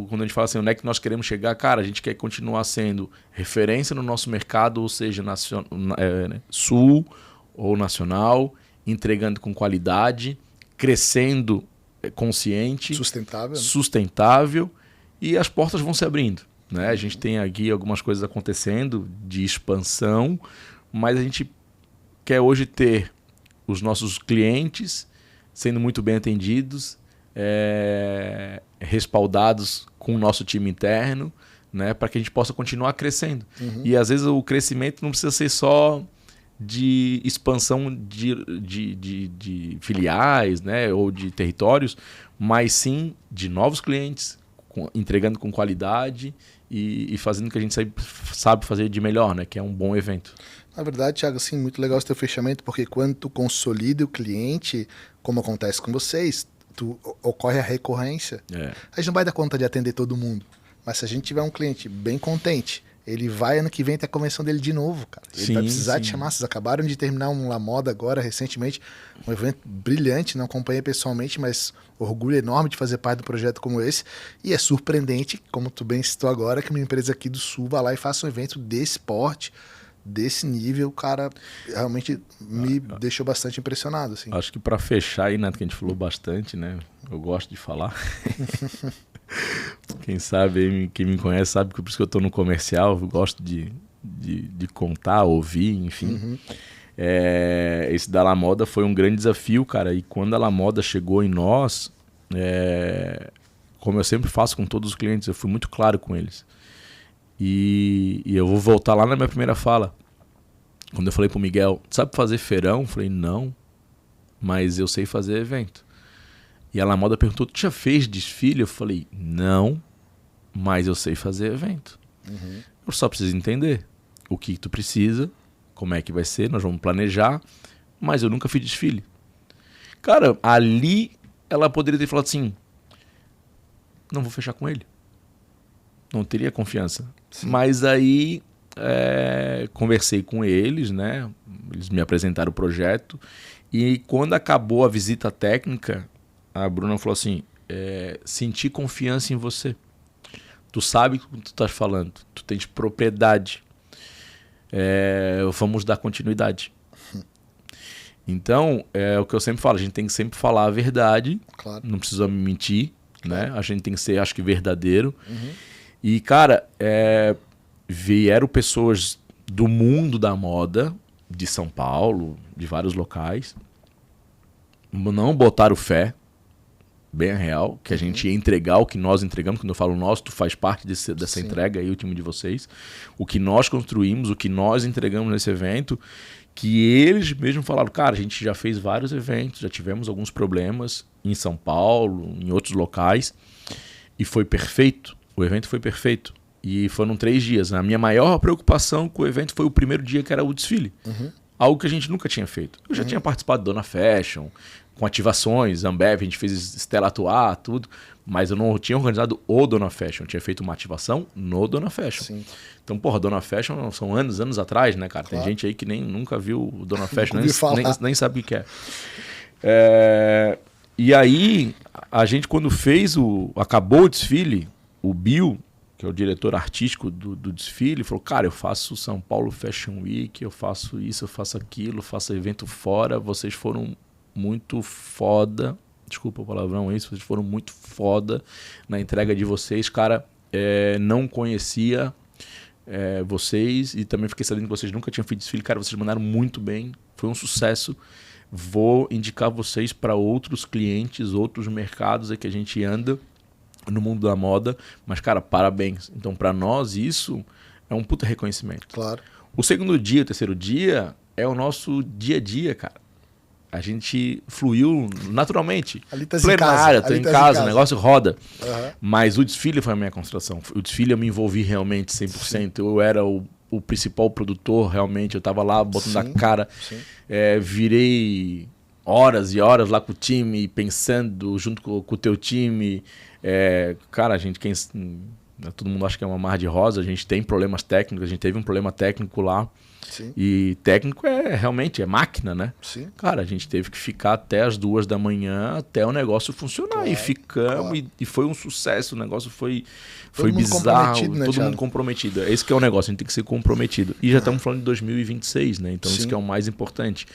[SPEAKER 2] quando a gente fala assim, onde é que nós queremos chegar, cara, a gente quer continuar sendo referência no nosso mercado, ou seja, sul ou nacional, entregando com qualidade, crescendo consciente, sustentável, e as portas vão se abrindo. Né? A gente tem aqui algumas coisas acontecendo de expansão, mas a gente quer hoje ter os nossos clientes sendo muito bem atendidos, respaldados com o nosso time interno, né? Para que a gente possa continuar crescendo. Uhum. E às vezes o crescimento não precisa ser só de expansão de filiais, né? Ou de territórios, mas sim de novos clientes, entregando com qualidade e fazendo o que a gente sabe fazer de melhor, né? Que é um bom evento.
[SPEAKER 1] Na verdade, Thiago, assim, muito legal esse teu fechamento, porque quando tu consolida o cliente, como acontece com vocês, ocorre a recorrência. A gente não vai dar conta de atender todo mundo, mas se a gente tiver um cliente bem contente, ele vai ano que vem ter a convenção dele de novo, cara. Ele vai precisar te chamar. Vocês acabaram de terminar um La Moda agora, recentemente, um evento brilhante, não acompanhei pessoalmente, mas orgulho enorme de fazer parte do projeto como esse. E é surpreendente, como tu bem citou agora, que uma empresa aqui do Sul vá lá e faça um evento desse porte, desse nível. Cara, realmente me deixou bastante impressionado. Assim.
[SPEAKER 2] Acho que para fechar aí, né, que a gente falou bastante, né? Eu gosto de falar. Quem sabe, quem me conhece sabe que por isso que eu estou no comercial, eu gosto de contar, ouvir, enfim.
[SPEAKER 1] Uhum.
[SPEAKER 2] Esse da La Moda foi um grande desafio, cara, e quando a La Moda chegou em nós, como eu sempre faço com todos os clientes, eu fui muito claro com eles. E eu vou voltar lá na minha primeira fala, quando eu falei pro Miguel: sabe fazer feirão? Eu falei: não, mas eu sei fazer evento. E a La Moda perguntou: tu já fez desfile? Eu falei: não, mas eu sei fazer evento.
[SPEAKER 1] Uhum.
[SPEAKER 2] Eu só preciso entender o que tu precisa, como é que vai ser, nós vamos planejar, mas eu nunca fiz desfile. Cara, ali ela poderia ter falado assim: não vou fechar com ele. Não teria confiança. Sim. Mas aí conversei com eles, né? Eles me apresentaram o projeto, e quando acabou a visita técnica, a Bruna falou assim: senti confiança em você. Tu sabe o que tu estás falando. Tu tens propriedade. Vamos dar continuidade. Então, é o que eu sempre falo. A gente tem que sempre falar a verdade.
[SPEAKER 1] Claro.
[SPEAKER 2] Não precisa mentir. Claro. Né? A gente tem que ser, acho que, verdadeiro.
[SPEAKER 1] Uhum.
[SPEAKER 2] E, cara, vieram pessoas do mundo da moda, de São Paulo, de vários locais. Não botaram fé. bem real, que a gente ia entregar o que nós entregamos. Quando eu falo nós, tu faz parte dessa entrega aí, o time de vocês. O que nós construímos, o que nós entregamos nesse evento, que eles mesmos falaram, cara, a gente já fez vários eventos, já tivemos alguns problemas em São Paulo, em outros locais, e foi perfeito. O evento foi perfeito. E foram 3 dias. A minha maior preocupação com o evento foi o primeiro dia, que era o desfile. Algo que a gente nunca tinha feito. Eu já tinha participado do Dona Fashion, com ativações, Ambev, a gente fez Stella atuar, tudo, mas eu não tinha organizado o Dona Fashion, eu tinha feito uma ativação no Dona Fashion.
[SPEAKER 1] Sim.
[SPEAKER 2] Então, porra, Dona Fashion são anos atrás, né, cara? Claro. Tem gente aí que nunca viu o Dona Fashion, nem sabe o que é. E aí, a gente quando acabou o desfile, o Bill, que é o diretor artístico do desfile, falou, cara, eu faço São Paulo Fashion Week, eu faço isso, eu faço aquilo, faço evento fora, vocês foram muito foda, desculpa o palavrão isso, vocês foram muito foda na entrega de vocês, cara, não conhecia vocês e também fiquei sabendo que vocês nunca tinham feito desfile, cara, vocês mandaram muito bem, foi um sucesso, vou indicar vocês para outros clientes, outros mercados que a gente anda no mundo da moda, mas, cara, parabéns. Então, para nós, isso é um puta reconhecimento.
[SPEAKER 1] Claro.
[SPEAKER 2] O segundo dia, o terceiro dia, é o nosso dia a dia, cara. A gente fluiu naturalmente.
[SPEAKER 1] Ali tá
[SPEAKER 2] plenária, tô em casa, o negócio roda.
[SPEAKER 1] Uhum.
[SPEAKER 2] Mas o desfile foi a minha concentração. O desfile eu me envolvi realmente 100%. Sim. Eu era o principal produtor, realmente. Eu tava lá botando a cara. Virei horas e horas lá com o time, pensando junto com o teu time. Cara, a gente, todo mundo acha que é uma mar de rosa, a gente tem problemas técnicos, a gente teve um problema técnico lá.
[SPEAKER 1] Sim.
[SPEAKER 2] E técnico realmente é máquina, né?
[SPEAKER 1] Sim.
[SPEAKER 2] Cara, a gente teve que ficar até as 2 da manhã até o negócio funcionar. Claro, e ficamos, e foi um sucesso, o negócio foi bizarro, né, todo mundo comprometido. Esse que é o negócio, a gente tem que ser comprometido. E já estamos falando de 2026, né? Então isso que é o mais importante.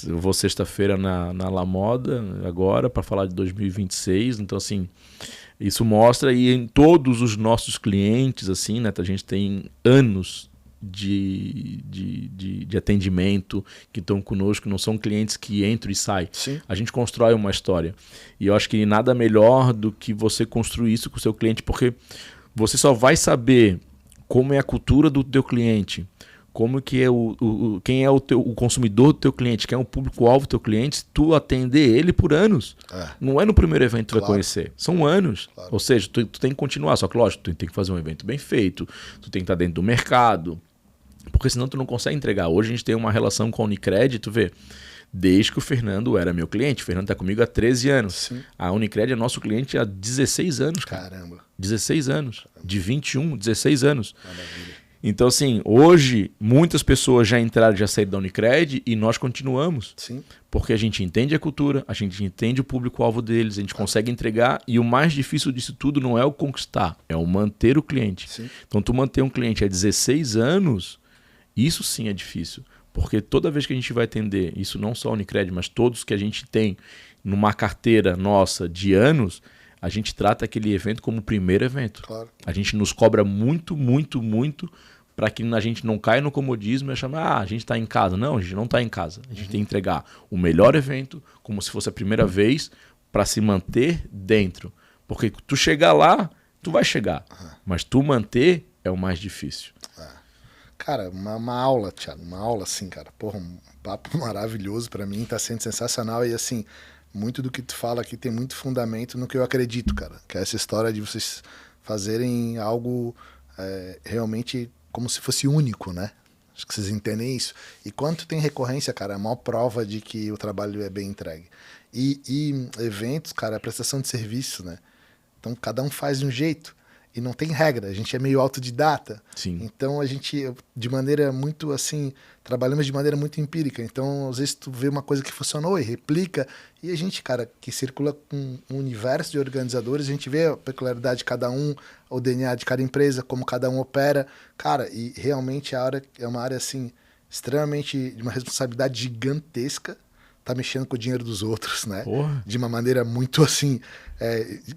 [SPEAKER 2] Eu vou sexta-feira na La Moda agora para falar de 2026, então assim, isso mostra, e em todos os nossos clientes, assim, né? A gente tem anos de atendimento que estão conosco, não são clientes que entram e saem.
[SPEAKER 1] Sim.
[SPEAKER 2] A gente constrói uma história. E eu acho que nada melhor do que você construir isso com o seu cliente, porque você só vai saber como é a cultura do teu cliente, como que é quem é o consumidor do teu cliente, quem é o público-alvo do teu cliente, se tu atender ele por anos. Não é no primeiro evento que tu vai conhecer, são anos. Claro. Ou seja, tu tem que continuar, só que lógico, tu tem que fazer um evento bem feito, tu tem que estar dentro do mercado, porque senão tu não consegue entregar. Hoje a gente tem uma relação com a Unicred, tu vê, desde que o Fernando era meu cliente. O Fernando está comigo há 13 anos.
[SPEAKER 1] Sim. A
[SPEAKER 2] Unicred é nosso cliente há 16 anos. Cara.
[SPEAKER 1] Caramba.
[SPEAKER 2] 16 anos. Caramba. De 21, 16 anos.
[SPEAKER 1] Maravilha.
[SPEAKER 2] Então, assim, hoje muitas pessoas já entraram, já saíram da Unicred e nós continuamos.
[SPEAKER 1] Sim.
[SPEAKER 2] Porque a gente entende a cultura, a gente entende o público-alvo deles, a gente consegue entregar, e o mais difícil disso tudo não é o conquistar, é o manter o cliente.
[SPEAKER 1] Sim.
[SPEAKER 2] Então, tu manter um cliente há 16 anos, isso sim é difícil. Porque toda vez que a gente vai atender, isso não só a Unicred, mas todos que a gente tem numa carteira nossa de anos, a gente trata aquele evento como o primeiro evento.
[SPEAKER 1] Claro.
[SPEAKER 2] A gente nos cobra muito, muito, muito para que a gente não caia no comodismo e chamar, a gente está em casa. Não, a gente não está em casa. A gente tem que entregar o melhor evento, como se fosse a primeira vez, para se manter dentro. Porque tu chegar lá, tu vai chegar. Mas tu manter é o mais difícil.
[SPEAKER 1] Cara, uma aula, Thiago. Uma aula, assim, cara. Porra, um papo maravilhoso para mim. Tá sendo sensacional. E, assim, muito do que tu fala aqui tem muito fundamento no que eu acredito, cara. Que é essa história de vocês fazerem algo realmente como se fosse único, né? Acho que vocês entendem isso. E quando tem recorrência, cara, é a maior prova de que o trabalho é bem entregue. E eventos, cara, é prestação de serviço, né? Então, cada um faz de um jeito. E não tem regra, a gente é meio autodidata.
[SPEAKER 2] Sim.
[SPEAKER 1] Então a gente, de maneira muito assim, trabalhamos de maneira muito empírica. Então, às vezes, tu vê uma coisa que funcionou e replica. E a gente, cara, que circula com um universo de organizadores, a gente vê a peculiaridade de cada um, o DNA de cada empresa, como cada um opera. Cara, e realmente a área é uma área, assim, extremamente de uma responsabilidade gigantesca. Tá mexendo com o dinheiro dos outros, né?
[SPEAKER 2] Porra.
[SPEAKER 1] De uma maneira muito assim,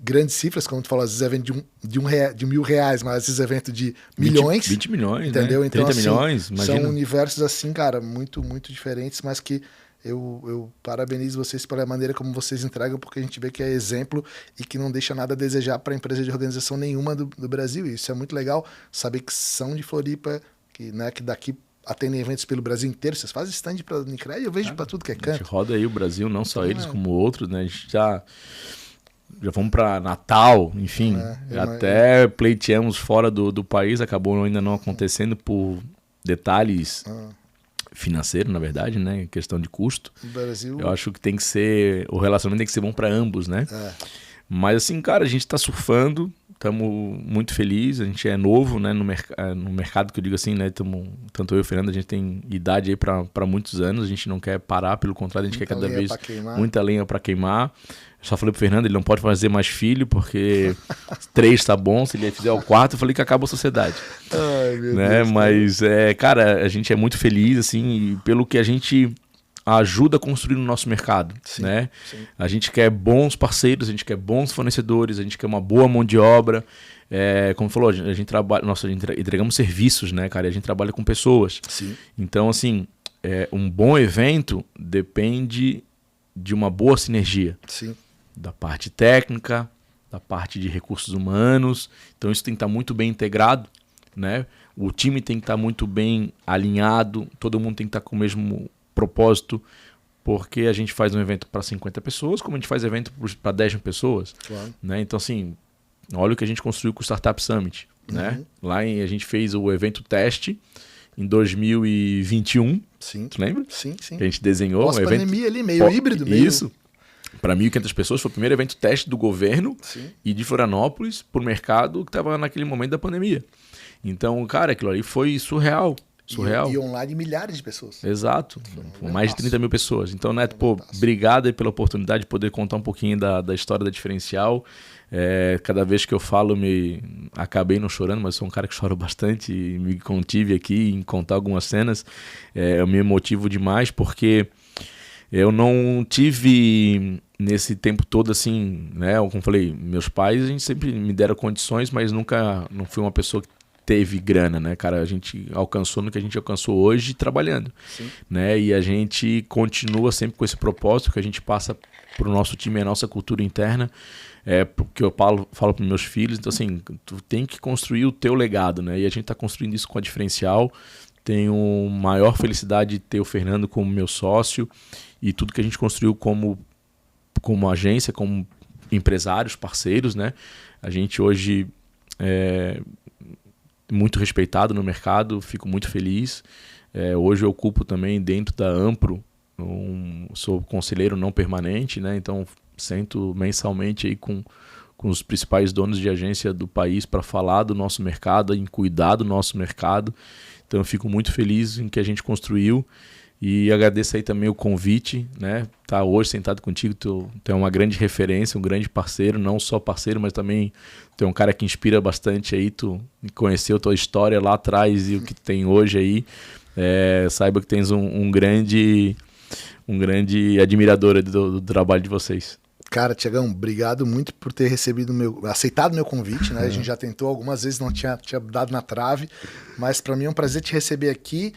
[SPEAKER 1] grandes cifras, como tu falou, às vezes evento de R$1.000, mas às vezes evento de milhões.
[SPEAKER 2] 20 milhões,
[SPEAKER 1] entendeu?
[SPEAKER 2] Né?
[SPEAKER 1] Então,
[SPEAKER 2] 30
[SPEAKER 1] assim,
[SPEAKER 2] milhões, imagina.
[SPEAKER 1] são universos assim, cara, muito, muito diferentes, mas que eu parabenizo vocês pela maneira como vocês entregam, porque a gente vê que é exemplo e que não deixa nada a desejar para empresa de organização nenhuma do Brasil. E isso é muito legal, saber que são de Floripa, que daqui atendem eventos pelo Brasil inteiro. Vocês fazem stand para o Unicred, eu vejo para tudo que é canto.
[SPEAKER 2] A gente roda aí o Brasil, não só eles, como outros, né? A gente já fomos para Natal, enfim, até pleiteamos fora do país, acabou ainda não acontecendo por detalhes financeiros, na verdade, né? Questão de custo.
[SPEAKER 1] No Brasil...
[SPEAKER 2] Eu acho que tem que ser, o relacionamento tem que ser bom para ambos, né? Mas assim, cara, a gente tá surfando, estamos muito felizes, a gente é novo, né, no mercado, que eu digo assim, né, tanto eu e o Fernando, a gente tem idade aí para muitos anos, a gente não quer parar, pelo contrário, a gente quer cada vez muita lenha para queimar. Eu só falei pro Fernando, ele não pode fazer mais filho, porque 3 tá bom, se ele fizer o 4, eu falei que acaba a sociedade.
[SPEAKER 1] Ai, meu
[SPEAKER 2] né?
[SPEAKER 1] Deus,
[SPEAKER 2] mas, cara, a gente é muito feliz, assim, e pelo que a gente ajuda a construir no nosso mercado,
[SPEAKER 1] sim,
[SPEAKER 2] né?
[SPEAKER 1] Sim.
[SPEAKER 2] A gente quer bons parceiros, a gente quer bons fornecedores, a gente quer uma boa mão de obra. Como falou, a gente trabalha, a gente entregamos serviços, né, cara? E a gente trabalha com pessoas.
[SPEAKER 1] Sim.
[SPEAKER 2] Então, assim, um bom evento depende de uma boa sinergia.
[SPEAKER 1] Sim.
[SPEAKER 2] Da parte técnica, da parte de recursos humanos. Então, isso tem que estar muito bem integrado, né? O time tem que estar muito bem alinhado, todo mundo tem que estar com o mesmo propósito, porque a gente faz um evento para 50 pessoas, como a gente faz evento para 10 pessoas.
[SPEAKER 1] Claro.
[SPEAKER 2] Né? Então, assim, olha o que a gente construiu com o Startup Summit. Né? Lá a gente fez o evento teste em 2021.
[SPEAKER 1] Sim.
[SPEAKER 2] Tu lembra?
[SPEAKER 1] Sim, sim.
[SPEAKER 2] Que a gente desenhou um evento...
[SPEAKER 1] Pós-pandemia ali, meio híbrido. Meio...
[SPEAKER 2] Isso. Para 1.500 pessoas, foi o primeiro evento teste do governo.
[SPEAKER 1] Sim. E
[SPEAKER 2] de Florianópolis para o mercado que estava naquele momento da pandemia. Então, cara, aquilo ali foi surreal.
[SPEAKER 1] E online milhares de pessoas.
[SPEAKER 2] Exato. Mais de 30 mil pessoas. Então, Neto, obrigado aí pela oportunidade de poder contar um pouquinho da história da Diferencial. Cada vez que eu falo, acabei não chorando, mas sou um cara que chora bastante e me contive aqui em contar algumas cenas. Eu me emotivo demais porque eu não tive nesse tempo todo assim, né? Como falei, meus pais, a gente sempre me deram condições, mas nunca não fui uma pessoa que teve grana, né, cara? A gente alcançou no que a gente alcançou hoje trabalhando.
[SPEAKER 1] Sim.
[SPEAKER 2] Né? E a gente continua sempre com esse propósito que a gente passa para o nosso time, a nossa cultura interna, porque eu falo para meus filhos, então assim, tu tem que construir o teu legado, né? E a gente está construindo isso com a Diferencial. Tenho maior felicidade de ter o Fernando como meu sócio e tudo que a gente construiu como agência, como empresários, parceiros, né? A gente hoje muito respeitado no mercado, fico muito feliz. Hoje eu ocupo também dentro da Ampro, sou conselheiro não permanente, né? Então sento mensalmente aí com os principais donos de agência do país para falar do nosso mercado, em cuidar do nosso mercado. Então eu fico muito feliz em que a gente construiu e agradeço aí também o convite, né? Tá hoje sentado contigo, tu é uma grande referência, um grande parceiro, não só parceiro, mas também tu é um cara que inspira bastante aí, tu conheceu tua história lá atrás e o que tu tem hoje aí. Saiba que tens um grande admirador do trabalho de vocês.
[SPEAKER 1] Cara, Tiagão, obrigado muito por ter aceitado meu convite, né? A gente já tentou algumas vezes, não tinha dado na trave, mas para mim é um prazer te receber aqui.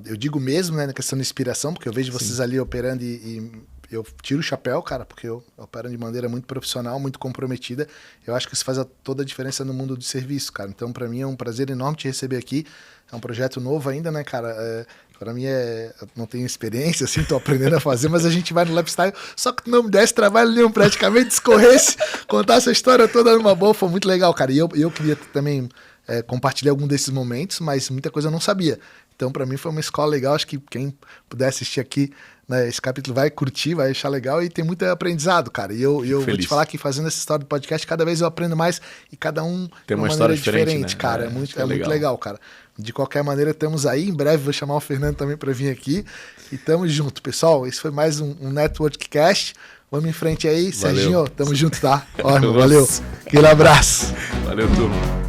[SPEAKER 1] Eu digo mesmo, né, na questão da inspiração, porque eu vejo vocês ali operando e eu tiro o chapéu, cara, porque eu opero de maneira muito profissional, muito comprometida. Eu acho que isso faz toda a diferença no mundo do serviço, cara. Então, para mim é um prazer enorme te receber aqui. É um projeto novo ainda, né, cara? Para mim eu não tenho experiência, assim, tô aprendendo a fazer, mas a gente vai no Lifestyle, só que não me desse trabalho nenhum, praticamente discorresse, contar essa história toda numa boa, foi muito legal, cara. E eu queria também compartilhar algum desses momentos, mas muita coisa eu não sabia. Então, para mim foi uma escola legal, acho que quem puder assistir aqui, né, esse capítulo vai curtir, vai achar legal e tem muito aprendizado, cara. E eu vou te falar que fazendo essa história do podcast, cada vez eu aprendo mais e cada um
[SPEAKER 2] tem uma história diferente, né?
[SPEAKER 1] Cara. É muito legal, cara. De qualquer maneira, estamos aí. Em breve vou chamar o Fernando também para vir aqui. E tamo junto, pessoal. Esse foi mais um Network Cast. Vamos em frente aí. Valeu. Serginho, tamo junto, tá? Ó, valeu. Aquele abraço.
[SPEAKER 2] Valeu, turma.